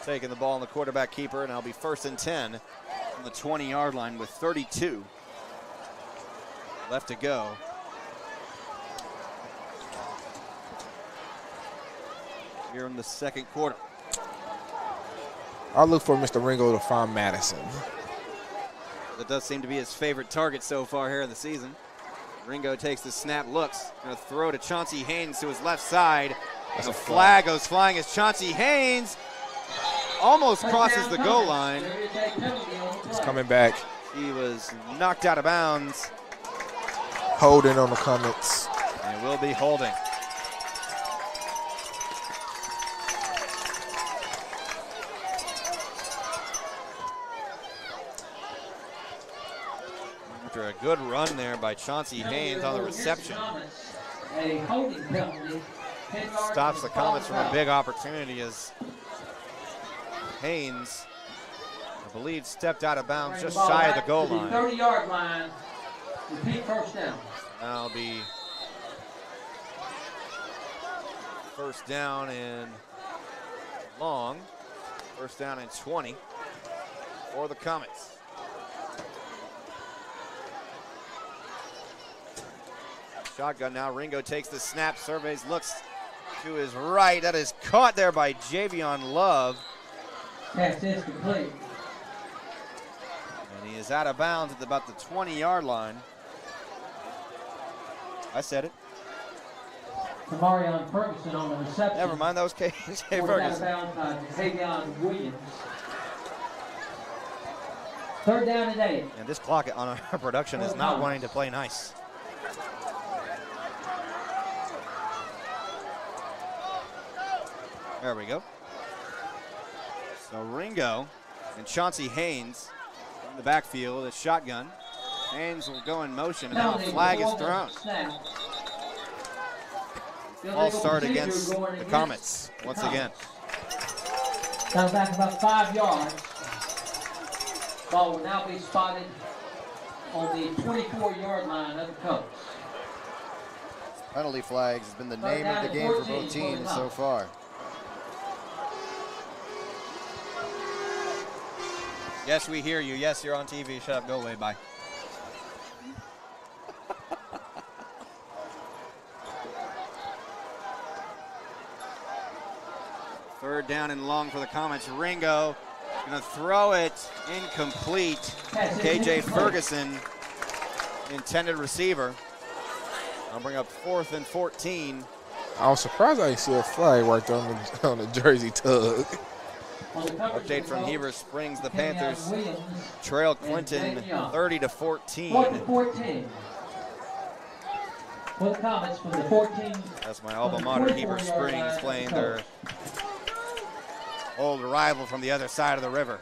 Taking the ball on the quarterback keeper, and it'll be 1st and 10 from the 20-yard line with 32 left to go. Here in the second quarter. I'll look for Mr. Ringo to find Madison. That does seem to be his favorite target so far here in the season. Ringo takes the snap, looks, going to throw to Chauncey Haynes to his left side. The flag goes flying as Chauncey Haynes almost crosses the goal line. He's coming back. He was knocked out of bounds. Holding on the Comets. And will be holding. After a good run there by Chauncey Haynes on the reception. Stops the Comets from a big opportunity as Haynes, I believe, stepped out of bounds just shy of the goal line. 30-yard line. Repeat 1st down. That'll be 1st down and long. 1st down and 20 for the Comets. Shotgun now. Ringo takes the snap, surveys, looks to his right. That is caught there by Javion Love. Pass is complete. And he is out of bounds at about the 20-yard line. I said it. Marion Ferguson on the reception. Never mind, that was K.J. Ferguson. Out of bounds by Javion Williams. 3rd down and 8. And this clock on our production is not wanting to play nice. There we go. So Ringo and Chauncey Haynes in the backfield, a shotgun. Haynes will go in motion, and now a flag is thrown. False start against the Comets once again. Down back about 5 yards. Ball will now be spotted on the 24-yard line of the Colts. Penalty flags has been the name of the game for both teams so far. Yes, we hear you. Yes, you're on TV. Shut up. Go away. Bye. Third down and long for the Comets. Ringo going to throw it incomplete. KJ Ferguson, intended receiver. I'll bring up 4th and 14. I was surprised I didn't see a flag right there on the jersey tug. Update from Heber Springs. The Panthers trail Clinton 30-14. 14. For the Comets from the 14. That's my alma mater, Heber Springs, playing their old rival from the other side of the river.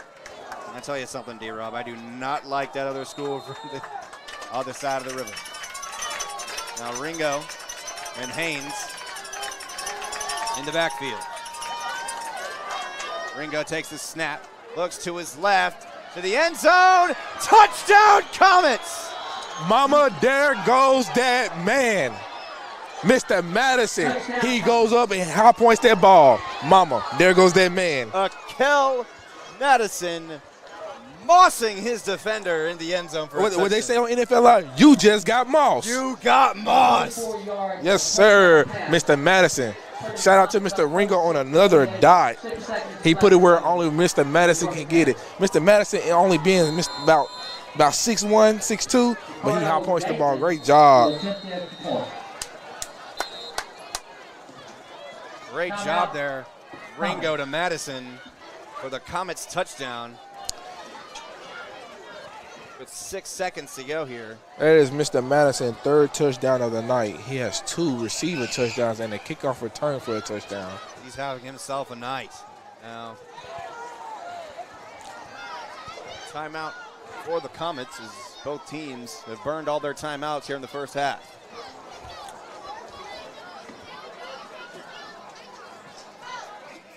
I tell you something, D-Rob, I do not like that other school from the other side of the river. Now Ringo and Haynes in the backfield. Ringo takes the snap, looks to his left, to the end zone. Touchdown, Comets! Mama, there goes that man. Mr. Madison, he goes up and high points that ball. Mama, there goes that man. Akel Madison mossing his defender in the end zone for a touchdown. What they say on NFL Live, you just got mossed. You got mossed. Yes, sir, Mr. Madison. Shout out to Mr. Ringo on another dot. He put it where only Mr. Madison can get it. Mr. Madison only being about 6'1", 6'2", but he high points the ball. Great job. Great job there, Ringo to Madison for the Comets touchdown. With 6 seconds to go here. That is Mr. Madison's 3rd touchdown of the night. He has 2 receiving touchdowns and a kickoff return for a touchdown. He's having himself a night. Now, timeout for the Comets as both teams have burned all their timeouts here in the first half.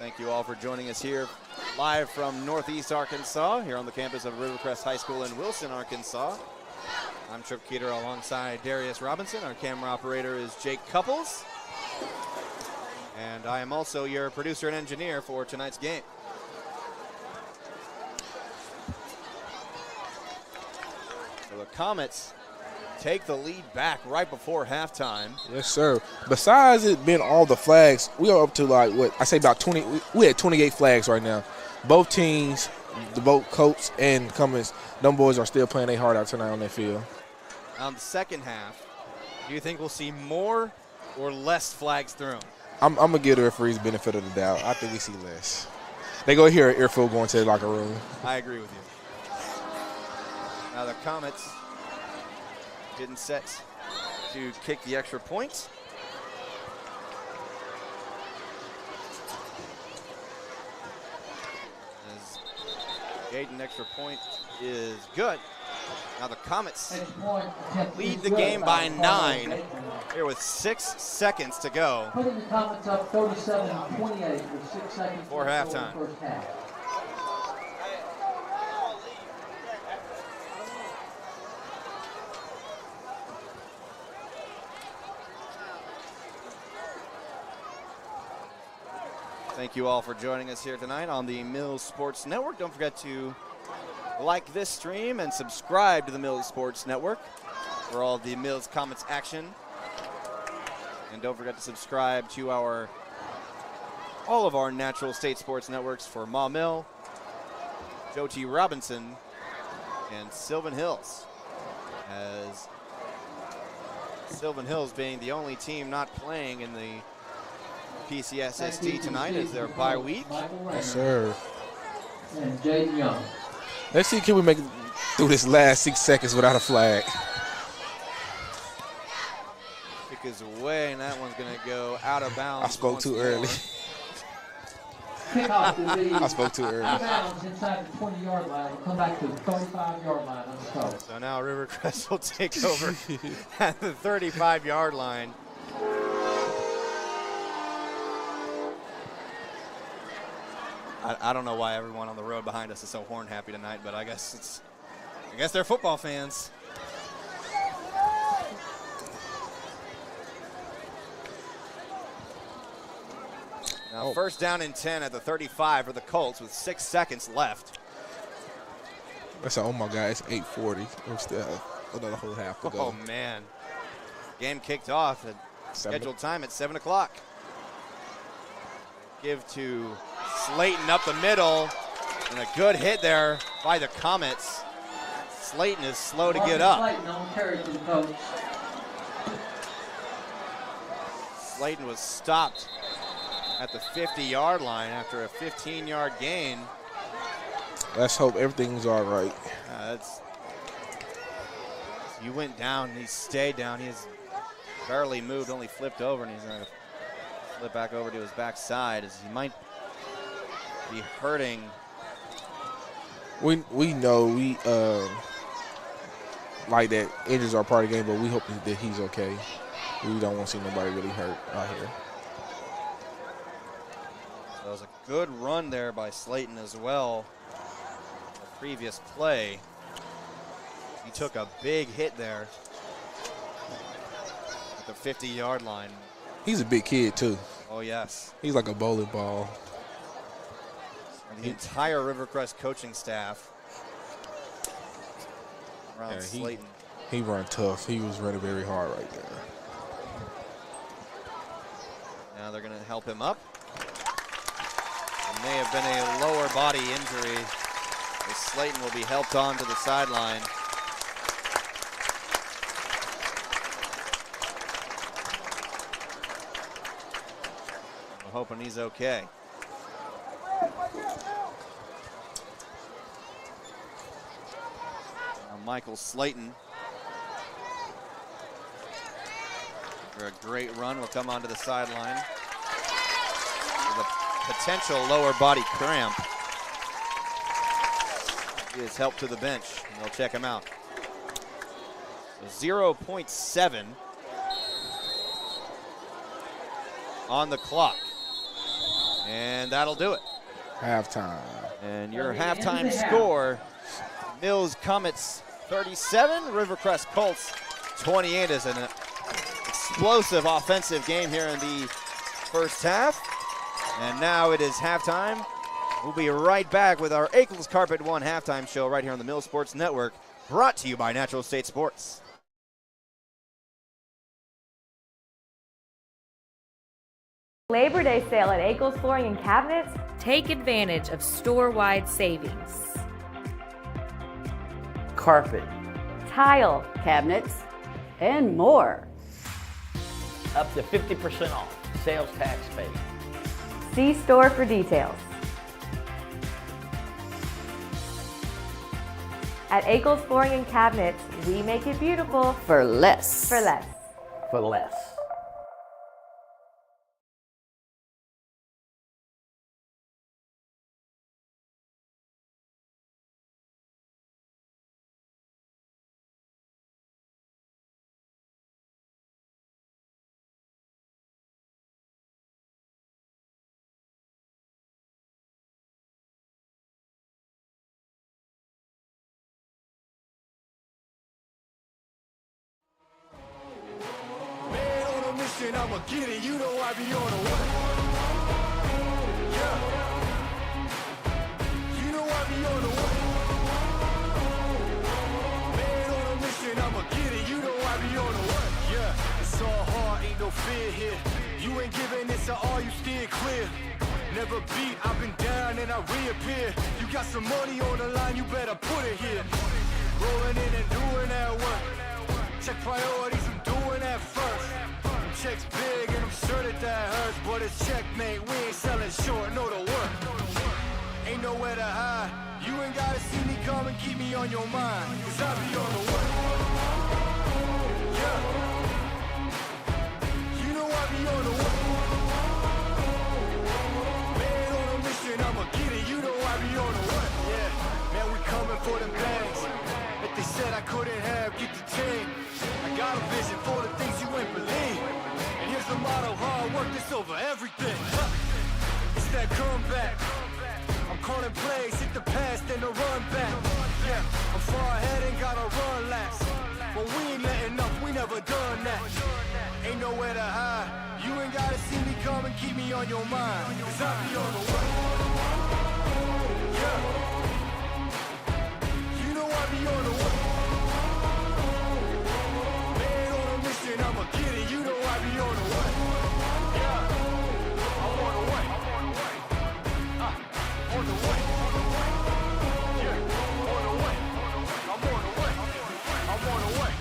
Thank you all for joining us here live from Northeast Arkansas, here on the campus of Rivercrest High School in Wilson, Arkansas. I'm Trip Keeter alongside Darius Robinson. Our camera operator is Jake Couples. And I am also your producer and engineer for tonight's game. So the Comets take the lead back right before halftime. Yes, sir. Besides it being all the flags, we are up to about 20. We had 28 flags right now. Both teams, both Colts and Comets, them boys are still playing their heart out tonight on that field. On the second half, do you think we'll see more or less flags thrown? I'm going to give the referees benefit of the doubt. I think we see less. They go hear an earful going to the locker room. I agree with you. Now the Comets getting set to kick the extra point. As Gaten extra point is good. Now the Comets lead the game by 9 here with 6 seconds to go. Putting the Comets up 37-28 with 6 seconds for halftime. First half. Thank you all for joining us here tonight on the Mills Sports Network. Don't forget to like this stream and subscribe to the Mills Sports Network for all the Mills Comets action. And don't forget to subscribe to all of our Natural State Sports Networks for Ma Mill, Joe T. Robinson, and Sylvan Hills. As Sylvan Hills being the only team not playing in the PCSSD tonight as their bye week. Yes, sir. And Jaden Young. Let's see, can we make through this last 6 seconds without a flag. Kick is away, and that one's going to go out of bounds. I spoke too early. Kickoff will be I spoke too early. out of bounds inside the 20-yard line. We'll come back to the 35-yard line on the Colts. So now Rivercrest will take over at the 35-yard line. I don't know why everyone on the road behind us is so horn happy tonight, but I guess they're football fans. Now first down and 10 at the 35 for the Colts with 6 seconds left. That's oh my God, it's 8:40. We're still another whole half to go. Oh man, game kicked off at scheduled time at 7 o'clock. Give to Slayton up the middle, and a good hit there by the Comets. Slayton is slow to get up. Slayton on carry to the Colts. Slayton was stopped at the 50-yard line after a 15-yard gain. Let's hope everything's all right. He went down, he stayed down. He has barely moved, only flipped over, and he's going to flip back over to his backside as he might be hurting. We know like that injuries are part of the game, but we hope that he's okay. We don't want to see nobody really hurt out here. So it was a good run there by Slayton as well. The previous play, he took a big hit there at the 50-yard line. He's a big kid too. Oh yes. He's like a bowling ball. And the entire Rivercrest coaching staff around Slayton. He run tough. He was running very hard right there. Now they're going to help him up. It may have been a lower body injury as Slayton will be helped on to the sideline. We're hoping he's okay. Now Michael Slayton, for a great run, will come onto the sideline with a potential lower body cramp. He is helped to the bench, and they'll check him out. So 0.7 on the clock. And that'll do it. Halftime. And your halftime score, Mills Comets 37, Rivercrest Colts 28 is an explosive offensive game here in the first half. And now it is halftime. We'll be right back with our Akel's Carpet One halftime show right here on the Mill Sports Network, brought to you by Natural State Sports. Labor Day sale at Akel's Flooring and Cabinets. Take advantage of store-wide savings. Carpet, Tile, cabinets, and more. Up to 50% off. Sales tax paid. see store for details. At Akel's Flooring and Cabinets, we make it beautiful For less. for less. For less. I'ma get it, you know I be on the way. Yeah. You know I be on the way. Man on a mission, I'ma get it, you know I be on the way. Yeah, it's all hard, ain't no fear here. You ain't giving this at all, you steer clear. Never beat, I've been down and I reappear. You got some money on the line, you better put it here. Rolling in and doing that work. Check priorities, I'm doing that first. Check's big and I'm sure that hurts, but it's checkmate. We ain't selling short, know the work. Ain't nowhere to hide. You ain't gotta see me come and keep me on your mind, cause I be on the way. Yeah. You know I be on the way. Man on a mission, I'ma get it. You know I be on the way. Yeah, man, we coming for the bags. If they said I couldn't have, get the team. I got a vision for the things you ain't believe. And here's the motto, hard work, this over everything. It's that comeback. I'm calling plays, hit the pass, then the run back. Yeah, I'm far ahead and gotta run laps. But we ain't letting up, we never done that. Ain't nowhere to hide. You ain't gotta see me come and keep me on your mind, cause I be on the way. Yeah. You know I be on the way. Man on a mission, I'ma get it. You know I be on the way. Yeah. I'm on the way. On the way. Yeah, on the way. I'm on the way. I'm on the way.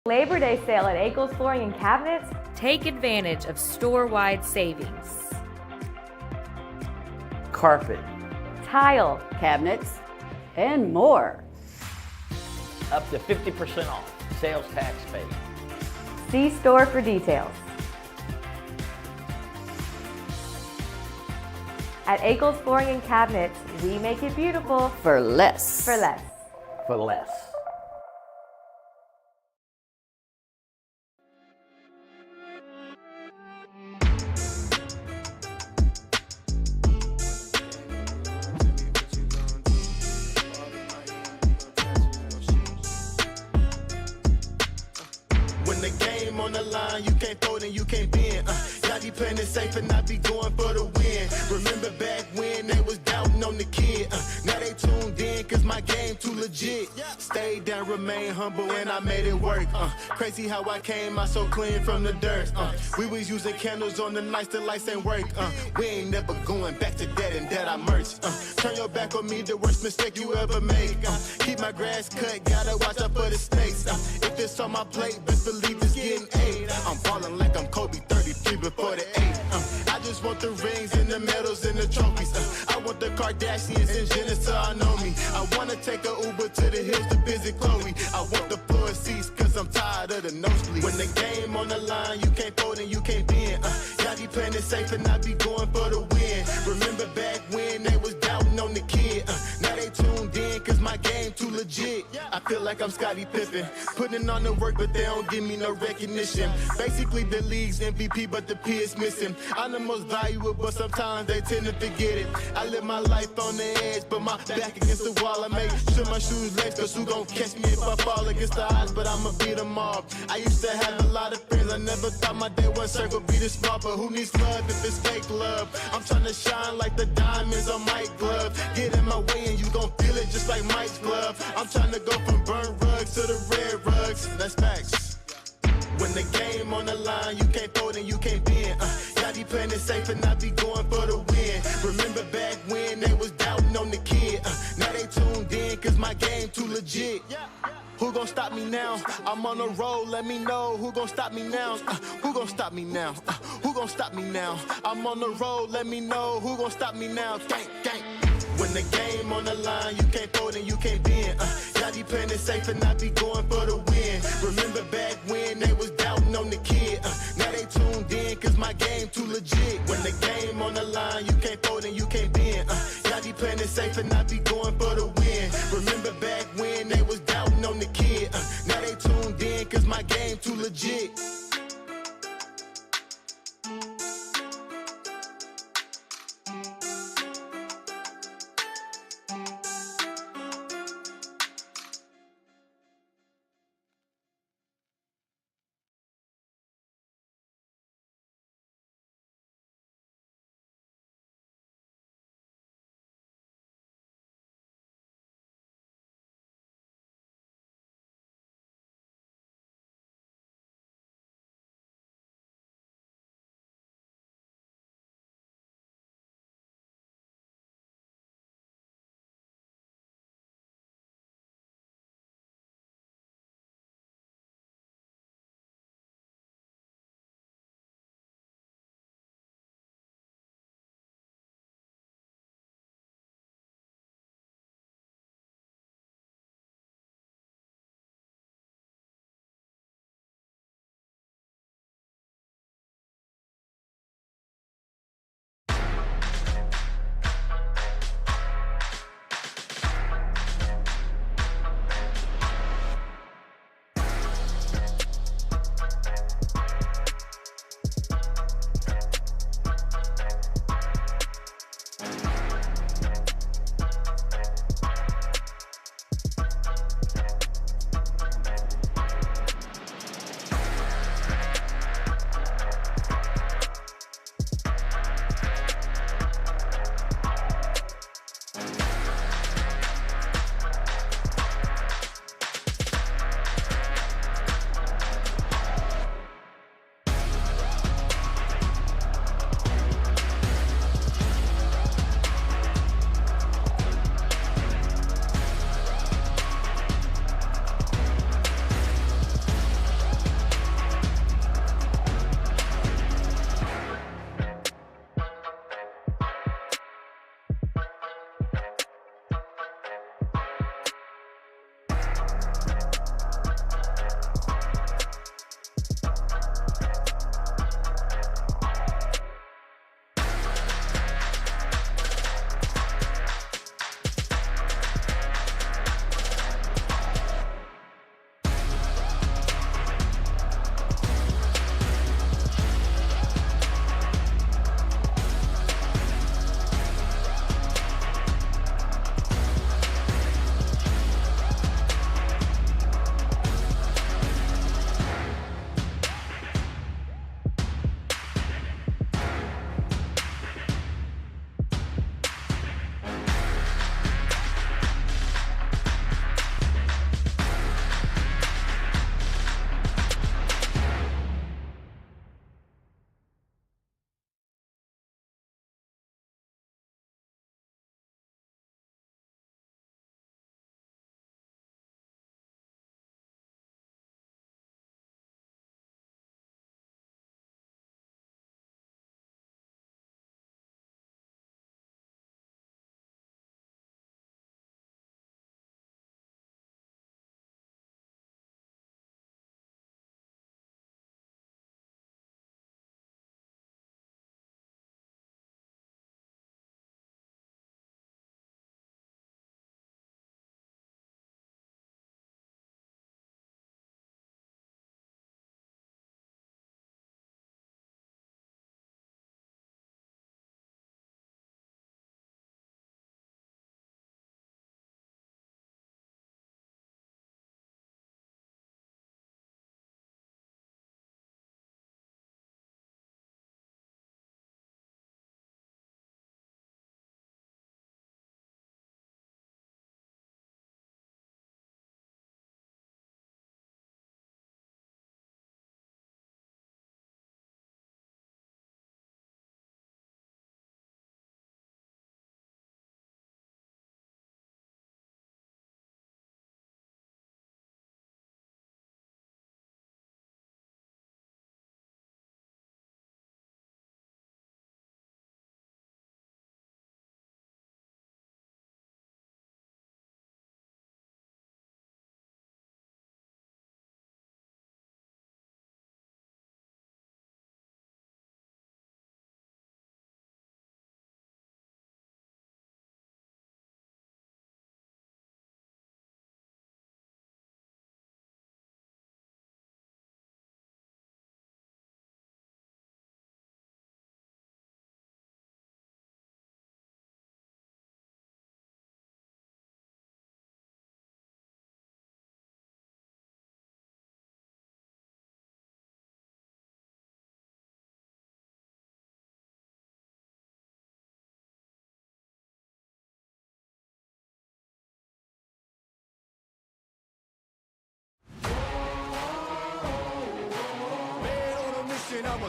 Labor Day sale at Ackles Flooring and Cabinets. Take advantage of store-wide savings. Carpet, Tile, cabinets, and more. Up to 50% off. Sales tax paid. see store for details. At Ackles Flooring and Cabinets, we make it beautiful For less. for less. For less. When the game on the line, you can't fold and you can't bend. Y'all be playing it safe and I be going for the win. Remember back when they was doubting on the kid. Now they tuned in cause my game too legit. Stayed down, remain humble and I made it work. Crazy how I came out so clean from the dirt. We was using candles on the nights the lights ain't work. We ain't never going back to that and that I merch. Turn your back on me, the worst mistake you ever make. Keep my grass cut, gotta watch out for the snakes. If it's on my plate, best believe it's getting 8. I'm ballin' like I'm Kobe 33 before the 8. I just want the rings and the medals and the trophies. I want the Kardashians and Jenner so I know me. I wanna take a Uber to the hills to visit Chloe. I want the floor seats cause I'm tired of the nosebleeds. When the game on the line, you can't fold and you can't bend. Y'all be playing it safe and I be going for the win. Remember back when they was doubting on the kid. Now they tuned in cause my game too legit. I feel like I'm Scottie Pippen, putting on the work but they don't give me no recognition. Basically the league's MVP but the P is missing. I'm the most valuable but sometimes they tend to forget it. I live my life on the edge but my back against the wall. I make sure my shoes laced cause who gon' catch me if I fall against the odds, but I'ma beat them all. I used to have a lot of friends, I never thought my day one circle be this small, but who needs love if it's fake love? I'm trying to shine like the diamonds on Mike's glove. Get in my way and you gon' feel it just like Mike's glove. I'm trying to go from burnt rugs to the red rugs. That's facts. When the game on the line, you can't fold and you can't bend. Y'all be playing it safe and I be going for the win. Remember back when they was doubting on the kid. Now they tuned in cause my game too legit. Who gon' stop me now? I'm on a roll, let me know. Who gon' stop me now? Who gon' stop me now? Who gon' stop me now? I'm on the roll, let me know. Who gon' stop me now? Gang, gang. When the game on the line, you can't fold and you can't bend. Y'all be playing it safe and I be going for the win. Remember back when they was doubting on the kid. Now they tuned in cause my game too legit. When the game on the line, you can't fold and you can't bend. Y'all be playing it safe and I be going for the win. Remember back when they was doubting on the kid. Now they tuned in cause my game too legit.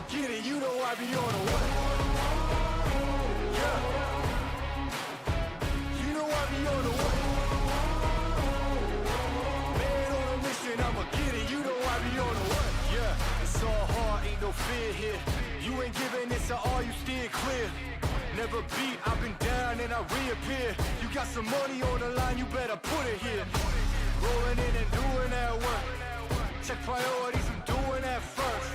get it, you know I be on the way. Yeah. You know I be on the way. Man on a mission, I'ma get it, you know I be on the way. Yeah, it's all hard, ain't no fear here. You ain't giving it, so all you steer clear. Never beat, I've been down and I reappear. You got some money on the line, you better put it here. Rolling in and doing that work. Check priorities, I'm doing that first.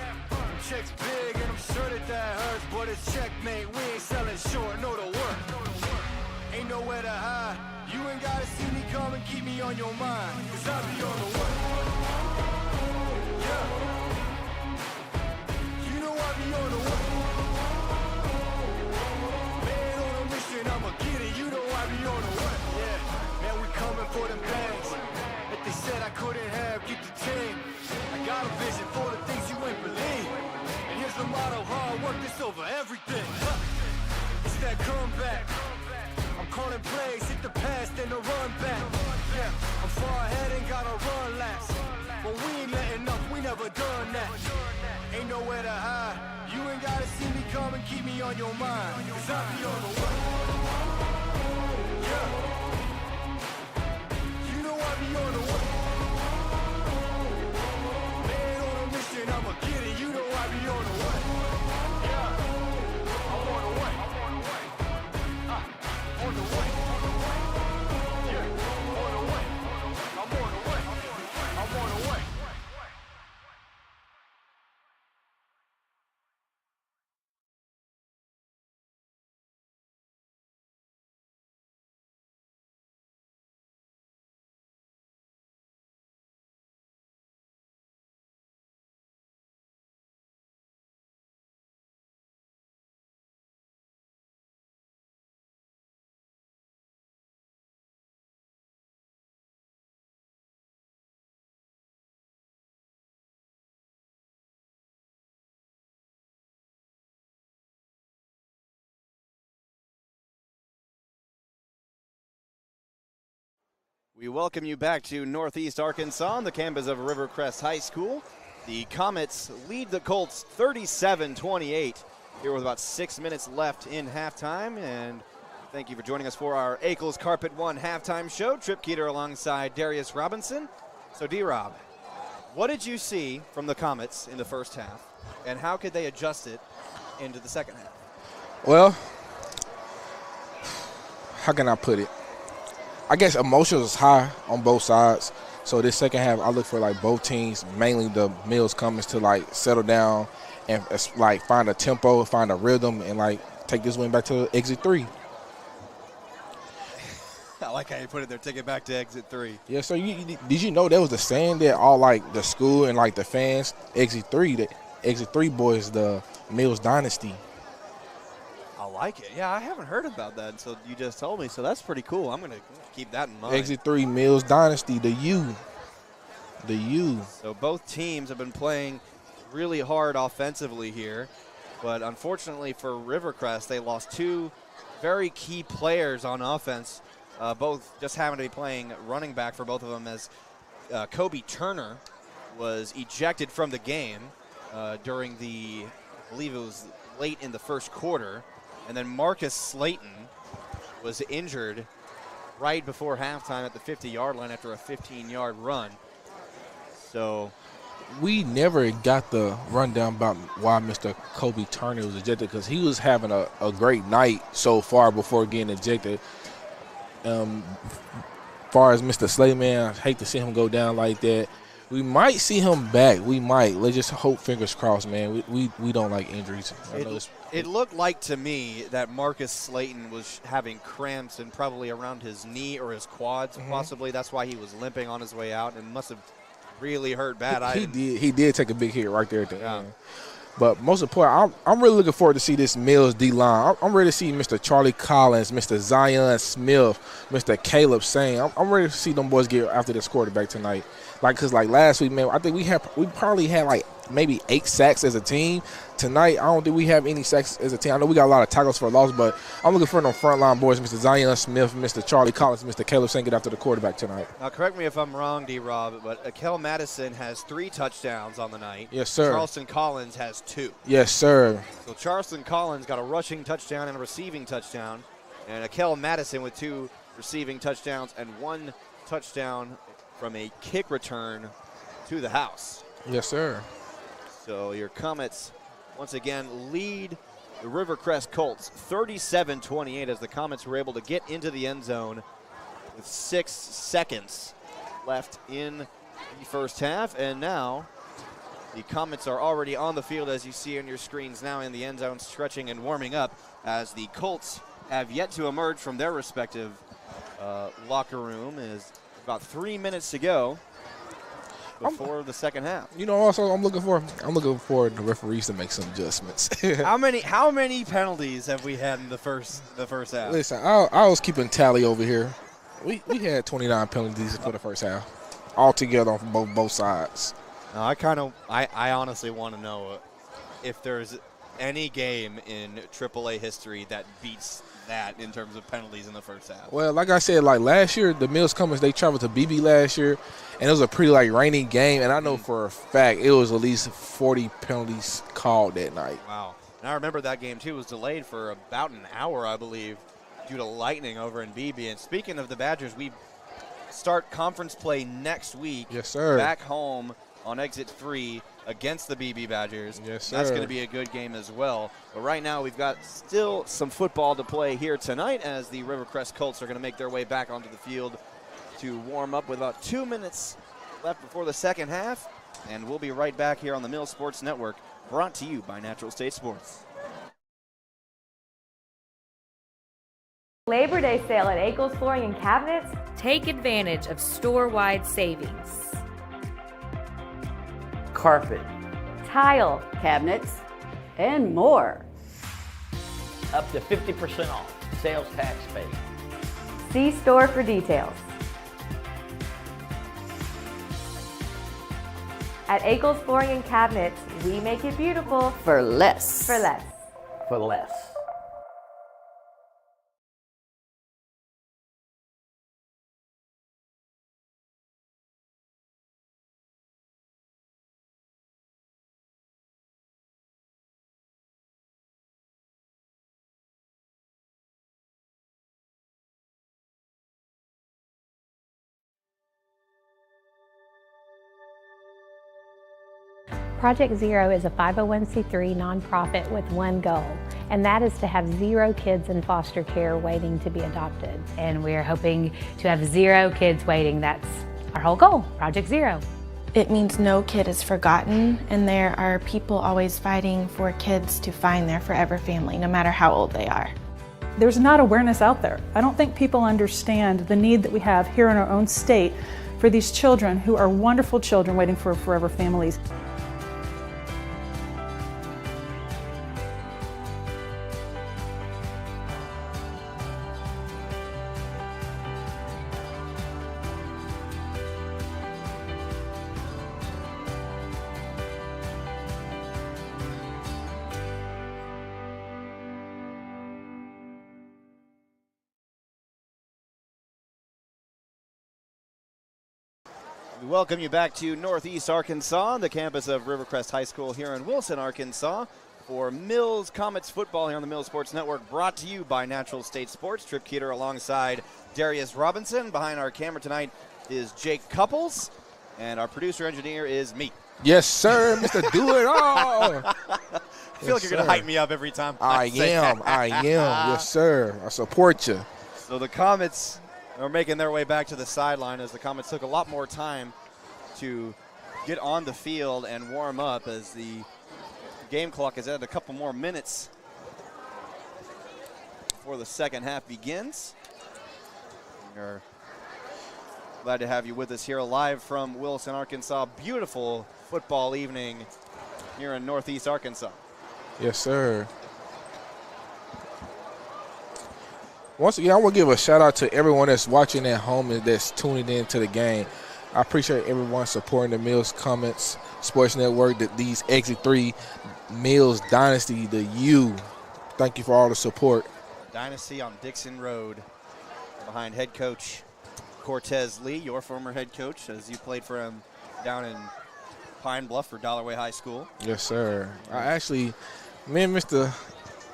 Check's big and I'm sure that hurts, but it's checkmate, we ain't selling short, know the work. Ain't nowhere to hide, you ain't gotta see me come and keep me on your mind, cause I be on the way. Yeah. You know I be on the way. Man on a mission, I'ma get it, you know I be on the way. Yeah, man, we coming for them bangs. If they said I couldn't have, get the team. I got a vision for the things you ain't believe. And here's the motto, hard work this over everything. It's that comeback. I'm calling plays, hit the pass, then the run back. Yeah, I'm far ahead and gotta run laps. But we ain't letting up, we never done that. Ain't nowhere to hide. You ain't gotta see me come and keep me on your mind. Cause I be on the way. Yeah. You know I be on the way. Man on a mission, I'ma get it. You know I be on the way. Yeah. I'm on the way. On the way. Yeah. On the way. I'm on the way. I'm on the way. We welcome you back to Northeast Arkansas on the campus of Rivercrest High School. The Comets lead the Colts 37-28 here with about 6 minutes left in halftime. And thank you for joining us for our Ackles Carpet One halftime show. Trip Keeter alongside Darius Robinson. So D-Rob, what did you see from the Comets in the first half, and how could they adjust it into the second half? Well, how can I put it? I guess emotions was high on both sides. So this second half, I look for like both teams, mainly the Mills Comets, to like settle down and like find a tempo, find a rhythm, and like take this win back to exit 3. I like how you put it there. Take it back to exit 3. Yeah. So did you know that was the saying that all like the school and like the fans, exit 3, the exit 3 boys, the Mills dynasty. I like it. Yeah, I haven't heard about that until you just told me, so that's pretty cool. I'm going to keep that in mind. Exit 3, Mills dynasty, the U. The U. So both teams have been playing really hard offensively here, but unfortunately for Rivercrest, they lost 2 very key players on offense, both just having to be playing running back for both of them, as Kobe Turner was ejected from the game during the, I believe it was late in the first quarter. And then Marcus Slayton was injured right before halftime at the 50-yard line after a 15-yard run. So we never got the rundown about why Mr. Kobe Turner was ejected, because he was having a great night so far before getting ejected. Far as Mr. Slayton, man, I hate to see him go down like that. We might see him back. We might. Let's just hope, fingers crossed, man. We don't like injuries. It looked like to me that Marcus Slayton was having cramps and probably around his knee or his quads, possibly. That's why he was limping on his way out and must have really hurt bad. He did take a big hit right there at the end. But most important, I'm really looking forward to see this Mills D-line. I'm ready to see Mr. Charlie Collins, Mr. Zion Smith, Mr. Caleb Sane. I'm ready to see them boys get after this quarterback tonight. Like, because like last week, man, I think we probably had like maybe 8 sacks as a team. Tonight, I don't think we have any sacks as a team. I know we got a lot of tackles for loss, but I'm looking for them frontline boys, Mr. Zion Smith, Mr. Charlie Collins, Mr. Caleb St. get after the quarterback tonight. Now, correct me if I'm wrong, D-Rob, but Akel Madison has 3 touchdowns on the night. Yes, sir. Charleston Collins has 2. Yes, sir. So Charleston Collins got a rushing touchdown and a receiving touchdown, and Akel Madison with 2 receiving touchdowns and 1 touchdown from a kick return to the house. Yes, sir. So your Comets once again lead the Rivercrest Colts 37-28 as the Comets were able to get into the end zone with 6 seconds left in the first half. And now the Comets are already on the field, as you see on your screens now, in the end zone, stretching and warming up, as the Colts have yet to emerge from their respective locker room. Is about 3 minutes to go before the second half. You know, also I'm looking for the referees to make some adjustments. How many penalties have we had in the first half? Listen, I was keeping tally over here. We had 29 penalties for the first half, all together on both sides. I honestly want to know if there's any game in AAA history that beats that in terms of penalties in the first half. Well, like I said, like last year, the Mills Comets, they traveled to BB last year, and it was a pretty rainy game, and I know for a fact it was at least 40 penalties called that night. Wow. And I remember that game, too, was delayed for about an hour, I believe, due to lightning over in BB. And speaking of the Badgers, we start conference play next week. Yes, sir. Back home on exit 3 against the BB Badgers. Yes, sir. That's going to be a good game as well. But right now we've got still some football to play here tonight, as the Rivercrest Colts are going to make their way back onto the field to warm up with about 2 minutes left before the second half. And we'll be right back here on the Mill Sports Network, brought to you by Natural State Sports. Labor Day sale at Akel's Flooring and Cabinets. Take advantage of store-wide savings. Carpet, Tile, cabinets, and more. up to 50% off, sales tax paid. see store for details. At Akel's Flooring and Cabinets, we make it beautiful For less. for less. For less. Project Zero is a 501c3 nonprofit with one goal, and that is to have 0 kids in foster care waiting to be adopted. And we're hoping to have 0 kids waiting. That's our whole goal, Project Zero. It means no kid is forgotten, and there are people always fighting for kids to find their forever family, no matter how old they are. There's not awareness out there. I don't think people understand the need that we have here in our own state for these children who are wonderful children waiting for forever families. We welcome you back to Northeast Arkansas, the campus of Rivercrest High School here in Wilson, Arkansas, for Mills Comets football here on the Mills Sports Network, brought to you by Natural State Sports. Trip Keeter alongside Darius Robinson. Behind our camera tonight is Jake Couples, and our producer engineer is me. Yes, sir, Mr. Do It All. I feel like you're going to hype me up every time. I am. Yes, sir. I support you. So the Comets are making their way back to the sideline, as the Comets took a lot more time to get on the field and warm up, as the game clock is at a couple more minutes before the second half begins. We're glad to have you with us here live from Wilson, Arkansas. Beautiful football evening here in Northeast Arkansas. Yes, sir. Once again, I want to give a shout out to everyone that's watching at home and that's tuning in to the game. I appreciate everyone supporting the Mills Comets Sports Network, these Exit 3 Mills Dynasty, the U. Thank you for all the support. Dynasty on Dixon Road, behind head coach Cortez Lee, your former head coach, as you played for him down in Pine Bluff for Dollarway High School. Yes, sir. Me and Mr.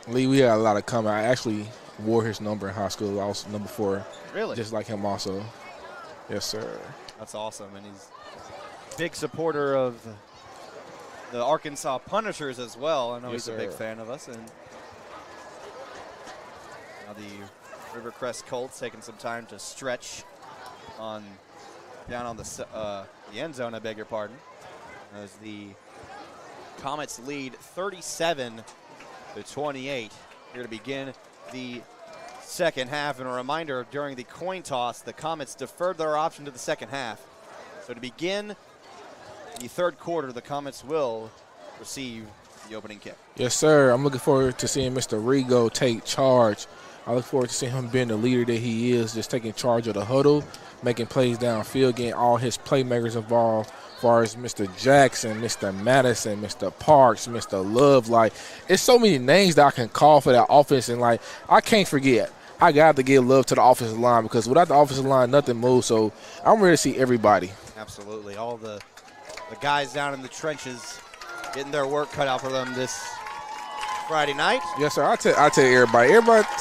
Lee, we had a lot of comment. I actually wore his number in high school. I was number 4. Really? Just like him also. Yes, sir. That's awesome, and he's a big supporter of the Arkansas Punishers as well. I know Yes, he's a big fan of us. And now the Rivercrest Colts taking some time to stretch down on the end zone, I beg your pardon, as the Comets lead 37-28 here to begin the second half. And a reminder, during the coin toss, the Comets deferred their option to the second half. So to begin the third quarter, the Comets will receive the opening kick. Yes, sir. I'm looking forward to seeing Mr. Rigo take charge. I look forward to seeing him being the leader that he is, just taking charge of the huddle, making plays downfield, getting all his playmakers involved, as far as Mr. Jackson, Mr. Madison, Mr. Parks, Mr. Love. Like, it's so many names that I can call for that offense, and, like, I can't forget. I got to give love to the offensive line, because without the offensive line, nothing moves. So I'm ready to see everybody. Absolutely. All the guys down in the trenches getting their work cut out for them this Friday night. Yes, sir. I tell everybody.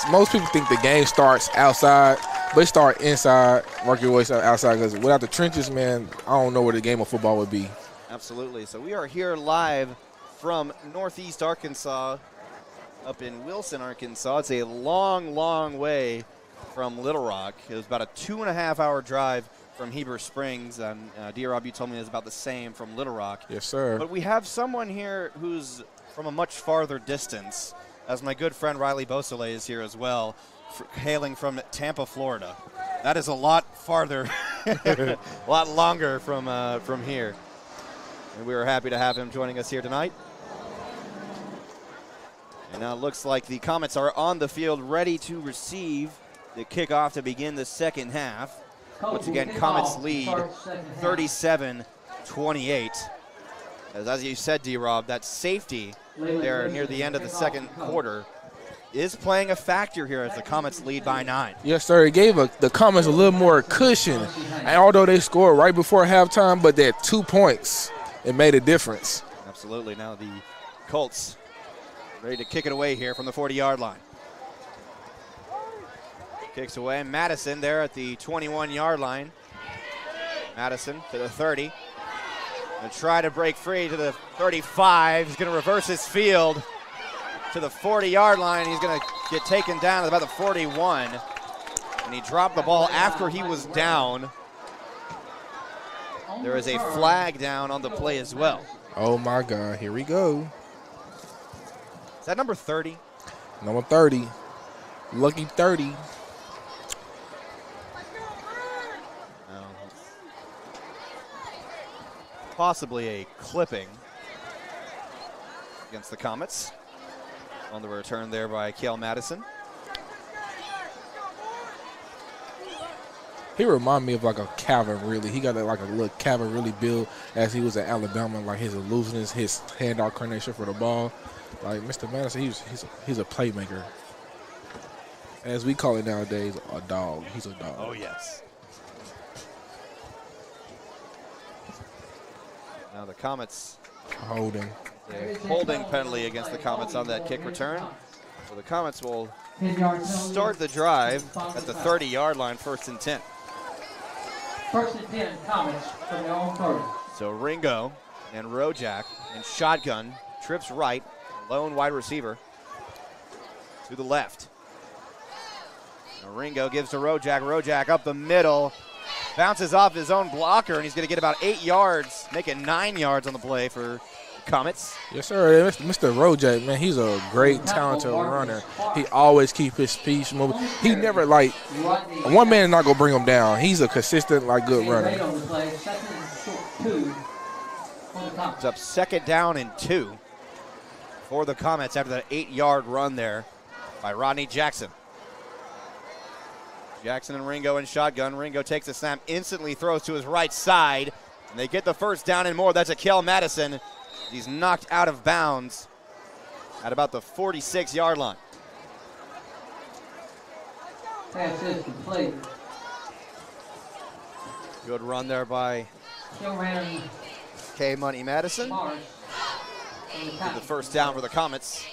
Most people think the game starts outside, but it starts inside, work your way outside, because without the trenches, man, I don't know where the game of football would be. Absolutely. So we are here live from Northeast Arkansas, up in Wilson, Arkansas. It's a long, long way from Little Rock. It was about a 2.5-hour drive from Heber Springs, and D-Rob, you told me it was about the same from Little Rock. Yes, sir. But we have someone here who's from a much farther distance, as my good friend Riley Beausoleil is here as well, hailing from Tampa, Florida. That is a lot farther, a lot longer from here. And we are happy to have him joining us here tonight. And now it looks like the Comets are on the field ready to receive the kickoff to begin the second half. Once again, Comets lead 37-28. As you said, D-Rob, that safety there near the end of the second quarter is playing a factor here as the Comets lead by 9. Yes, sir. It gave the Comets a little more cushion. And although they scored right before halftime, but that 2 points, it made a difference. Absolutely. Now the Colts ready to kick it away here from the 40-yard line. Kicks away. Madison there at the 21-yard line. Madison to the 30. Going to try to break free to the 35. He's going to reverse his field to the 40-yard line. He's going to get taken down at about the 41. And he dropped the ball after he was down. There is a flag down on the play as well. Oh, my God. Here we go. Is that number 30? Number 30. Lucky 30. Possibly a clipping against the Comets on the return there by Cale Madison. He reminded me of like a Calvin Ridley. He got like a little Calvin Ridley build as he was at Alabama, like his elusiveness, his handout coordination for the ball. Like Mr. Madison, he's a playmaker. As we call it nowadays, a dog. He's a dog. Oh, yes. Now the Comets holding penalty against the Comets on that kick return. So the Comets will start the drive at the 30-yard line, 1st and 10. 1st and 10, Comets from their own 30. So Ringo and Rojak in shotgun, trips right, lone wide receiver to the left. Now Ringo gives to Rojak. Rojak up the middle. Bounces off his own blocker, and he's going to get about 8 yards, making 9 yards on the play for Comets. Yes, sir. Mr. Rojak, man, he's a great, talented runner. He always keeps his feet moving. He never, like, one man is not going to bring him down. He's a consistent, like, good runner. It's up 2nd down and 2 for the Comets after that 8-yard run there by Rodney Jackson. Jackson and Ringo in shotgun. Ringo takes a snap, instantly throws to his right side, and they get the first down and more. That's Akil Madison. He's knocked out of bounds at about the 46-yard line. Pass is complete. Good run there by K. Money Madison. Get the first down for the Comets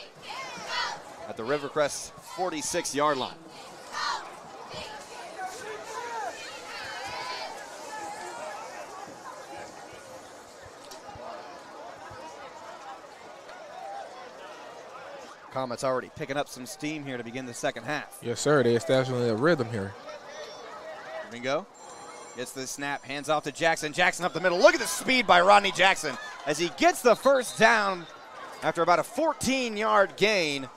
at the Rivercrest 46-yard line. Comets already picking up some steam here to begin the second half. Yes, sir. They're establishing a rhythm here. Ringo gets the snap, hands off to Jackson. Jackson up the middle. Look at the speed by Rodney Jackson as he gets the first down after about a 14-yard gain.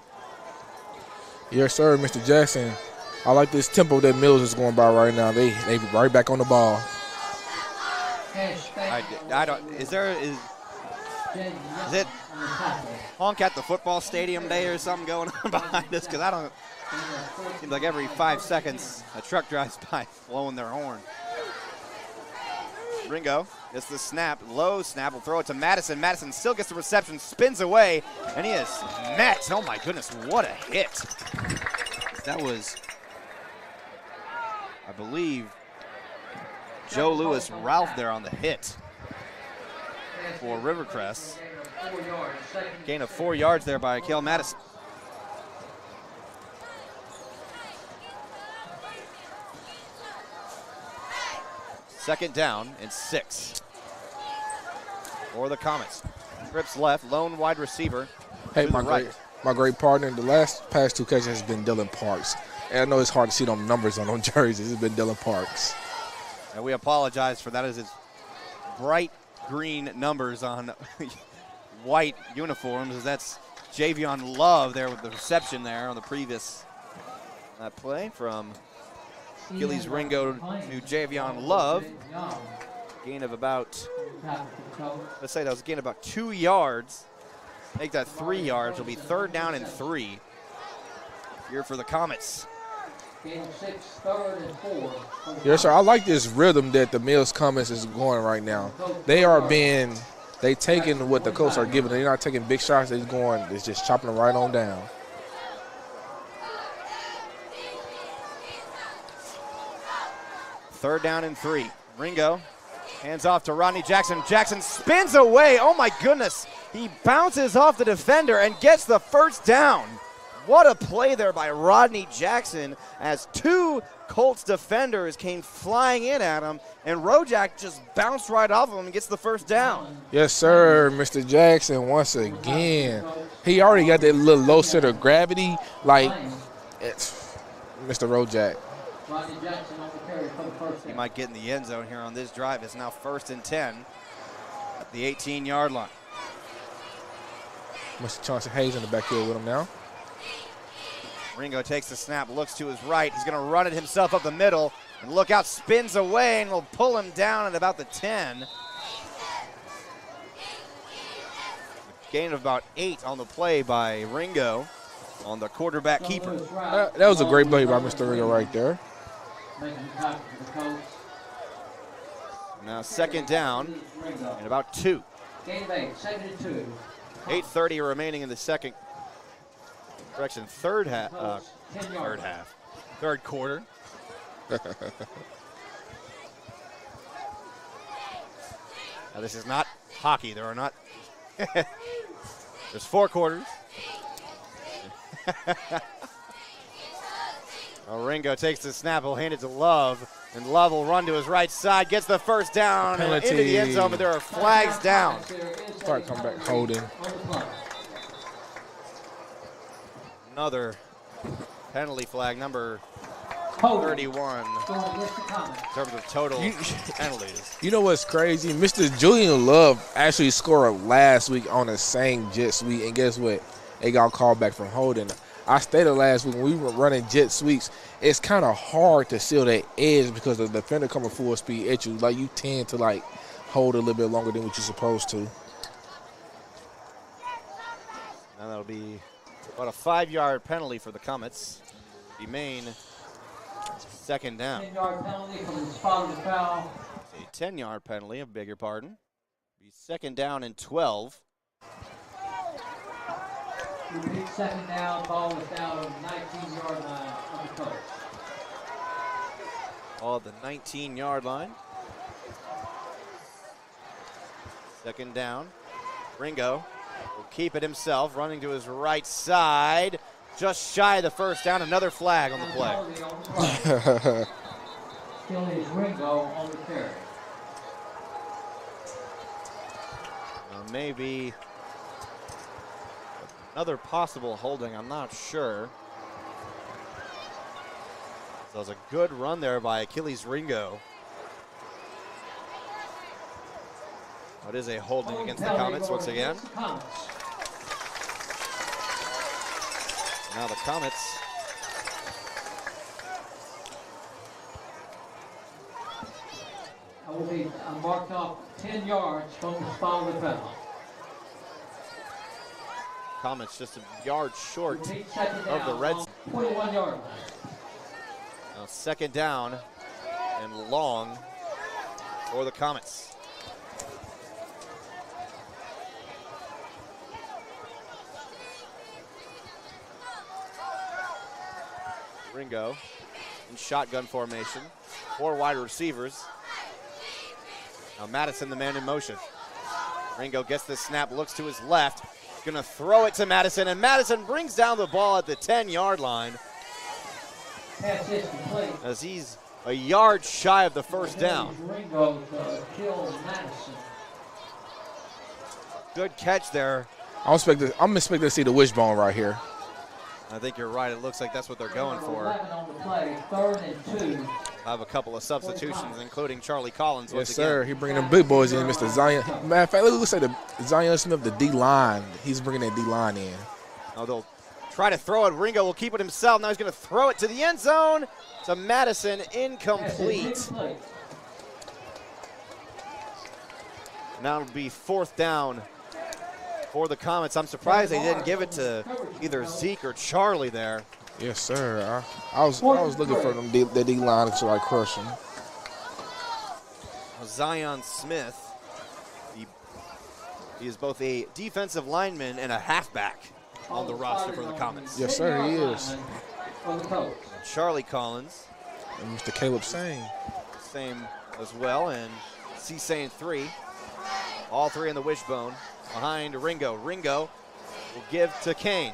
Yes, sir, Mr. Jackson. I like this tempo that Mills is going by right now. They right back on the ball. I don't. Is it honk at the football stadium day or something going on behind us? Because I don't. Seems like every 5 seconds a truck drives by blowing their horn. Ringo gets the snap, low snap, will throw it to Madison. Madison still gets the reception, spins away, and he is met. Oh my goodness, what a hit. That was, I believe, Joe Lewis Ralph there on the hit for Rivercrest. Gain of 4 yards there by Akil Madison. Second down and 6 for the Comets. Trips left, lone wide receiver. Hey, my great partner, the past 2 catches has been Dylan Parks. And I know it's hard to see them numbers on those jerseys. It's been Dylan Parks. And we apologize for that, as it's bright green numbers on white uniforms, as that's Javion Love there with the reception there on the previous play from Achilles Ringo to Javion Love. Gain of about, let's say that was a gain of about 2 yards. Make that 3 yards. It'll be third down and 3 here for the Comets. Gain 6, third and 4. Yes, sir. I like this rhythm that the Mills Comets is going right now. They taking what the Colts are giving. They're not taking big shots. They're just chopping them right on down. Third down and 3. Ringo hands off to Rodney Jackson. Jackson spins away. Oh my goodness. He bounces off the defender and gets the first down. What a play there by Rodney Jackson, as 2 Colts defenders came flying in at him, and Rojak just bounced right off of him and gets the first down. Yes, sir, Mr. Jackson once again. He already got that little low center of gravity, like it's Mr. Rojak. He might get in the end zone here on this drive. It's now 1st and 10 at the 18-yard line. Mr. Chauncey Hayes in the backfield with him now. Ringo takes the snap, looks to his right. He's going to run it himself up the middle. And look out, spins away, and will pull him down at about the 10. Gain of about 8 on the play by Ringo on the quarterback keeper. That was a great play by Mr. Ringo right there. Now second down and about 2. Gain of 8, 2nd and 2. 8:30 remaining in the second. Correction, third quarter. Now this is not hockey. There are not. There's 4 quarters. Ringo takes the snap. He'll hand it to Love, and Love will run to his right side. Gets the first down and into the end zone, but there are flags down. Start coming back, holding. Another penalty flag, number 31, in terms of total penalties. You know what's crazy? Mr. Julian Love actually scored last week on the same jet sweep, and guess what? They got called back from holding. I stated last week when we were running jet sweeps, it's kind of hard to seal that edge because the defender coming full speed at you. Like, you tend to, like, hold a little bit longer than what you're supposed to. And that'll be about a 5-yard penalty for the Comets. The main Second down. 10-yard penalty from the spot of the foul. A 10-yard penalty, I beg your pardon. Be second down and 12. Repeat second down, ball is down on the 19-yard line of the Colts. All at the 19-yard line. Second down. Ringo will keep it himself, running to his right side. Just shy of the first down. Another flag on the play. Achilles Ringo on the carry. Maybe another possible holding. I'm not sure. So it was a good run there by Achilles Ringo. It is a holding against the Comets once again. Now the Comets will be marked off 10 yards from the spot of the foul. Comets just a yard short of the red zone. 21-yard line. Now second down and long for the Comets. Ringo in shotgun formation. 4 wide receivers. Now Madison, the man in motion. Ringo gets the snap, looks to his left. Gonna throw it to Madison, and Madison brings down the ball at the 10-yard line. As he's a yard shy of the first down. Ringo to kill Madison. Good catch there. I'm expecting to see the wishbone right here. I think you're right. It looks like that's what they're going for. 11 on the play, 3rd and 2. I have a couple of substitutions, including Charlie Collins. Yes, sir. He's bringing them big boys in, Mr. Zion. Matter of fact, it looks like the Zion Smith, the D-line. He's bringing that D-line in. Oh, they'll try to throw it. Ringo will keep it himself. Now he's going to throw it to the end zone. To Madison, incomplete. Now it'll be 4th down for the Comets. I'm surprised they didn't give it to either Zeke or Charlie there. Yes, sir. I was looking for them the D-line to like crush them. Zion Smith, he is both a defensive lineman and a halfback on the roster for the Comets. Yes, sir, he is. Charlie Collins. And Mr. Caleb Sane. Same as well, and C-Sane 3. All 3 in the wishbone. Behind Ringo. Ringo will give to Kane.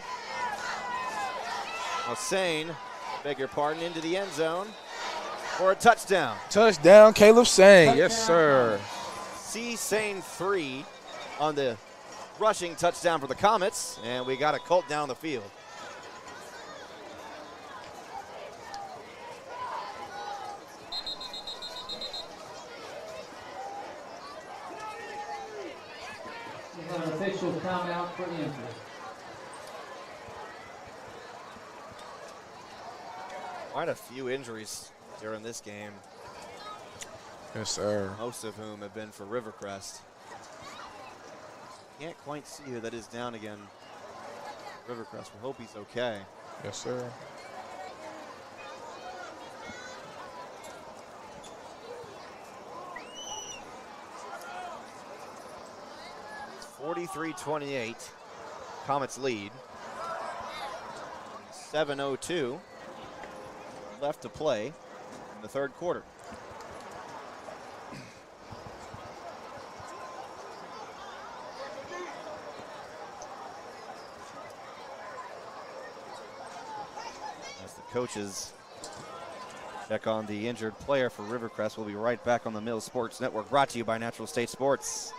Now Sane, beg your pardon, into the end zone for a touchdown. Touchdown, Caleb Sane. Yes, sir. C-Sane 3 on the rushing touchdown for the Comets, and we got a Colt down the field. An official timeout for injury. Quite a few injuries during this game. Yes, sir. Most of whom have been for Rivercrest. Can't quite see who that is down again. Rivercrest. We hope he's okay. Yes, sir. It's 43-28. Comets lead. 7:02 left to play in the 3rd quarter. As the coaches check on the injured player for Rivercrest, we'll be right back on the Mills Sports Network, brought to you by Natural State Sports.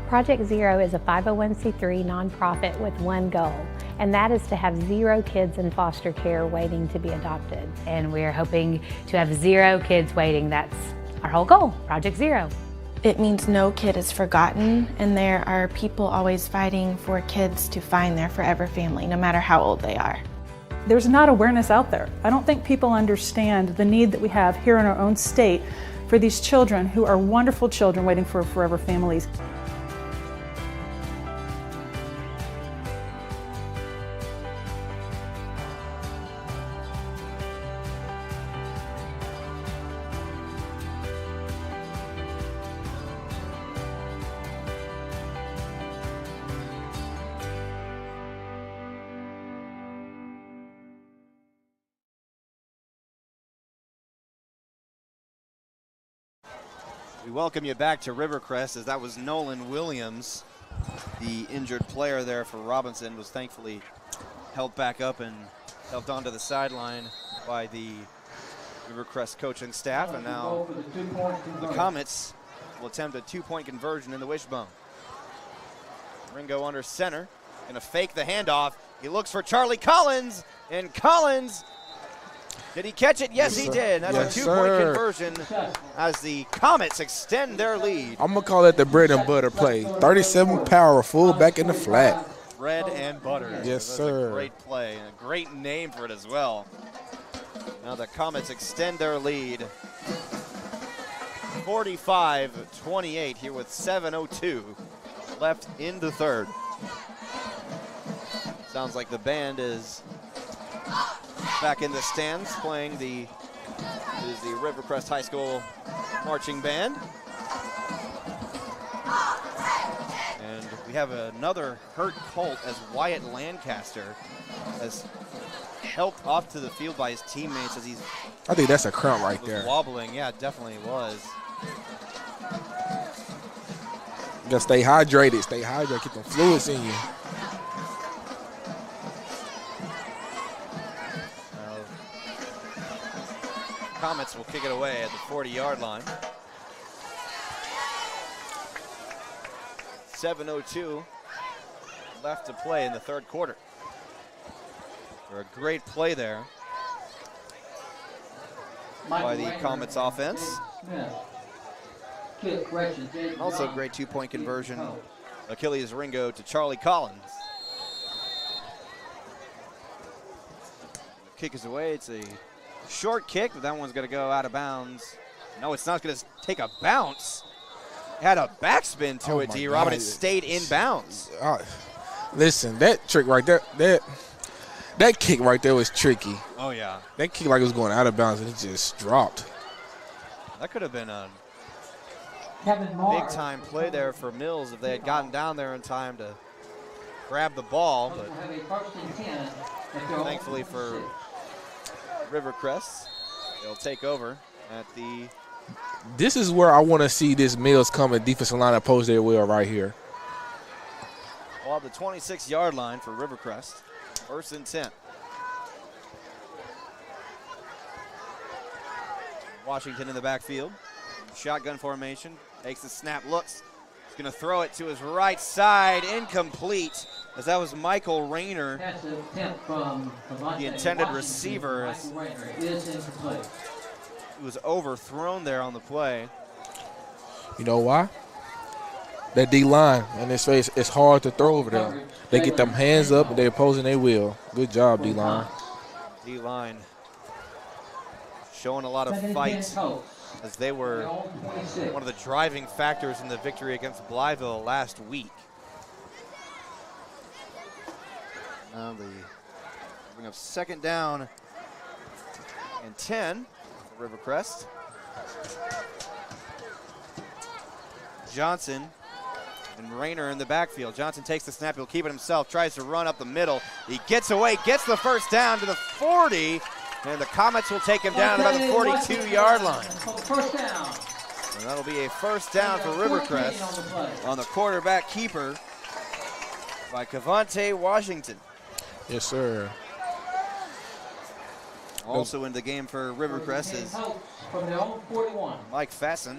Project Zero is a 501c3 nonprofit with one goal, and that is to have 0 kids in foster care waiting to be adopted. And we're hoping to have 0 kids waiting. That's our whole goal, Project Zero. It means no kid is forgotten, and there are people always fighting for kids to find their forever family, no matter how old they are. There's not awareness out there. I don't think people understand the need that we have here in our own state for these children who are wonderful children waiting for forever families. We welcome you back to Rivercrest, as that was Nolan Williams, the injured player there for Robinson, was thankfully helped back up and helped onto the sideline by the Rivercrest coaching staff. And now the Comets will attempt a 2-point conversion in the wishbone. Ringo under center, gonna fake the handoff. He looks for Charlie Collins, and Collins, did he catch it? Yes, he did. That's a 2-point conversion as the Comets extend their lead. I'm going to call that the bread and butter play. 37 power, full back in the flat. Bread and butter. Yes, That's sir. a great play and a great name for it as well. Now the Comets extend their lead. 45-28 here with 7:02 left in the third. Sounds like the band is back in the stands playing the Rivercrest High School marching band. And we have another hurt Colt, as Wyatt Lancaster has helped off to the field by his teammates as he's I think that's a cramp right there. wobbling. Yeah, it definitely was. You got to stay hydrated. Keep them fluids in you. Comets will kick it away at the 40-yard line. 7:02 left to play in the third quarter. For a great play there by the Comets offense. Also great 2-point conversion. Achilles Ringo to Charlie Collins. Kick is away. It's a short kick, but that one's going to go out of bounds. No, it's not going to take a bounce. It had a backspin to it, D-Rob, and it stayed in bounds. Listen, that trick right there, that kick right there was tricky. Oh, yeah. That kick like it was going out of bounds, and it just dropped. That could have been a big-time play there for Mills if they had gotten down there in time to grab the ball. But thankfully for Rivercrest, they'll take over at the... This is where I want to see this Mills coming defensive line oppose their will right here. Well, the 26-yard line for Rivercrest. 1st and 10. Washington in the backfield. Shotgun formation. Takes the snap, looks. He's going to throw it to his right side. Incomplete, as that was Michael Rayner, the intended receiver. He was overthrown there on the play. You know why? That D-line in his face, it's hard to throw over them. They get them hands up and they're opposing their will. Good job, D-line. D-line showing a lot of fight, as they were one of the driving factors in the victory against Blytheville last week. Now they bring up 2nd down and 10 for Rivercrest. Johnson and Rayner in the backfield. Johnson takes the snap, he'll keep it himself, tries to run up the middle. He gets away, gets the 1st down to the 40, and the Comets will take him down to about the 42-yard line. And that'll be a 1st down for Rivercrest on the quarterback keeper by Cavante Washington. Yes, sir. Also in the game for Rivercrest is Mike Fasson,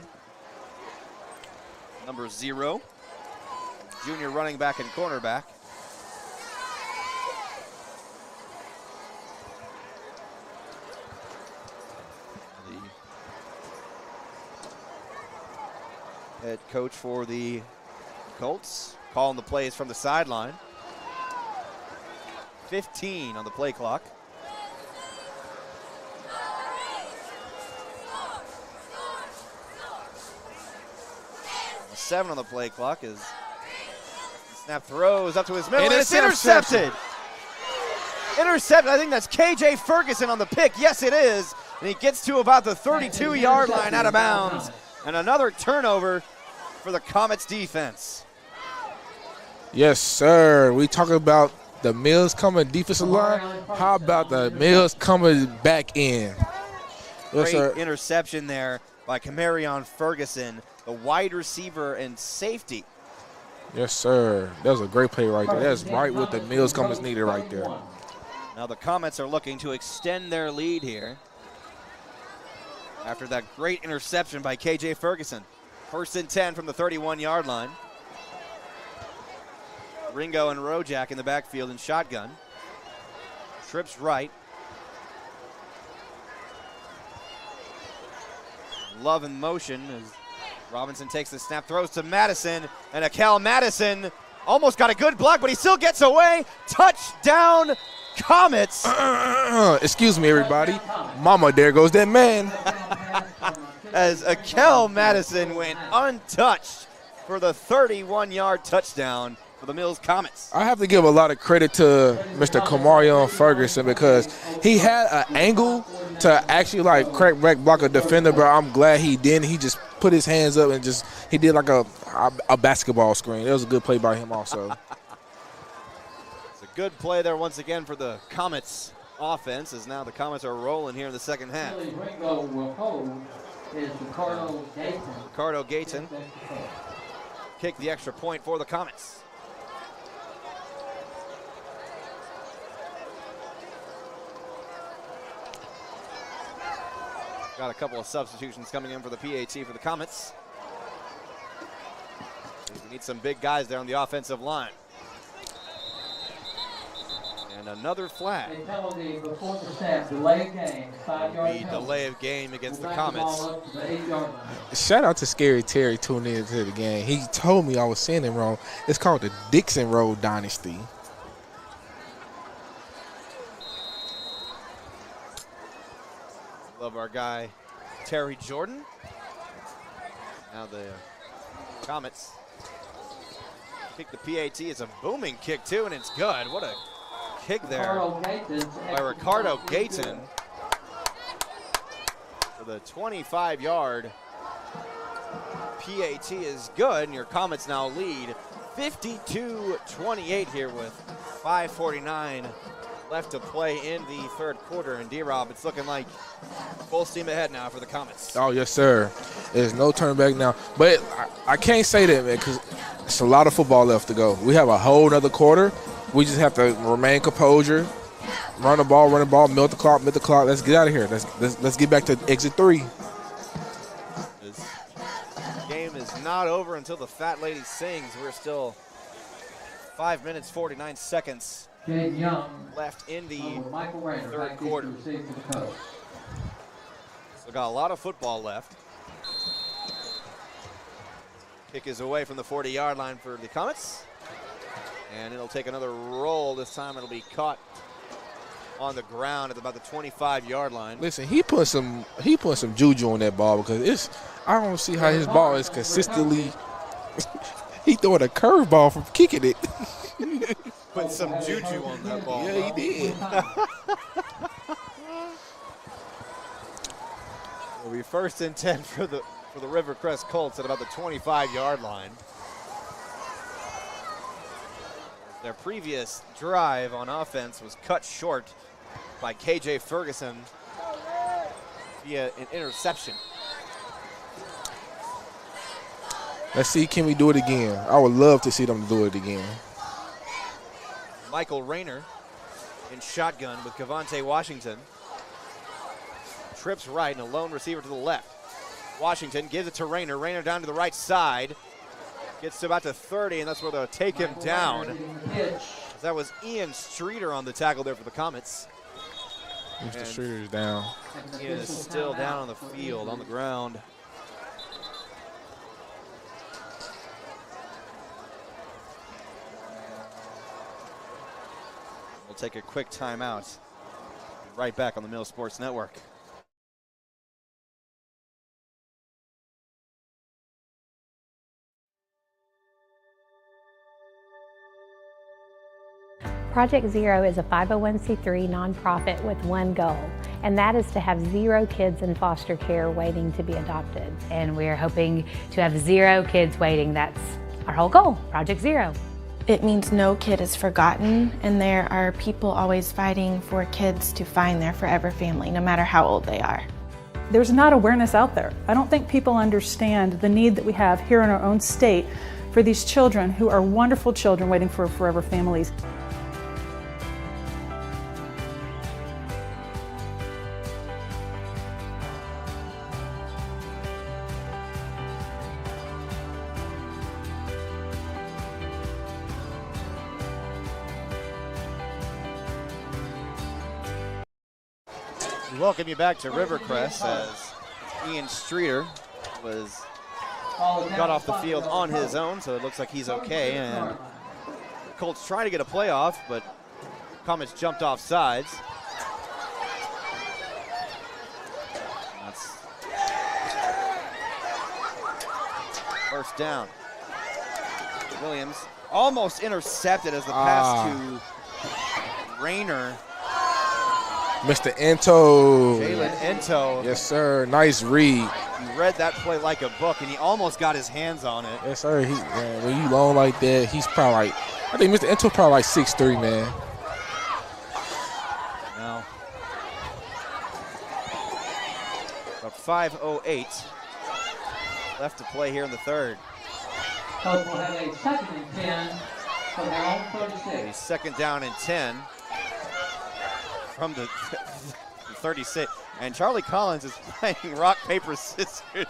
number 0, junior running back and cornerback. The head coach for the Colts calling the plays from the sideline. 15 on the play clock. 7 on the play clock is snap throws up to his middle, and it's intercepted. Intercepted, I think that's KJ Ferguson on the pick. Yes, it is. And he gets to about the 32-yard line out of bounds. And another turnover for the Comets defense. Yes, sir. We talk about the Mills coming defensive line. How about the Mills coming back in? Great Yes, sir. interception there by Camarion Ferguson. the wide receiver and safety. Yes, sir. That was a great play right there. That's right what the Mills Comets needed right there. Now the Comets are looking to extend their lead here after that great interception by K.J. Ferguson. 1st and 10 from the 31-yard line. Ringo and Rojak in the backfield in shotgun. Trips right. Love in motion as Robinson takes the snap, throws to Madison, and Akel Madison almost got a good block, but he still gets away. Touchdown, Comets. Excuse me, everybody. Mama, there goes that man. As Akel Madison went untouched for the 31-yard touchdown for the Mills Comets. I have to give a lot of credit to Mr. Kamarion Ferguson because he had an angle to actually like crack back block a defender, but I'm glad he didn't. He just put his hands up and he did like a basketball screen. It was a good play by him also. It's a good play there once again for the Comets offense, as now the Comets are rolling here in the second half. Ringo will hold is Ricardo Gayton. Ricardo Gayton kicked the extra point for the Comets. Got a couple of substitutions coming in for the PAT for the Comets. We need some big guys there on the offensive line. And another flag. A penalty before the snap, delay of game, 5-yard penalty. Delay of game against the Comets. Shout out to Scary Terry tuning into the game. He told me I was saying it wrong. It's called the Dixon Road Dynasty. Love our guy, Terry Jordan. Now the Comets kick the PAT. It's a booming kick, too, and it's good. What a kick there by Ricardo Gayton for the 25-yard PAT is good, and your Comets now lead 52-28 here with 5:49 left to play in the third quarter. And D-Rob, it's looking like full steam ahead now for the Comets. Oh, yes, sir. There's no turn back now. But I can't say that, man, because it's a lot of football left to go. We have a whole nother quarter. We just have to remain composure, run the ball, milk the clock. Let's get out of here. Let's get back to exit 3. This game is not over until the fat lady sings. We're still 5 minutes, 49 seconds left in the third quarter. So got a lot of football left. Kick is away from the 40-yard line for the Comets. And it'll take another roll. This time it'll be caught on the ground at about the 25-yard line. Listen, he put some juju on that ball because I don't see how his ball is consistently he throwing a curveball from kicking it. Put some juju on that ball. Yeah, he did. It'll be 1st and 10 for the Rivercrest Colts at about the 25-yard line. Their previous drive on offense was cut short by K.J. Ferguson via an interception. Let's see, can we do it again? I would love to see them do it again. Michael Rayner in shotgun with Cavante Washington. Trips right and a lone receiver to the left. Washington gives it to Rayner. Rayner down to the right side. Gets to about the 30, and that's where they'll take him down. That was Ian Streeter on the tackle there for the Comets. Mr. Streeter's down. Ian is still down on the field, on the ground. We'll take a quick timeout. Right back on the Mill Sports Network. Project Zero is a 501c3 nonprofit with one goal, and that is to have 0 kids in foster care waiting to be adopted. And we're hoping to have 0 kids waiting. That's our whole goal, Project Zero. It means no kid is forgotten, and there are people always fighting for kids to find their forever family, no matter how old they are. There's not awareness out there. I don't think people understand the need that we have here in our own state for these children who are wonderful children waiting for forever families. We welcome you back to Rivercrest as Ian Streeter got off the field on his own, so it looks like he's okay. And the Colts trying to get a playoff, but Comets jumped off sides. That's first down. Williams almost intercepted as the pass to Rayner. Mr. Ento. Jalen Ento. Yes, sir. Nice read. He read that play like a book, and he almost got his hands on it. Yes, sir. Man, when you long like that, he's probably like, I think Mr. Ento probably like 6'3", man. Now, about 5:08 left to play here in the third. Colts will have a 2nd and 10 from their own 36. A second down and 10 from the 36. And Charlie Collins is playing rock, paper, scissors.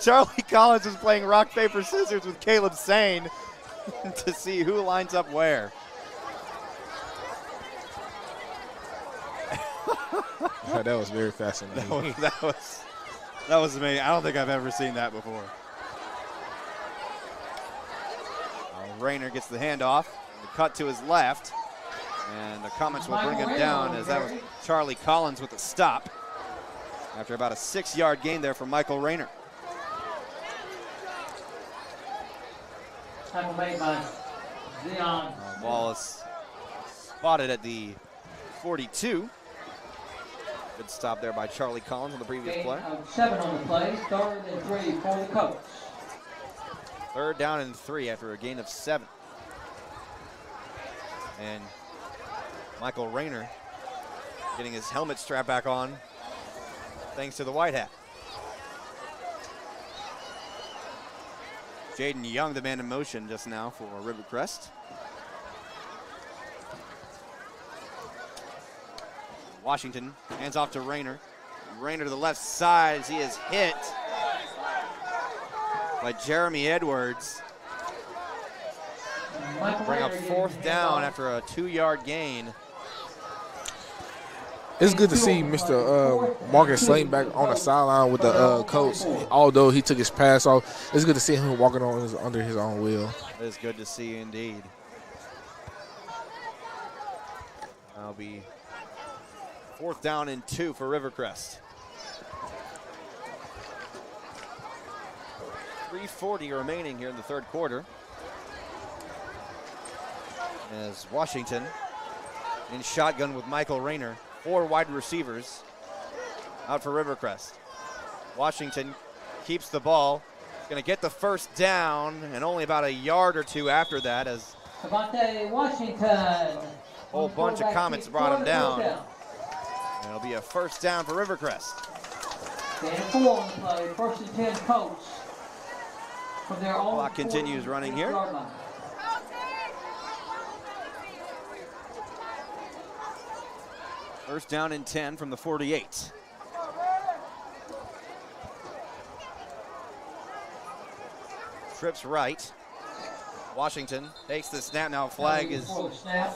Charlie Collins is playing rock, paper, scissors with Caleb Sane to see who lines up where. That was very fascinating. That was amazing. I don't think I've ever seen that before. Rayner gets the handoff, the cut to his left, and the Comets will bring him down as that was Charlie Collins with the stop after about a 6-yard gain there from Michael Rayner. Tackle made by Zion. Ball is spotted at the 42. Good stop there by Charlie Collins on the previous play. 7 on the play, 3rd and 3 for the Colts. 3rd down and 3 after a gain of 7. And Michael Rayner getting his helmet strap back on thanks to the white hat. Jaden Young, the man in motion just now for Rivercrest. Washington hands off to Rayner. Rayner to the left side as he is hit by Jeremy Edwards. Bring up 4th down after a 2-yard gain. It's good to see Mr. Marcus Slane back on the sideline with the Colts. Although he took his pass off, it's good to see him walking on under his own wheel. It is good to see indeed. That'll be 4th down and 2 for Rivercrest. 3:40 remaining here in the third quarter. As Washington in shotgun with Michael Rayner. 4 wide receivers out for Rivercrest. Washington keeps the ball. Going to get the first down and only about a yard or 2 after that as Washington. A whole bunch of Comets brought him down. And it'll be a first down for Rivercrest. 4 on the play, 1st and 10 Colts. From their own clock continues running here. First down and 10 from the 48. Trips right. Washington takes the snap. Now a flag is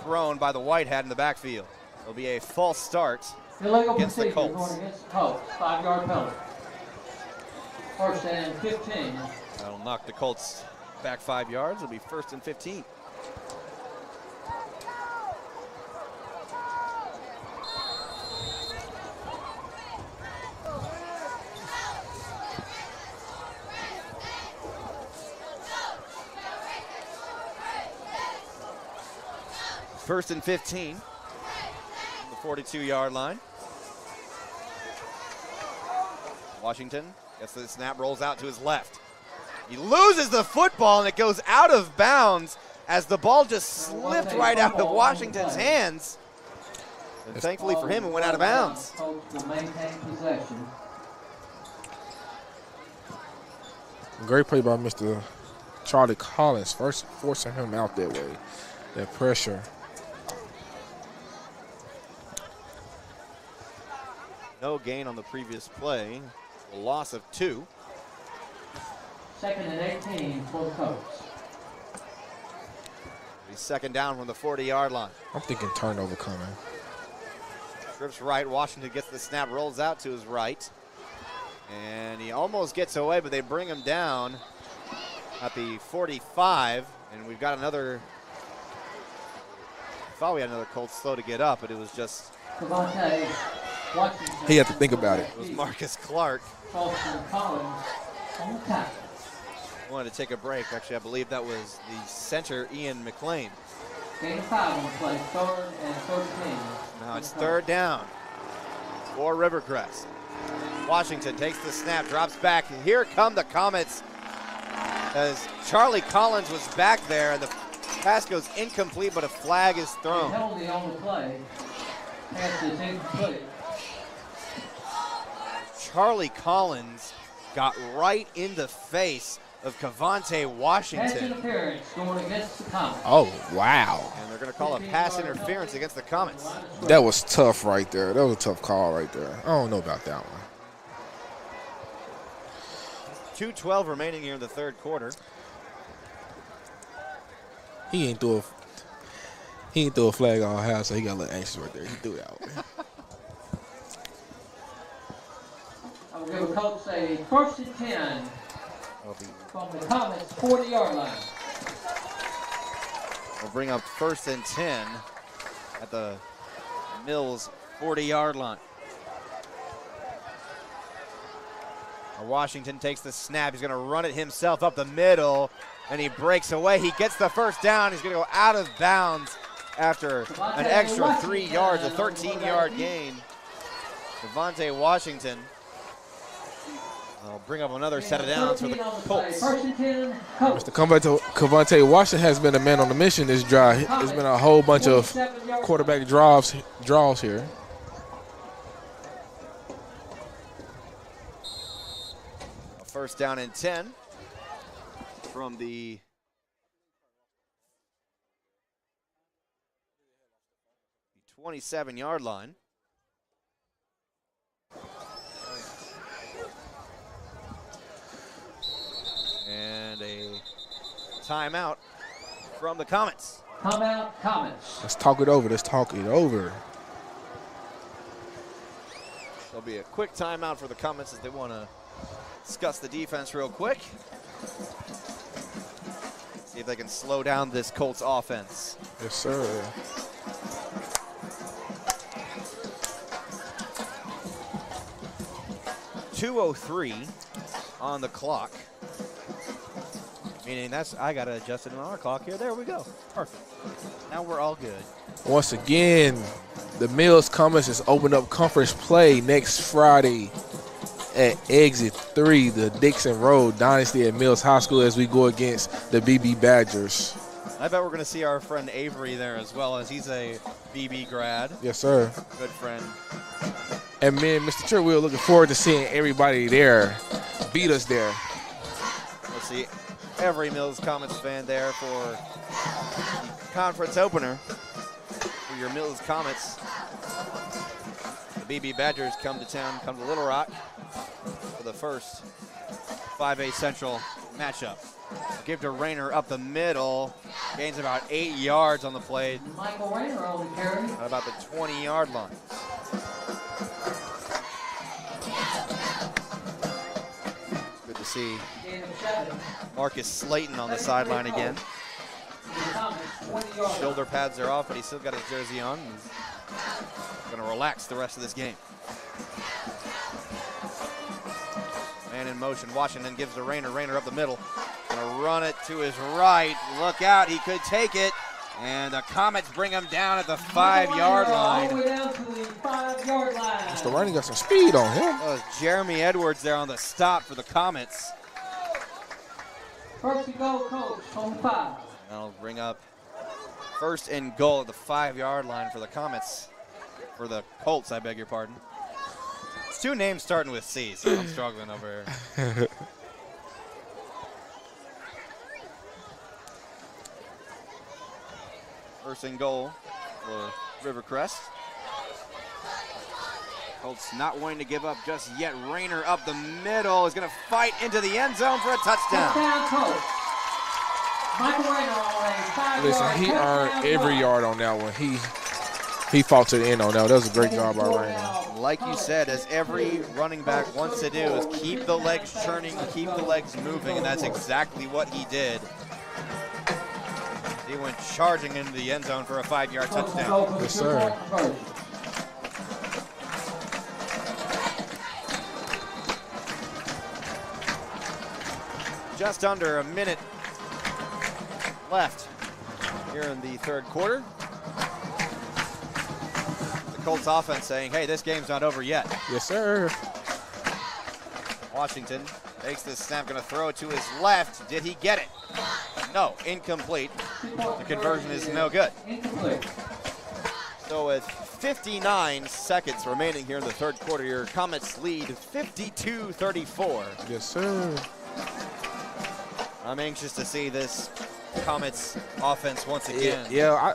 thrown by the white hat in the backfield. It'll be a false start against the Colts. 5-yard penalty. 1st and 15. That'll knock the Colts back 5 yards. It'll be 1st and 15. First and 15, the 42-yard line. Washington gets the snap, rolls out to his left. He loses the football, and it goes out of bounds as the ball just slipped right out of Washington's hands. And thankfully for him, it went out of bounds. Colts will maintain possession. Great play by Mr. Charlie Collins, first forcing him out that way. That pressure. No gain on the previous play. A loss of 2. 2nd and 18 for the Colts. He's second down from the 40-yard line. I'm thinking turnover coming. Trips right. Washington gets the snap, rolls out to his right. And he almost gets away, but they bring him down at the 45. And we've got another. I thought we had another Colts slow to get up, but it was just. He had to think about it. It was Marcus Clark. Collins on the tackle. Wanted to take a break. Actually, I believe that was the center, Ian McLean. Gain of 5 on the play, 3rd and 13. Now it's 3rd down for Rivercrest. Washington takes the snap, drops back. Here come the Comets as Charlie Collins was back there, and the pass goes incomplete, but a flag is thrown. Penalty on the play. Pass is incomplete. Charlie Collins got right in the face of Cavante Washington. Pass interference going against the Comets. Oh, wow. And they're going to call a pass interference against the Comets. That was tough right there. That was a tough call right there. I don't know about that one. 2:12 remaining here in the 3rd quarter. He ain't threw a flag all half, so he got a little anxious right there. He threw that one. I will give a Colts a 1st and 10 from the Comets 40-yard line. We'll bring up 1st and 10 at the Mills 40-yard line. Washington takes the snap. He's going to run it himself up the middle, and he breaks away. He gets the 1st down. He's going to go out of bounds after an extra 3 yards, a 13-yard gain. Devontae Washington will bring up another set of downs for the Colts. Mr. Cavante Washington has been a man on the mission this drive. There's been a whole bunch of quarterback draws here. A 1st down and 10 from the 27-yard line. And a timeout from the Comets. Timeout, Comets. Let's talk it over. Let's talk it over. There'll be a quick timeout for the Comets as they want to discuss the defense real quick. See if they can slow down this Colts offense. Yes, sir. .203 on the clock. Meaning I got to adjust it on our clock here. There we go. Perfect. Now we're all good. Once again, the Mills Comets is opened up conference play next Friday at Exit 3, the Dixon Road Dynasty at Mills High School as we go against the BB Badgers. I bet we're going to see our friend Avery there as well, as he's a BB grad. Yes, sir. Good friend. And me and Mr. Trill, we're looking forward to seeing everybody there beat us there. We'll see every Mills Comets fan there for the conference opener for your Mills Comets. The BB Badgers come to town, come to Little Rock for the first 5A Central matchup. Give to Rayner up the middle. Gains about 8 yards on the play. Michael Rayner on the carry. At about the 20-yard line. Good to see Marcus Slayton on the sideline again. Shoulder pads are off, but he's still got his jersey on. He's going to relax the rest of this game. Man in motion. Washington gives to Rayner. Rayner up the middle. Going to run it to his right. Look out. He could take it. And the Comets bring him down at the 5-yard line. All the way down to the 5-yard line. Mr. Rayner got some speed on him. That was Jeremy Edwards there on the stop for the Comets. First and goal, Colts on the 5. That'll bring up 1st and goal at the 5-yard line for the Comets. For the Colts, I beg your pardon. It's two names starting with C, so I'm struggling over here. First and goal for Rivercrest. Colts not wanting to give up just yet. Rayner up the middle is going to fight into the end zone for a touchdown. Touchdown, Colts. Michael Rayner on a 5-yard. Listen, he earned every yard on that one. He fought to the end on that. That was a great job by Rayner. Like you said, as every running back wants to do is keep the legs churning, keep the legs moving, and that's exactly what he did. He went charging into the end zone for a 5-yard touchdown. Yes, sir. Just under a minute left here in the third quarter. The Colts offense saying, hey, this game's not over yet. Yes, sir. Washington takes this snap, going to throw it to his left. Did he get it? No, incomplete. The conversion is no good. So with 59 seconds remaining here in the third quarter, your Comets lead 52-34. Yes, sir. I'm anxious to see this Comets offense once again. Yeah,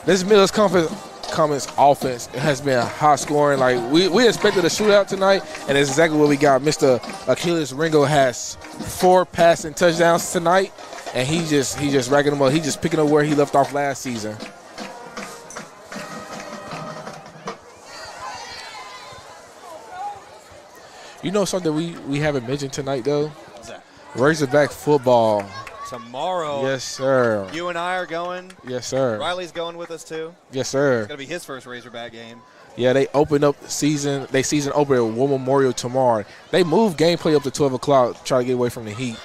this Miller's Comets offense has been high scoring. Like we expected a shootout tonight, and it's exactly what we got. Mr. Achilles Ringo has 4 passing touchdowns tonight, and he just racking them up. He's just picking up where he left off last season. You know something we haven't mentioned tonight though? What's that? Razorback football. Tomorrow. Yes, sir. You and I are going. Yes, sir. Riley's going with us too. Yes, sir. It's going to be his first Razorback game. Yeah, they open up season. They season open at War Memorial tomorrow. They moved gameplay up to 12 o'clock, try to get away from the heat.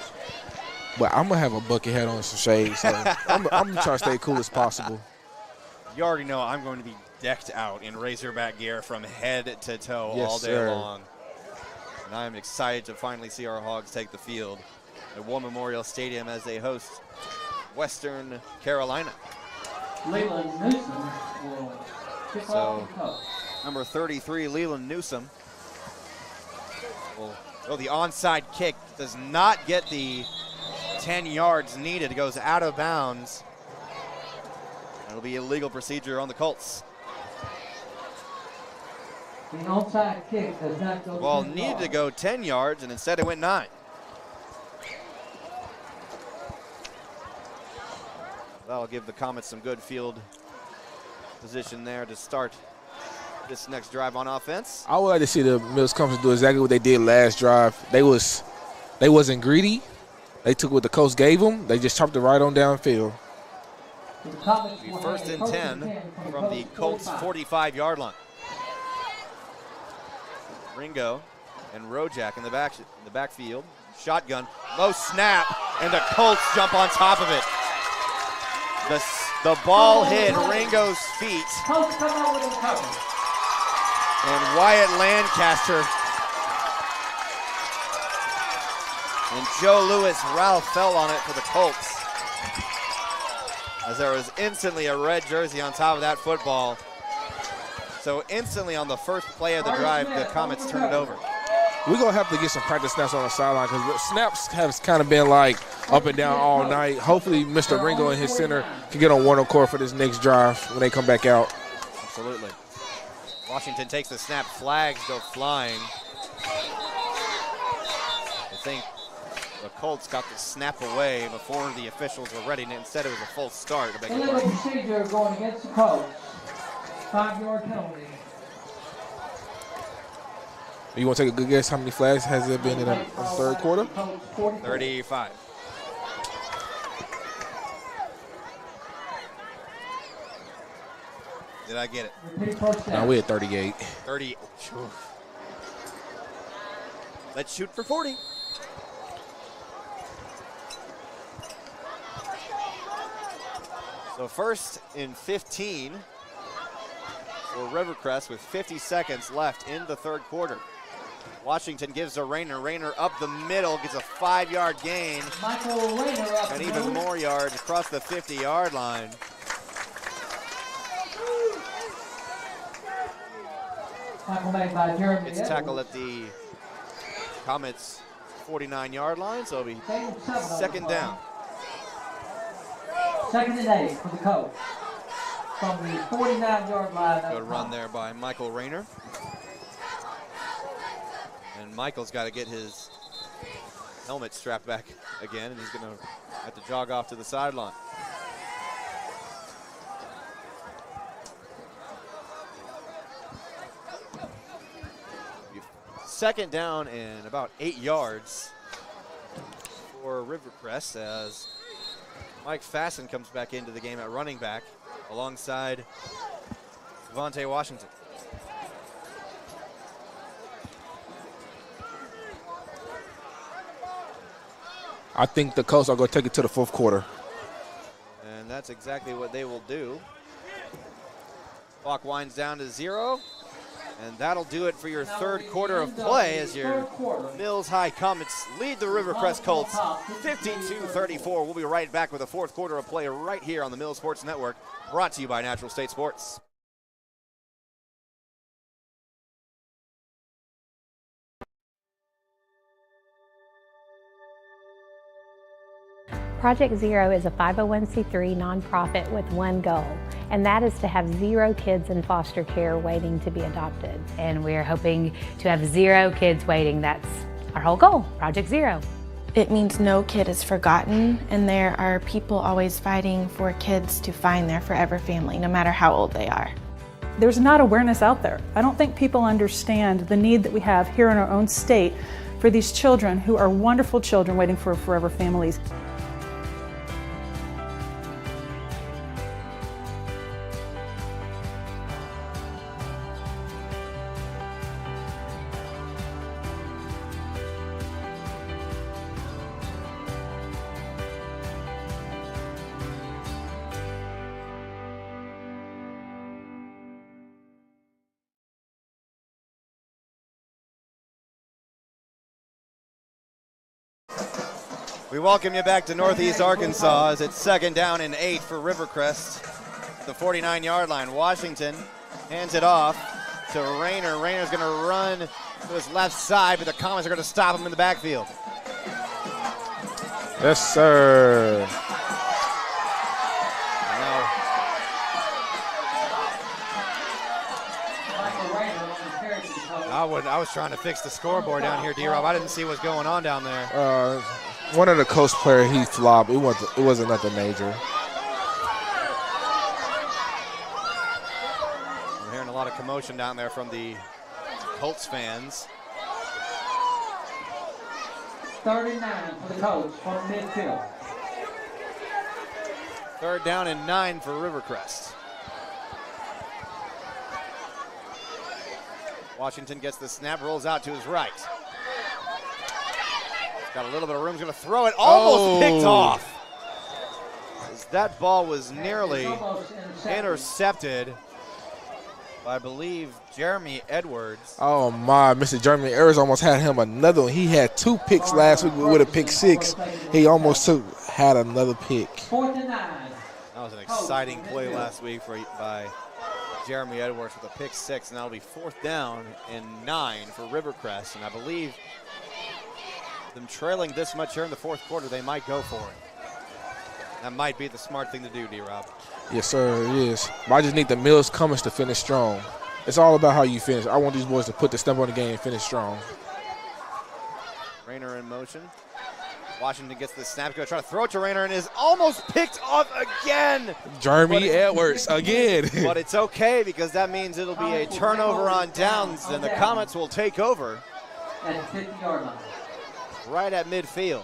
But I'm going to have a bucket hat on and some shades. So I'm going to try to stay cool as possible. You already know I'm going to be decked out in Razorback gear from head to toe all day sir. long. And I'm excited to finally see our Hogs take the field at War Memorial Stadium as they host Western Carolina. Leland Newsom will kick off the Colts. Number 33, Leland Newsom. The onside kick does not get the 10 yards needed. It goes out of bounds. It'll be illegal procedure on the Colts. The onside kick does not go. Ball needed to go 10 yards, and instead it went 9. That'll give the Comets some good field position there to start this next drive on offense. I would like to see the Mills Comets do exactly what they did last drive. They wasn't greedy. They took what the coach gave them. They just chopped it right on downfield. First and 10 from the Colts 45-yard line. Ringo and Rojak in the backfield. Shotgun, low snap, and the Colts jump on top of it. The ball hit Ringo's feet. And Wyatt Lancaster and Joe Lewis Ralph fell on it for the Colts. As there was instantly a red jersey on top of that football. So instantly on the first play of the drive, the Comets turn it over. We're going to have to get some practice snaps on the sideline because snaps have kind of been like up and down all night. Hopefully Mr. Ringo and his center can get on one accord for this next drive when they come back out. Absolutely. Washington takes the snap, flags go flying. I think the Colts got the snap away before the officials were ready, and instead it was a full start. Illegal procedure going against the Colts. 5-yard penalty. You want to take a good guess how many flags has there been in the third quarter? 35. Did I get it? No, we're at 38. 30. Let's shoot for 40. So first and 15 for Rivercrest with 50 seconds left in the third quarter. Washington gives to Rayner. Rayner up the middle, gets a 5-yard gain. Michael Rayner up and even more yards across the 50-yard line. Tackle made by Jeremy It's tackled at the Comets 49-yard line, so it'll be second down. 2nd and 8 for the Colts. From the 49-yard line. Good run there by Michael Rayner. And Michael's got to get his helmet strapped back again, and he's going to have to jog off to the sideline. Second down and about 8 yards for Rivercrest as Mike Fasten comes back into the game at running back alongside Devontae Washington. I think the Colts are going to take it to the fourth quarter. And that's exactly what they will do. Clock winds down to 0. And that'll do it for your third quarter of play as your Mills High Comets lead the Rivercrest Colts 52-34. We'll be right back with the fourth quarter of play right here on the Mills Sports Network, brought to you by Natural State Sports. Project Zero is a 501c3 nonprofit with one goal, and that is to have 0 kids in foster care waiting to be adopted. And we're hoping to have 0 kids waiting. That's our whole goal, Project Zero. It means no kid is forgotten, and there are people always fighting for kids to find their forever family, no matter how old they are. There's not awareness out there. I don't think people understand the need that we have here in our own state for these children who are wonderful children waiting for forever families. We welcome you back to Northeast Arkansas as it's second down and 8 for Rivercrest. The 49-yard line. Washington hands it off to Rayner. Rayner's going to run to his left side, but the Comets are going to stop him in the backfield. Yes, sir. I was trying to fix the scoreboard down here, D-Rob. I didn't see what's going on down there. One of the Colts players, he flopped. It wasn't nothing major. We're hearing a lot of commotion down there from the Colts fans. 39 for the Colts from midfield. Third down and 9 for Rivercrest. Washington gets the snap, rolls out to his right. Got a little bit of room, he's going to throw it, almost picked off. That ball was nearly intercepted by, I believe, Jeremy Edwards. Oh my, Mr. Jeremy Edwards almost had him another one. He had 2 picks last week with a pick 6. He almost had another pick. That was an exciting play last week by Jeremy Edwards with a pick 6, and that'll be 4th down and 9 for Rivercrest. And I believe them trailing this much here in the fourth quarter, they might go for it. That might be the smart thing to do, D-Rob. Yes, sir, it is. But I just need the Mills Comets to finish strong. It's all about how you finish. I want these boys to put the stamp on the game and finish strong. Rayner in motion. Washington gets the snap, going to try to throw it to Rayner, and is almost picked off again. Jeremy Edwards again. But it's okay, because that means it'll be a turnover on downs, and the Comets will take over at the 50-yard line. Right at midfield.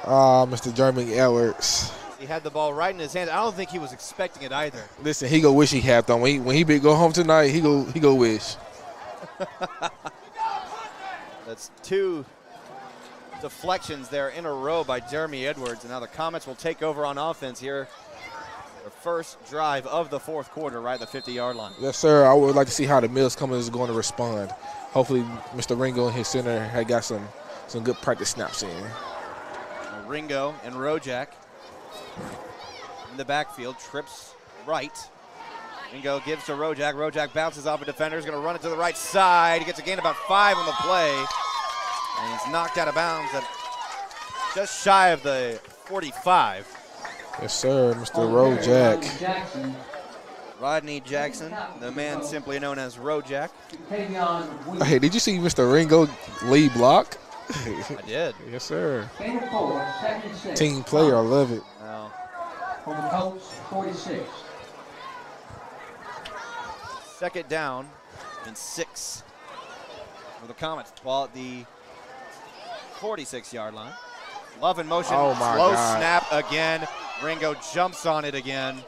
Mr. Jeremy Edwards. He had the ball right in his hands. I don't think he was expecting it either. Listen, he go wish he had them. When he go home tonight, he go wish. That's 2 deflections there in a row by Jeremy Edwards, and now the Comets will take over on offense here. The first drive of the fourth quarter, right at the 50-yard line. Yes, sir. I would like to see how the Mills Comets is going to respond. Hopefully, Mr. Ringo and his center had got some good practice snaps in. Ringo and Rojak in the backfield, trips right. Ringo gives to Rojak. Rojak bounces off a defender. He's going to run it to the right side. He gets a gain about 5 on the play. And he's knocked out of bounds at just shy of the 45. Yes, sir, Mr. Rojak. Rodney Jackson, the man simply known as Rojak. Hey, did you see Mr. Ringo lead block? I did. Yes, sir. Team player, I love it. Now, On the Colts, 46. second down and 6 for the Comets. Ball at the 46-yard line. Love in motion. Oh, my Slow God. snap again. Ringo jumps on it again.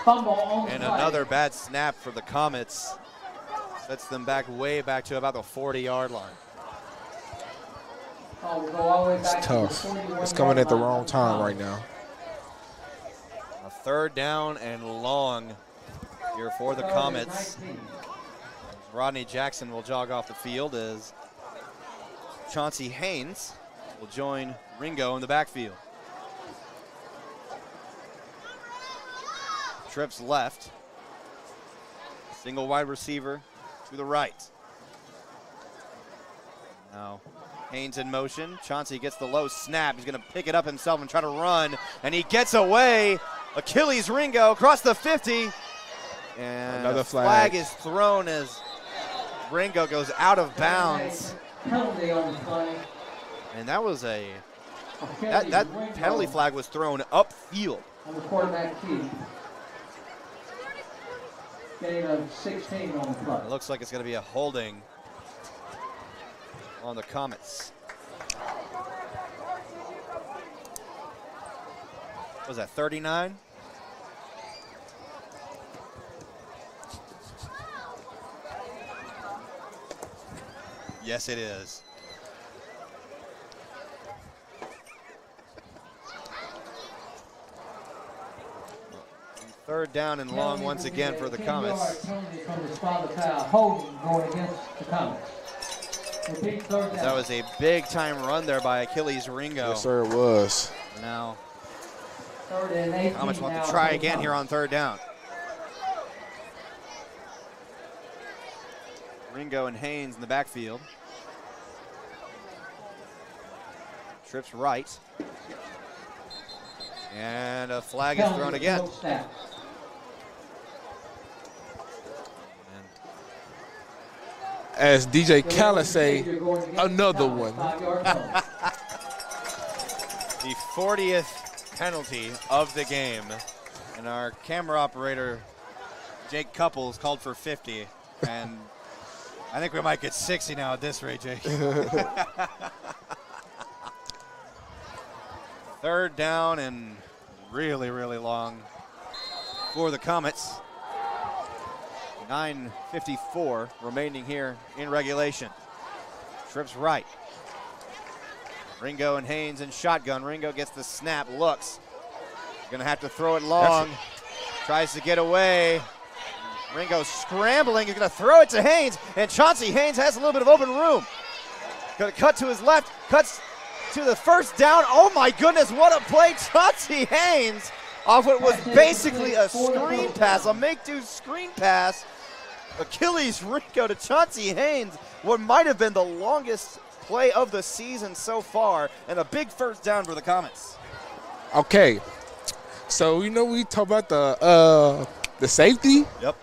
Fumble on the And play. another bad snap for the Comets. Sets them way back to about the 40-yard line. Oh, we'll go all the way It's back to tough. the 41 It's coming at the yard line wrong for the time Comets. right now. A third down and long here for the Comets. Rodney Jackson will jog off the field as Chauncey Haynes will join Ringo in the backfield. Trips left. Single wide receiver to the right. Now Haynes in motion. Chauncey gets the low snap. He's going to pick it up himself and try to run. And he gets away. Achilles Ringo across the 50. And Another a flag flag is thrown as Ringo goes out of bounds. Penalty on the play. And that was that Ringo penalty flag was thrown upfield. on the quarterback key. Gain of 16 on the play. It looks like it's going to be a holding on the Comets. Was that 39? Yes, it is. Third down and long once again for the Comets. Penalty from the spot of the foul. Holding going against the Comets. Repeat, third down. That was a big-time run there by Achilles Ringo. Yes, sir, it was. Now, Third and 18 Comets want now to try for the again here on Comets. third down. Ringo and Haynes in the backfield. Trips right. And a flag is thrown again. As DJ Khaled say, another one. The 40th penalty of the game. And our camera operator, Jake Couples, called for 50. And I think we might get 60 now at this rate, Jake. Third down and really, really long for the Comets. 9:54 remaining here in regulation. Trips right. Ringo and Haynes in shotgun. Ringo gets the snap, looks. Gonna have to throw it long. Tries to get away. Ringo scrambling. He's gonna throw it to Haynes, and Chauncey Haynes has a little bit of open room. Gonna cut to his left, cuts to the first down. Oh my goodness, what a play. Chauncey Haynes off what was basically a screen pass, a make-do screen pass. Achilles Ringo to Chauncey Haynes, what might have been the longest play of the season so far, and a big first down for the Comets. Okay, so we talk about the safety. Yep.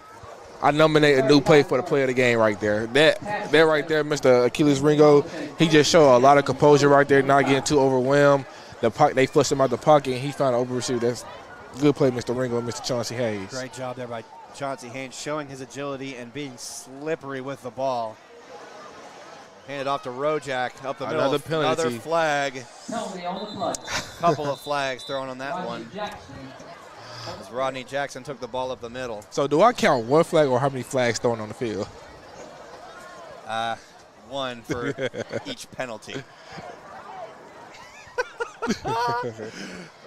I nominate a new play for the play of the game right there. That right there, Mr. Achilles Ringo, he just showed a lot of composure right there, not getting too overwhelmed. They flushed him out the pocket, and he found an open receiver. That's good play, Mr. Ringo and Mr. Chauncey Hayes. Great job there by Chauncey Haynes, showing his agility and being slippery with the ball. Handed off to Rojak up the middle. Another penalty. Another flag. Penalty on the play. Couple of flags thrown on that Rodney one. Jackson. As Rodney Jackson took the ball up the middle. So do I count one flag or how many flags thrown on the field? One for each penalty.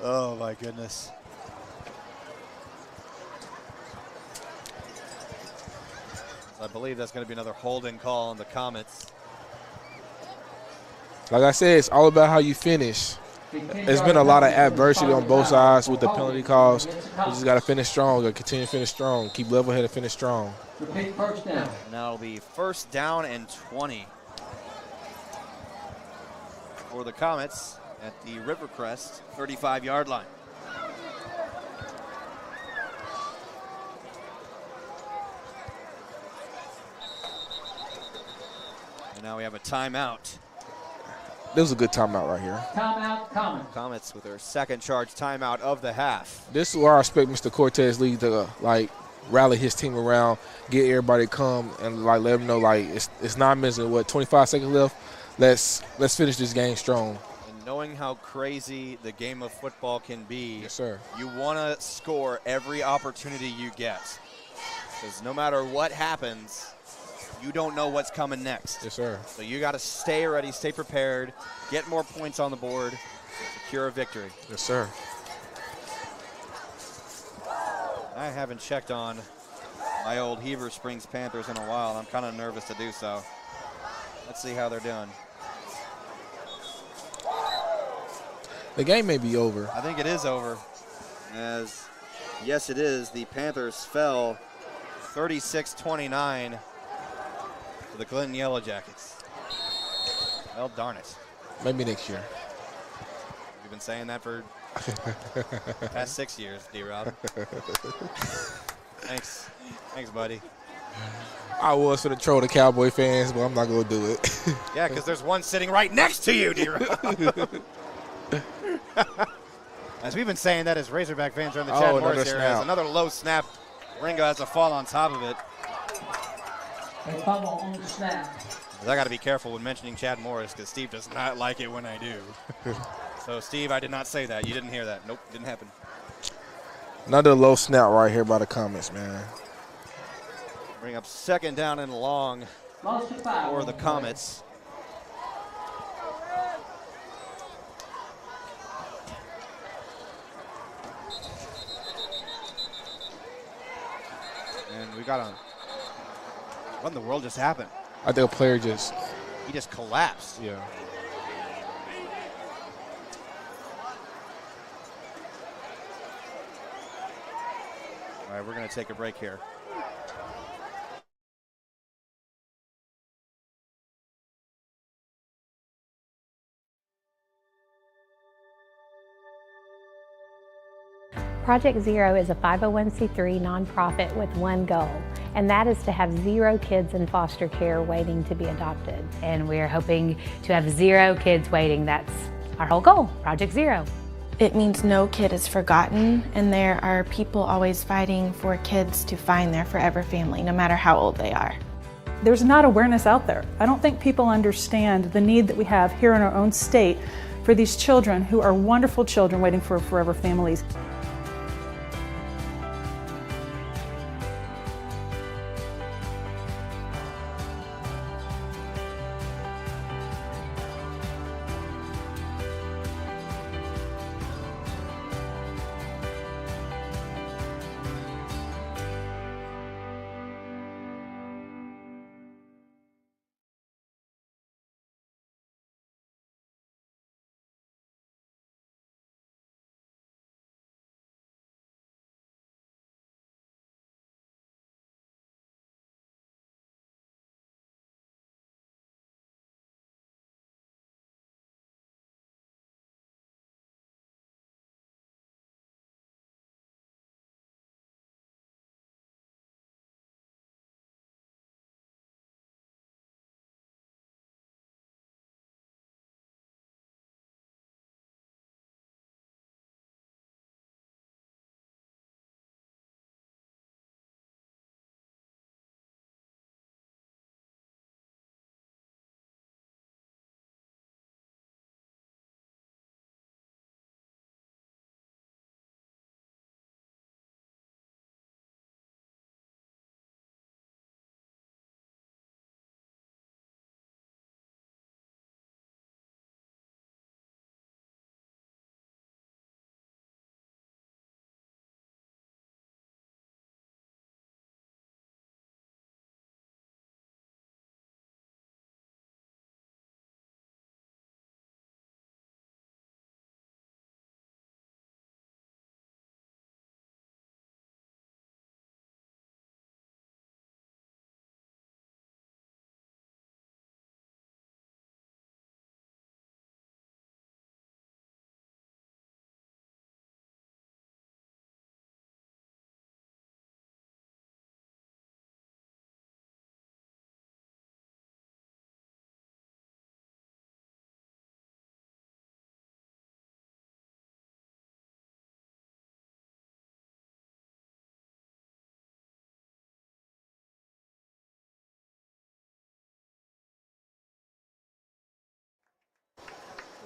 Oh my goodness. I believe that's going to be another holding call on the Comets. Like I said, it's all about how you finish. It's been a lot of adversity on both sides with the penalty calls. We just got to finish strong. Got to continue to finish strong. Keep level-headed, finish strong. Repeat first down. And that'll be first down and 20 for the Comets at the Rivercrest 35-yard line. And now we have a timeout. This was a good timeout right here. Timeout, Comets. Comets with their second charge timeout of the half. This is where I expect Mr. Cortez Lee to rally his team around, get everybody to come and let them know it's 9 minutes and 25 seconds left. Let's finish this game strong. And knowing how crazy the game of football can be, yes, sir, you want to score every opportunity you get, because no matter what happens, you don't know what's coming next. Yes, sir. So you got to stay ready, stay prepared, get more points on the board, secure a victory. Yes, sir. I haven't checked on my old Heber Springs Panthers in a while. I'm kind of nervous to do so. Let's see how they're doing. The game may be over. I think it is over. As, yes, it is. The Panthers fell 36-29 to the Clinton Yellow Jackets. Well, darn it. Maybe next year. We've been saying that for past 6 years, D-Rob. Thanks. Thanks, buddy. I was for the troll the Cowboy fans, but I'm not going to do it. Yeah, because there's one sitting right next to you, D-Rob. As we've been saying that as Razorback fans are in the Chad Morris here. As another low snap. Ringo has to fall on top of it. A fumble on the snap. I got to be careful when mentioning Chad Morris because Steve does not like it when I do. So, Steve, I did not say that. You didn't hear that. Nope, didn't happen. Another low snap right here by the Comets, man. Bring up second down and long for the Comets. And we got a. What in the world just happened? I think a player just. He just collapsed. Yeah. All right, we're going to take a break here. Project Zero is a 501c3 nonprofit with one goal, and that is to have 0 kids in foster care waiting to be adopted. And we're hoping to have 0 kids waiting. That's our whole goal, Project Zero. It means no kid is forgotten, and there are people always fighting for kids to find their forever family, no matter how old they are. There's not awareness out there. I don't think people understand the need that we have here in our own state for these children who are wonderful children waiting for forever families.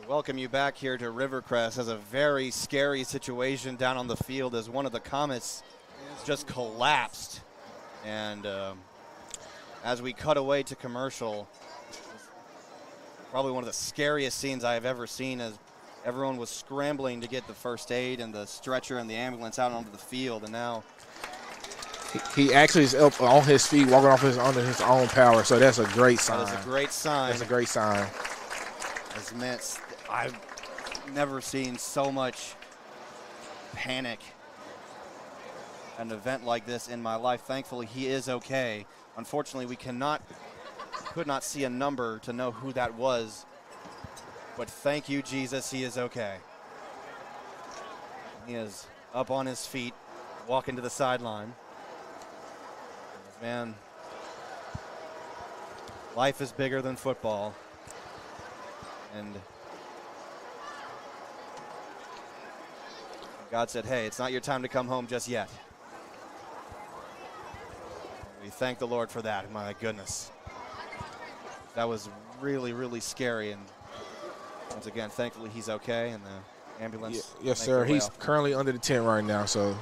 Welcome you back here to Rivercrest. Has a very scary situation down on the field as one of the Comets just collapsed. And as we cut away to commercial, probably one of the scariest scenes I have ever seen as everyone was scrambling to get the first aid and the stretcher and the ambulance out onto the field. And now he actually is up on his feet, walking off under his own power. So that's a great sign. That's a great sign. That's a great sign. As Mets, I've never seen so much panic at an event like this in my life. Thankfully, he is okay. Unfortunately, we could not see a number to know who that was. But thank you, Jesus, he is okay. He is up on his feet, walking to the sideline. Man, life is bigger than football. And God said, hey, it's not your time to come home just yet. We thank the Lord for that. My goodness. That was really, really scary. And once again, thankfully he's okay. And the ambulance. Yes, sir. He's currently under the tent right now. So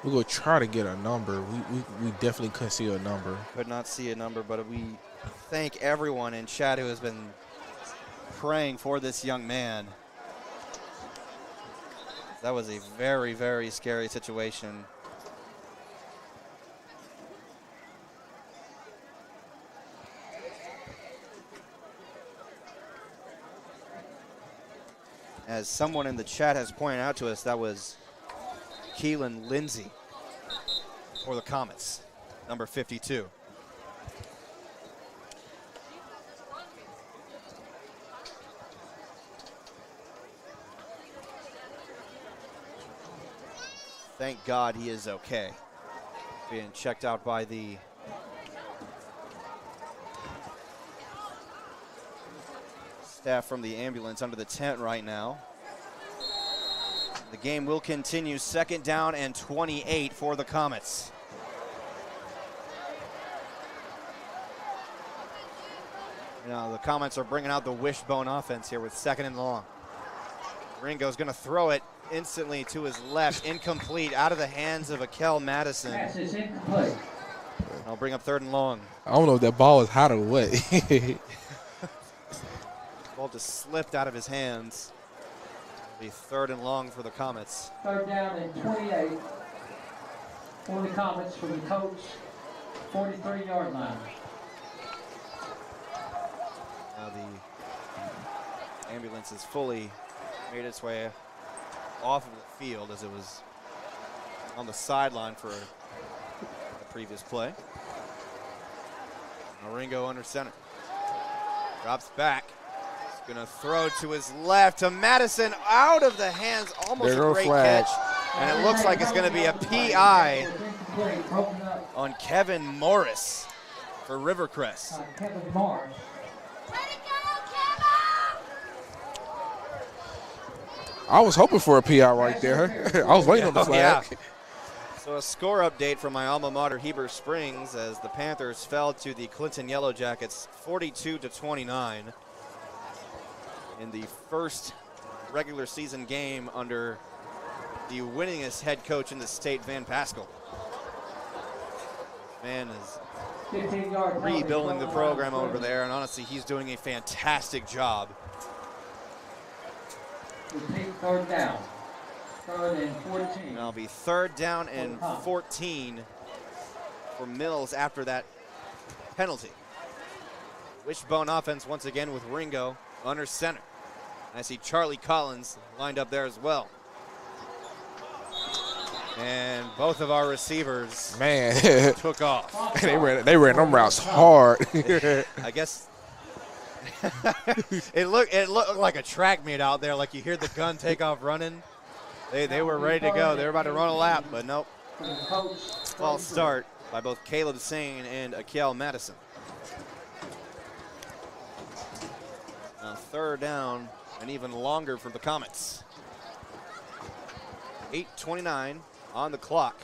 we're going to try to get a number. We definitely couldn't see a number. Could not see a number, but we thank everyone in chat who has been praying for this young man. That was a very, very scary situation. As someone in the chat has pointed out to us, that was Keelan Lindsay for the Comets, number 52. Thank God he is okay. Being checked out by the staff from the ambulance under the tent right now. The game will continue. 2nd down and 28 for the Comets. You know, the Comets are bringing out the wishbone offense here with 2nd and long. Ringo's going to throw it instantly to his left, incomplete, out of the hands of Akel Madison. Pass is incomplete. I'll bring up 3rd and long. I don't know if that ball is hot or what. Ball just slipped out of his hands. It'll be 3rd and long for the Comets. 3rd down and 28 for the Comets from the Colts 43-yard line. Now the ambulance has fully made its way off of the field as it was on the sideline for the previous play. Now Ringo under center. Drops back. He's going to throw to his left to Madison, out of the hands. Almost a great catch. And it looks like it's going to be a PI on Kevin Morris for Rivercrest. Kevin Morris. I was hoping for a PI right there. I was waiting on the flag. Yeah. So a score update from my alma mater, Heber Springs, as the Panthers fell to the Clinton Yellow Jackets 42-29 in the first regular season game under the winningest head coach in the state, Van Pascal. Van is rebuilding the program over there, and honestly, he's doing a fantastic job. 3rd down. 3rd and 14. And it'll be 3rd down and 14 for Mills after that penalty. Wishbone offense once again with Ringo under center. And I see Charlie Collins lined up there as well. And both of our receivers took off. they ran them routes hard. I guess it looked like a track meet out there, like you hear the gun take off running. They were ready to go. They were about to run a lap, but nope. False start by both Caleb Singh and Akel Madison. Now 3rd down and even longer for the Comets. 8:29 on the clock.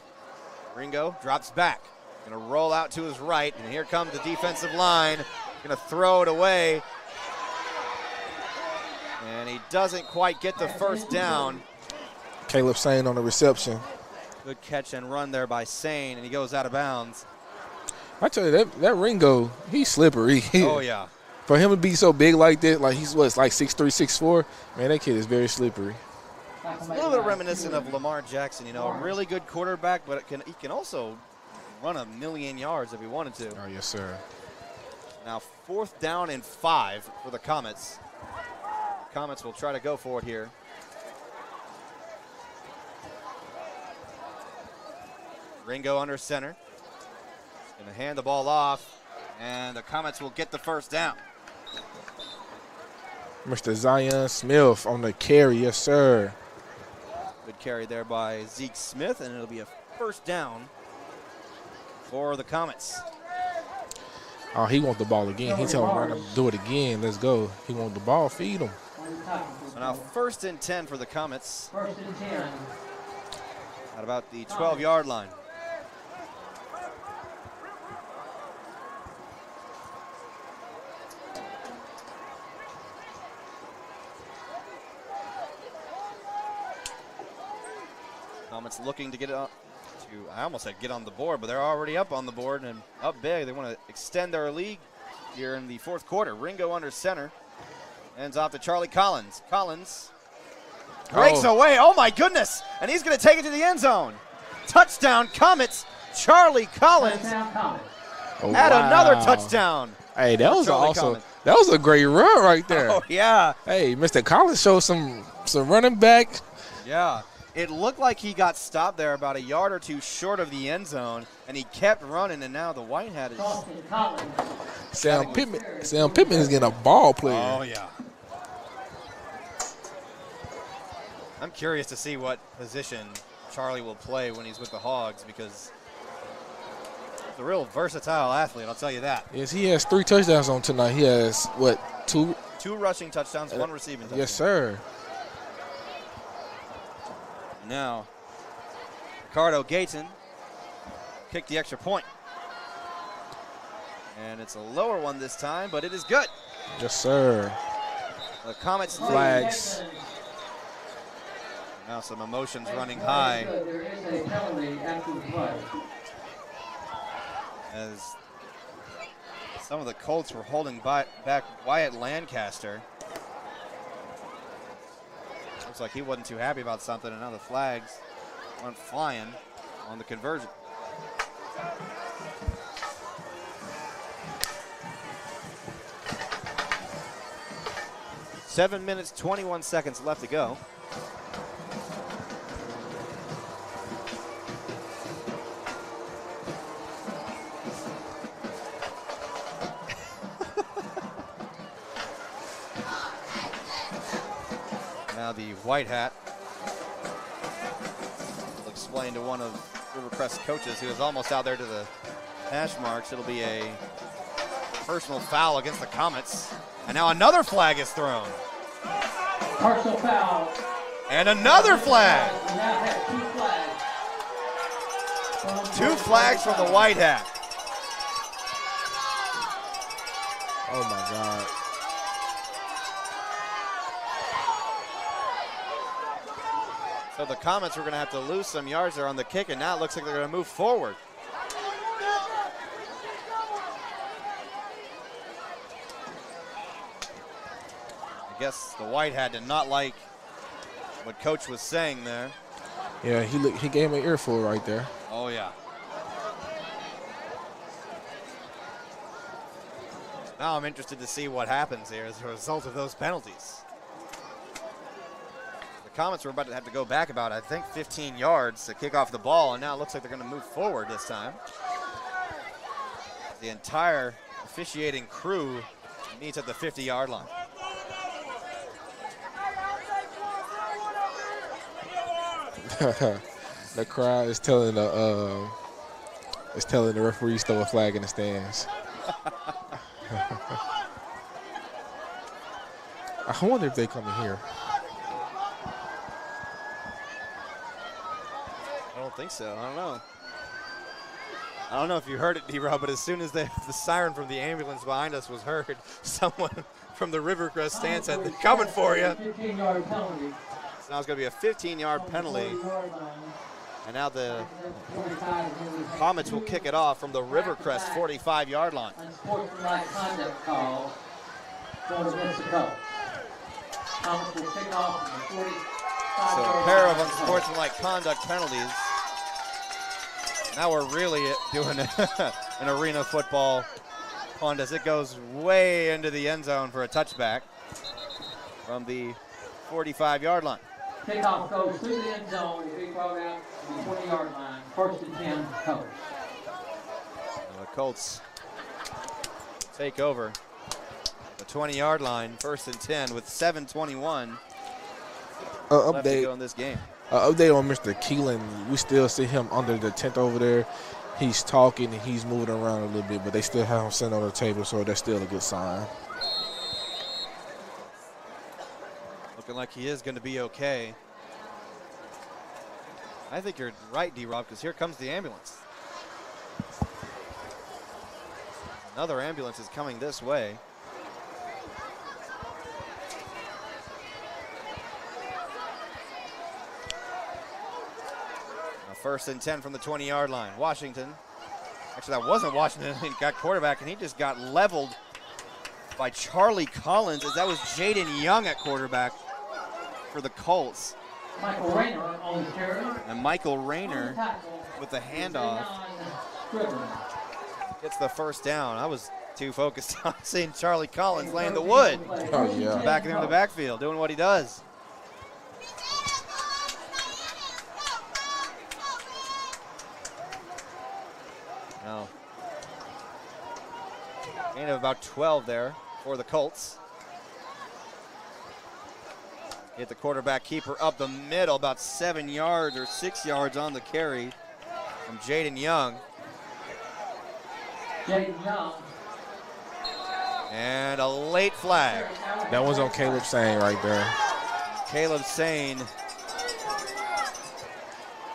Ringo drops back. Gonna roll out to his right, and here comes the defensive line. Going to throw it away. And he doesn't quite get the first down. Caleb Sane on the reception. Good catch and run there by Sane, and he goes out of bounds. I tell you, that Ringo, he's slippery. Oh, yeah. For him to be so big like that, like he's like 6'3", 6'4", man, that kid is very slippery. It's a little bit reminiscent of Lamar Jackson, you know, a really good quarterback, but he can also run 1,000,000 yards if he wanted to. Oh, yes, sir. Now 4th down and 5 for the Comets. Comets will try to go for it here. Ringo under center. Going to hand the ball off, and the Comets will get the first down. Mr. Zion Smith on the carry, yes, sir. Good carry there by Zeke Smith, and it'll be a first down for the Comets. Oh, he wants the ball again. He tell him, run him, do it again. Let's go. He wants the ball. Feed him. So now 1st and 10 for the Comets. 1st and 10. At about the 12-yard line. Comets looking to get it up to, I almost said get on the board, but they're already up on the board and up big. They want to extend their lead here in the 4th quarter. Ringo under center. Ends off to Charlie Collins. Collins breaks away. Oh, my goodness. And he's going to take it to the end zone. Touchdown, Comets. Charlie Collins had another touchdown. Hey, that was awesome. That was a great run right there. Oh, yeah. Hey, Mr. Collins showed some running back. Yeah. It looked like he got stopped there about a yard or two short of the end zone, and he kept running, and now the White Hat is... Sam Pittman is getting a ball player. Oh, yeah. I'm curious to see what position Charlie will play when he's with the Hogs, because he's a real versatile athlete, I'll tell you that. Yes, he has 3 touchdowns on tonight. He has, what, 2? 2 rushing touchdowns, 1 receiving touchdown. Yes, sir. Now, Ricardo Gayton kicked the extra point. And it's a lower one this time, but it is good. Yes, sir. The Comets flags. Now some emotions running high. There is a penalty after the play. As some of the Colts were holding back Wyatt Lancaster. Looks like he wasn't too happy about something, and now the flags went flying on the conversion. Seven minutes, 21 seconds left to go. Now the White Hat will explain to one of Rivercrest coaches who is almost out there to the hash marks. It'll be a personal foul against the Comets. And now another flag is thrown. Personal foul. And another flag. We now have 2 flags. 2 flags from the White Hat. Oh, my God. So the Comets were going to have to lose some yards there on the kick, and now it looks like they're going to move forward. I guess the White Hat did not like what Coach was saying there. Yeah, he gave him an earful right there. Oh, yeah. Now I'm interested to see what happens here as a result of those penalties. The Comets were about to have to go back about, I think, 15 yards to kick off the ball, and now it looks like they're going to move forward this time. The entire officiating crew meets at the 50-yard line. The crowd is telling the referees throw a flag in the stands. I wonder if they come in here. I don't think so. I don't know. I don't know if you heard it, D-Rob, but as soon as the siren from the ambulance behind us was heard, someone from the Rivercrest stand said, "They're coming for you." 15-yard penalty. So now it's going to be a 15-yard penalty. And now the Comets will kick it off from the Rivercrest 45-yard line. Unsportsmanlike conduct call going against the Colts. Comets will kick off from the 45-yard So line. a pair of unsportsmanlike conduct penalties. Now we're really doing an arena football punt as it goes way into the end zone for a touchback from the 45-yard line. Kickoff goes through the end zone. Will be brought out to the 20-yard line. 1st and 10, Colts. The Colts take over the 20-yard line, 1st and 10 with 7:21 left to go in this game. Update on Mr. Keelan. We still see him under the tent over there. He's talking and he's moving around a little bit, but they still have him sitting on the table, so that's still a good sign. Looking like he is going to be okay. I think you're right, D-Rob, because here comes the ambulance. Another ambulance is coming this way. Now 1st and 10 from the 20-yard line. Washington. Actually, that wasn't Washington. He got quarterback, and he just got leveled by Charlie Collins, as that was Jaden Young at quarterback for the Colts. Michael Rayner on the carry. And Michael Rayner with the handoff gets the first down. I was too focused on seeing Charlie Collins laying the wood. Oh, yeah. Back there in the backfield, doing what he does. Now, gain of about 12 there for the Colts. Get the quarterback keeper up the middle, about 7 yards or 6 yards on the carry from Jaden Young. Jaden Young. And a late flag. That one's on Caleb Sane right there. Caleb Sane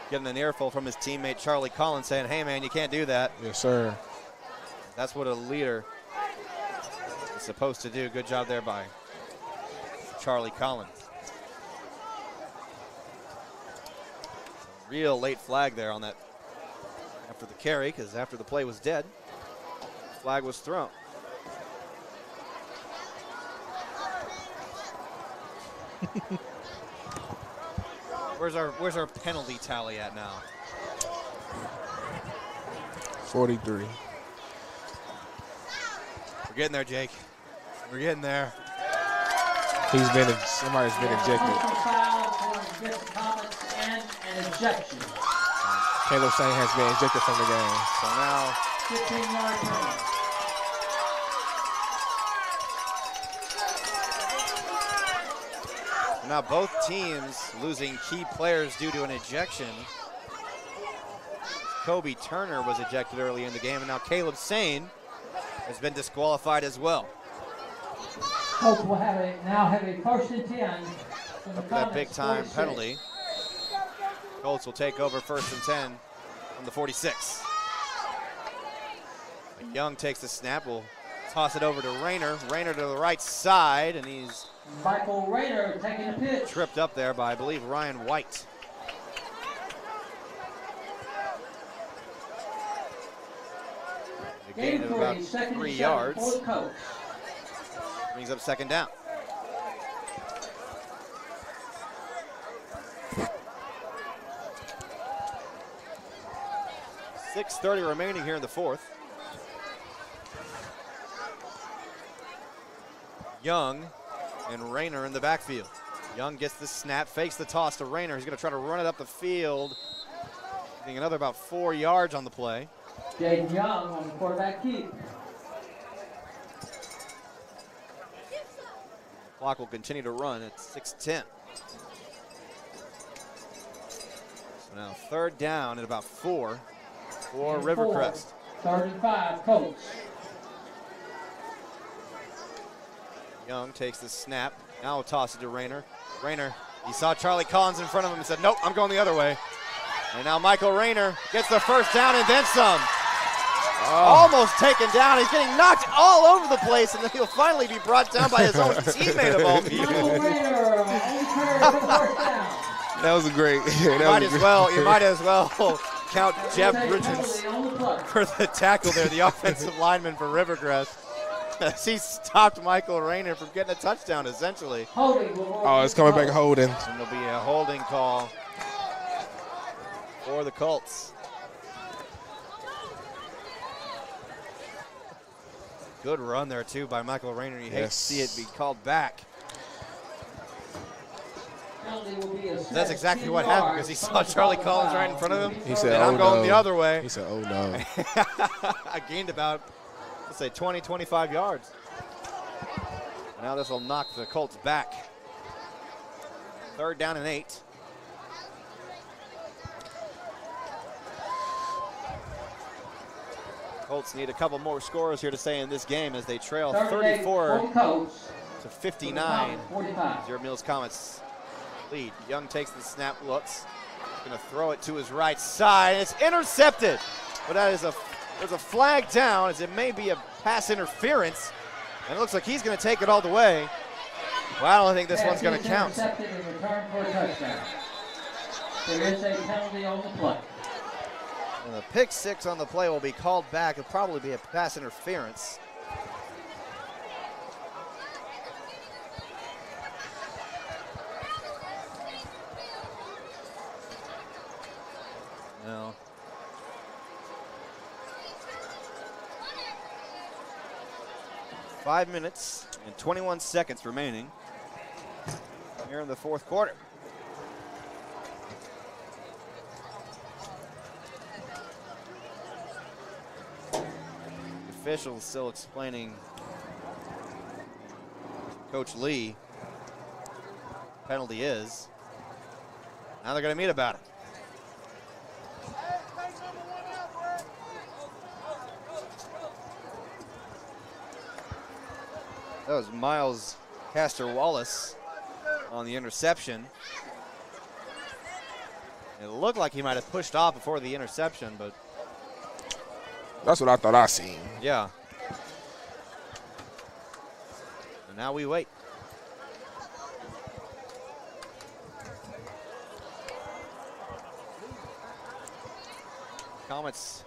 getting an earful from his teammate Charlie Collins saying, "Hey man, you can't do that." Yes, sir. That's what a leader is supposed to do. Good job there by Charlie Collins. Real late flag there on that after the carry, because after the play was dead, flag was thrown. Where's our penalty tally at now? 43. We're getting there, Jake. We're getting there. Somebody's been ejected. Ejection. Caleb Sane has been ejected from the game. So now 15-yard penalty. Now both teams losing key players due to an ejection. Kobe Turner was ejected early in the game, and now Caleb Sane has been disqualified as well. Colts will now have a 1st and 10. From the That big time 46. penalty. Colts will take over 1st and 10 from the 46. Young takes the snap, will toss it over to Rayner. Rayner to the right side, and he's Michael Rayner taking the pitch. tripped up there by, I believe, Ryan White. A gain of about 3 yards. For the Colts. Brings up 2nd down. .6:30 remaining here in the 4th. Young and Rayner in the backfield. Young gets the snap, fakes the toss to Rayner. He's going to try to run it up the field. Getting another about 4 yards on the play. Jaden Young on the quarterback keep. Clock will continue to run at 6:10. So now 3rd down at about 4 for Rivercrest. 3rd and 5, Colts. Young takes the snap. Now toss it to Rayner. Rayner, he saw Charlie Collins in front of him and said, "Nope, I'm going the other way." And now Michael Rayner gets the 1st down and then some. Almost taken down. He's getting knocked all over the place, and then he'll finally be brought down by his own teammate of all people. That was a great. You might as well count Jeff Bridges for the tackle there, the offensive lineman for Rivercrest. He stopped Michael Rayner from getting a touchdown, essentially. Oh, it's coming back holding. And there'll be a holding call for the Colts. Good run there, too, by Michael Rayner. You hate to see it be called back. That's exactly what happened, because he saw Charlie Collins right in front of him. He said, and I'm going the other way. He said, oh, no. I gained about, let's say, 20, 25 yards. Now this will knock the Colts back. 3rd down and 8. Colts need a couple more scores here to stay in this game as they trail 34 to 59. 0 Mills Comets lead. Young takes the snap, looks. Going to throw it to his right side. It's intercepted. But that is there's a flag down, as it may be a pass interference. And it looks like he's going to take it all the way. Well, I don't think this one's going to count. Intercepted in return for a touchdown. There is a penalty on the play. And the pick 6 on the play will be called back. It'll probably be a pass interference. No. Five minutes and 21 seconds remaining here in the 4th quarter. Officials still explaining Coach Lee penalty is. Now they're going to meet about it. That was Miles Castor-Wallace on the interception. It looked like he might have pushed off before the interception, but that's what I thought I seen. yeah. And now we wait. Comets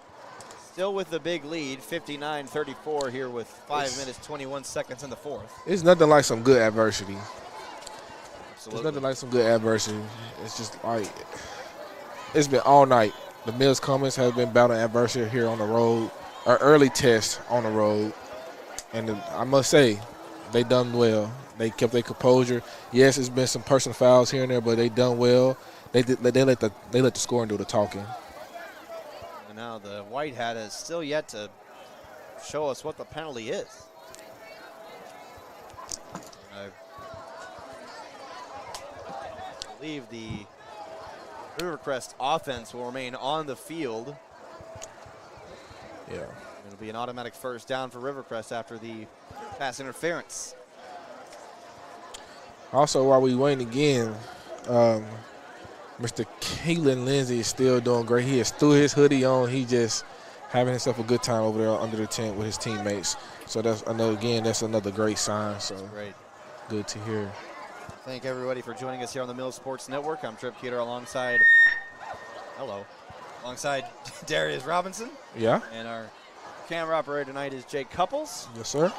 still with the big lead, 59-34 here with 5 minutes, 21 seconds in the 4th. It's nothing like some good adversity. Absolutely. It's nothing like some good adversity. It's just like, it's been all night. The Mills Comets have been battling adversity here on the road, our early test on the road. And I must say, they done well. They kept their composure. Yes, it's been some personal fouls here and there, but they done well. They let the scoring do the talking. And now the white hat is still yet to show us what the penalty is. I believe the Rivercrest offense will remain on the field. Yeah. It'll be an automatic 1st down for Rivercrest after the pass interference. Also, while we waiting again, Mr. Keelan Lindsay is still doing great. He has threw his hoodie on. He just having himself a good time over there under the tent with his teammates. So that's another great sign. So great. Good to hear. Thank everybody for joining us here on the Mills Sports Network. I'm Trip Keeter alongside Darius Robinson. Yeah. And our camera operator tonight is Jake Couples. Yes, sir.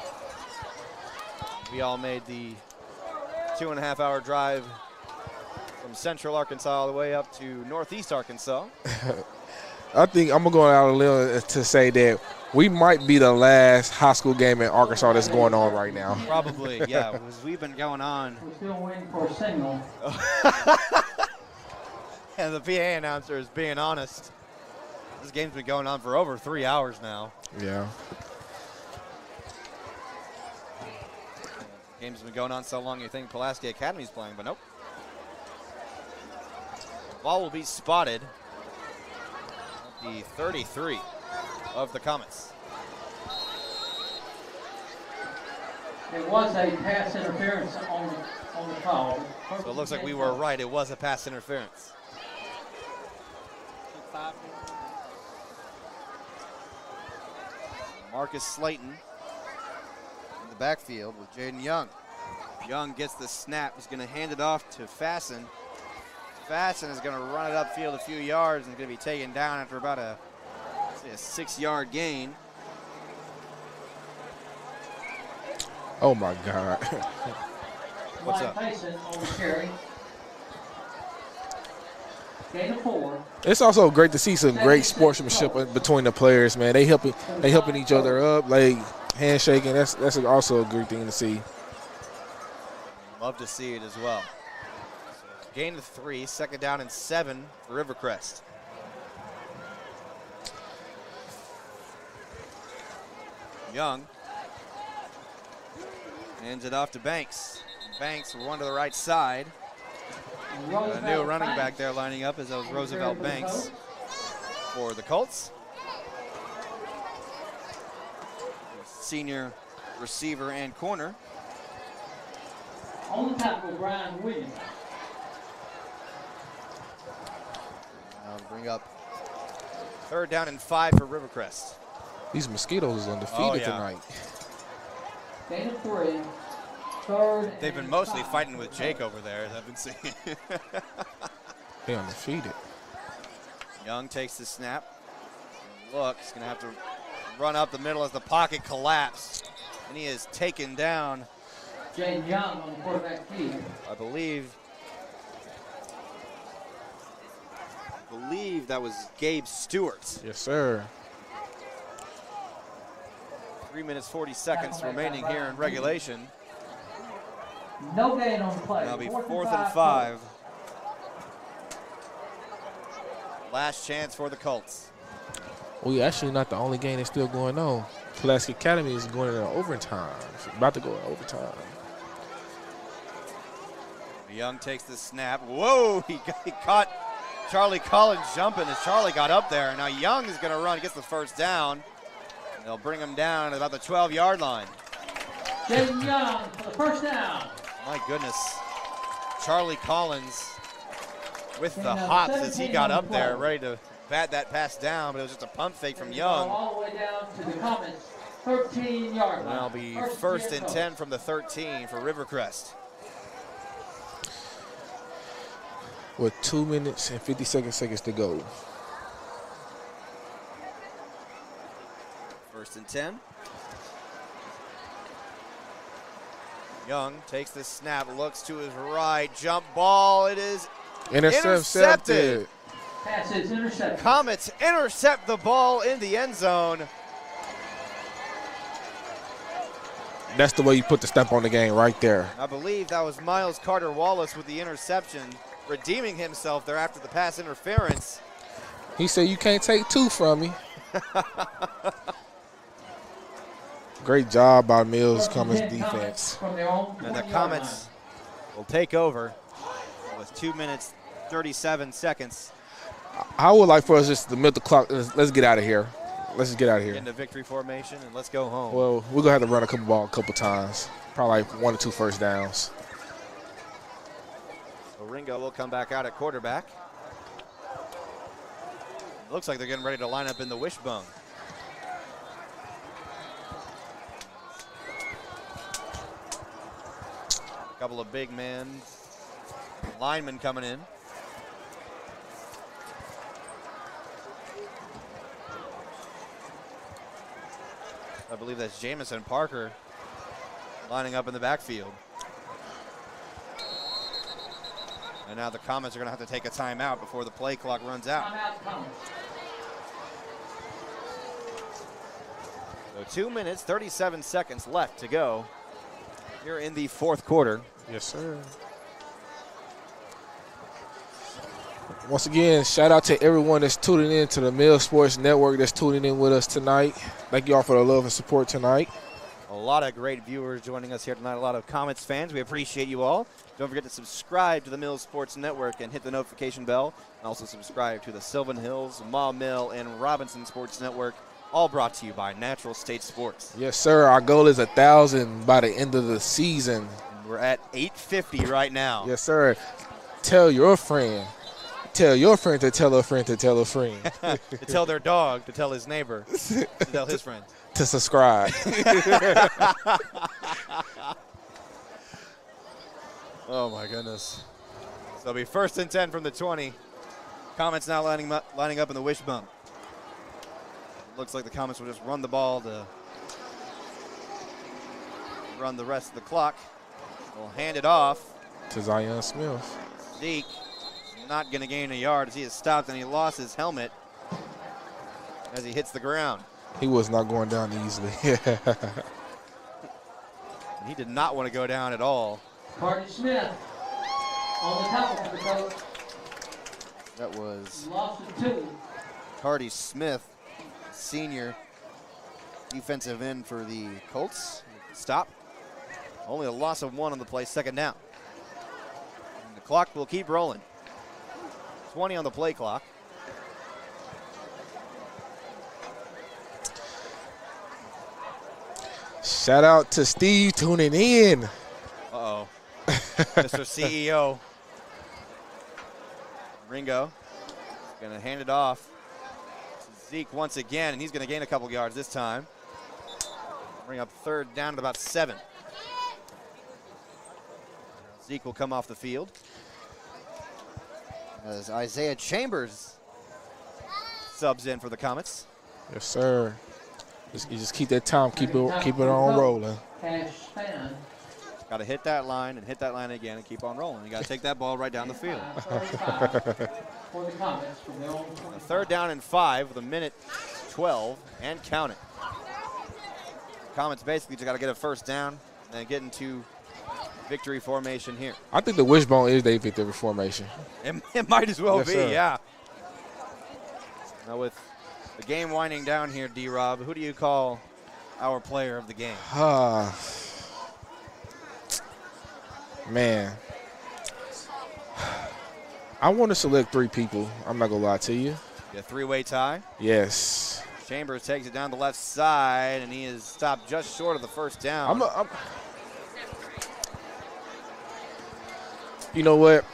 We all made the 2.5-hour drive from Central Arkansas all the way up to Northeast Arkansas. I think I'm going to go out a little to say that we might be the last high school game in Arkansas that's going on right now. Probably, yeah, because we've been going on. We're still waiting for a signal. And the PA announcer is being honest. This game's been going on for over 3 hours now. Yeah. Game's been going on so long you think Pulaski Academy's playing, but nope. Ball will be spotted at the 33 of the Comets. It was a pass interference on the call. So it looks like we were right. It was a pass interference. Marcus Slayton In the backfield with Jaden Young. Young gets the snap. He's going to hand it off to Fasten. Fasten is going to run it upfield a few yards and is going to be taken down after about a 6-yard gain. Oh my God. What's up? Mason on the carry. Gain of 4. It's also great to see some great sportsmanship between the players, man. They helping each other up, like handshaking. That's also a great thing to see. Love to see it as well. So gain of 3, 2nd down and 7 for Rivercrest. Young hands it off to Banks. Banks will run to the right side. A new running back there lining up as that was Roosevelt Banks for the Colts. Senior receiver and corner. On the tackle, Brian Williams. Now bring up 3rd down and 5 for Rivercrest. These mosquitoes is undefeated tonight. Gain of 3. 3rd. They've been mostly fighting with Jake over there, as I've been seeing. They undefeated. Young takes the snap. Look, he's going to have to run up the middle as the pocket collapsed. And he is taken down. Jaden Young on the quarterback feed. I believe that was Gabe Stewart. Yes, sir. 3 minutes, 40 seconds remaining here in regulation. No gain on the play. That'll be 4th and 5. Last chance for the Colts. We actually not the only game that's still going on. Pulaski Academy is going into overtime. It's about to go in overtime. Young takes the snap. Whoa, he caught Charlie Collins jumping as Charlie got up there. Now Young is going to run, gets the 1st down. And they'll bring him down at about the 12-yard line. Jaden Young for the 1st down. My goodness. Charlie Collins with the hops as he got up there, ready to bat that pass down, but it was just a pump fake from Young. All the way down to the Comets, 13-yard line. That'll be 1st and 10 from the 13 for Rivercrest. With 2 minutes and 52 seconds to go. 1st and 10. Young takes the snap, looks to his right, jump ball. It is intercepted. Pass is intercepted. Comets intercept the ball in the end zone. That's the way you put the stamp on the game right there. I believe that was Miles Carter Wallace with the interception, redeeming himself there after the pass interference. He said, "You can't take 2 from me." Great job by Mills Comets defense. And the Comets will take over with 2 minutes, 37 seconds. I would like for us just to milk the clock. Let's get out of here. Let's just get out of here. Into victory formation and let's go home. Well, we're going to have to run a ball a couple times. Probably like 1 or 2 first downs. So Ringo will come back out at quarterback. Looks like they're getting ready to line up in the wishbone. A couple of big men, linemen coming in. I believe that's Jamison Parker lining up in the backfield. And now the Comets are going to have to take a timeout before the play clock runs out. So 2 minutes, 37 seconds left to go here in the 4th quarter. Yes, sir. Once again, shout out to everyone that's tuning in to the Mill Sports Network that's tuning in with us tonight. Thank you all for the love and support tonight. A lot of great viewers joining us here tonight, a lot of Comets fans. We appreciate you all. Don't forget to subscribe to the Mill Sports Network and hit the notification bell. And also subscribe to the Sylvan Hills, Maw Mill, and Robinson Sports Network, all brought to you by Natural State Sports. Yes, sir. Our goal is 1,000 by the end of the season. We're at 850 right now. Yes, sir. Tell your friend. Tell your friend to tell a friend to tell a friend. To tell their dog to tell his neighbor to tell his friend. to subscribe. Oh, my goodness. So it'll be 1st and 10 from the 20. Comets now lining up in the wishbone. Looks like the Comets will just run the ball to run the rest of the clock. We'll hand it off to Zion Smith. Zeke not going to gain a yard as he is stopped, and he lost his helmet as he hits the ground. He was not going down easily. He did not want to go down at all. Carter Smith on the tackle for the coach. That was Loss of 2. Hardy Smith, senior defensive end for the Colts. Stop. Only a loss of 1 on the play, 2nd down. And the clock will keep rolling. 20 on the play clock. Shout out to Steve tuning in. Uh-oh. Mr. CEO. Ringo going to hand it off to Zeke once again, and he's going to gain a couple yards this time. Bring up 3rd down at about 7. Zeke will come off the field. As Isaiah Chambers subs in for the Comets. Yes, sir. You just keep that time, keep it on rolling. Got to hit that line and hit that line again and keep on rolling. You got to take that ball right down the field. For the Comets from their own 20. 3rd down and 5 with a minute 12 and count it. Comets basically just got to get a 1st down and get into victory formation here. I think the wishbone is their victory formation. It might as well yes, be, sir. yeah. Now with the game winding down here, D-Rob, who do you call our player of the game? Man. I want to select 3 people. I'm not going to lie to you. A 3-way tie. Yes. Chambers takes it down the left side, and he is stopped just short of the 1st down. You know what?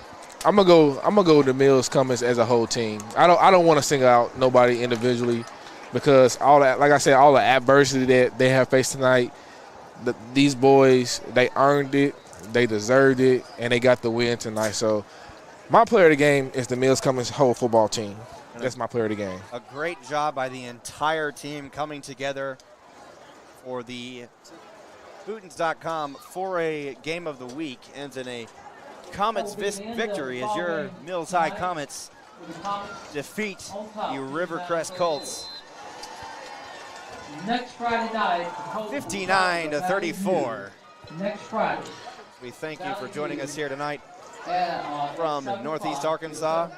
I'm gonna go with the Mills Comets as a whole team. I don't want to single out nobody individually because all that, like I said, all the adversity that they have faced tonight, these boys, they earned it, they deserved it, and they got the win tonight. So my player of the game is the Mills Comets whole football team. That's my player of the game. A great job by the entire team coming together for the Bootins.com 4A game of the week. Ends in a Comets victory as your Mills High Comets defeat the Rivercrest Colts Next Friday night, 59-34. Next Friday. We thank you for joining us here tonight from Northeast Arkansas.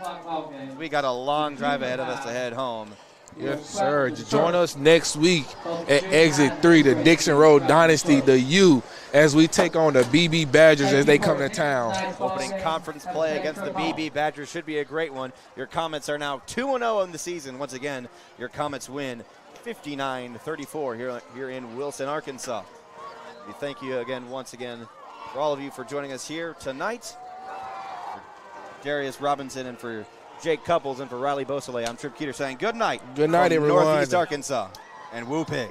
We got a long drive ahead of us to head home. Yes, sir. Join us next week at Exit 3, the Dixon Road Dynasty, the U, as we take on the BB Badgers as they come to town. Opening conference play against the BB Badgers should be a great one. Your Comets are now 2-0 in the season. Once again, your Comets win 59-34 here in Wilson, Arkansas. We thank you again, once again, for all of you for joining us here tonight. For Darius Robinson and for Jake Couples and for Riley Beausoleil, I'm Trip Keeter saying good night. Good night, everyone. Northeast Arkansas and Woo Pig.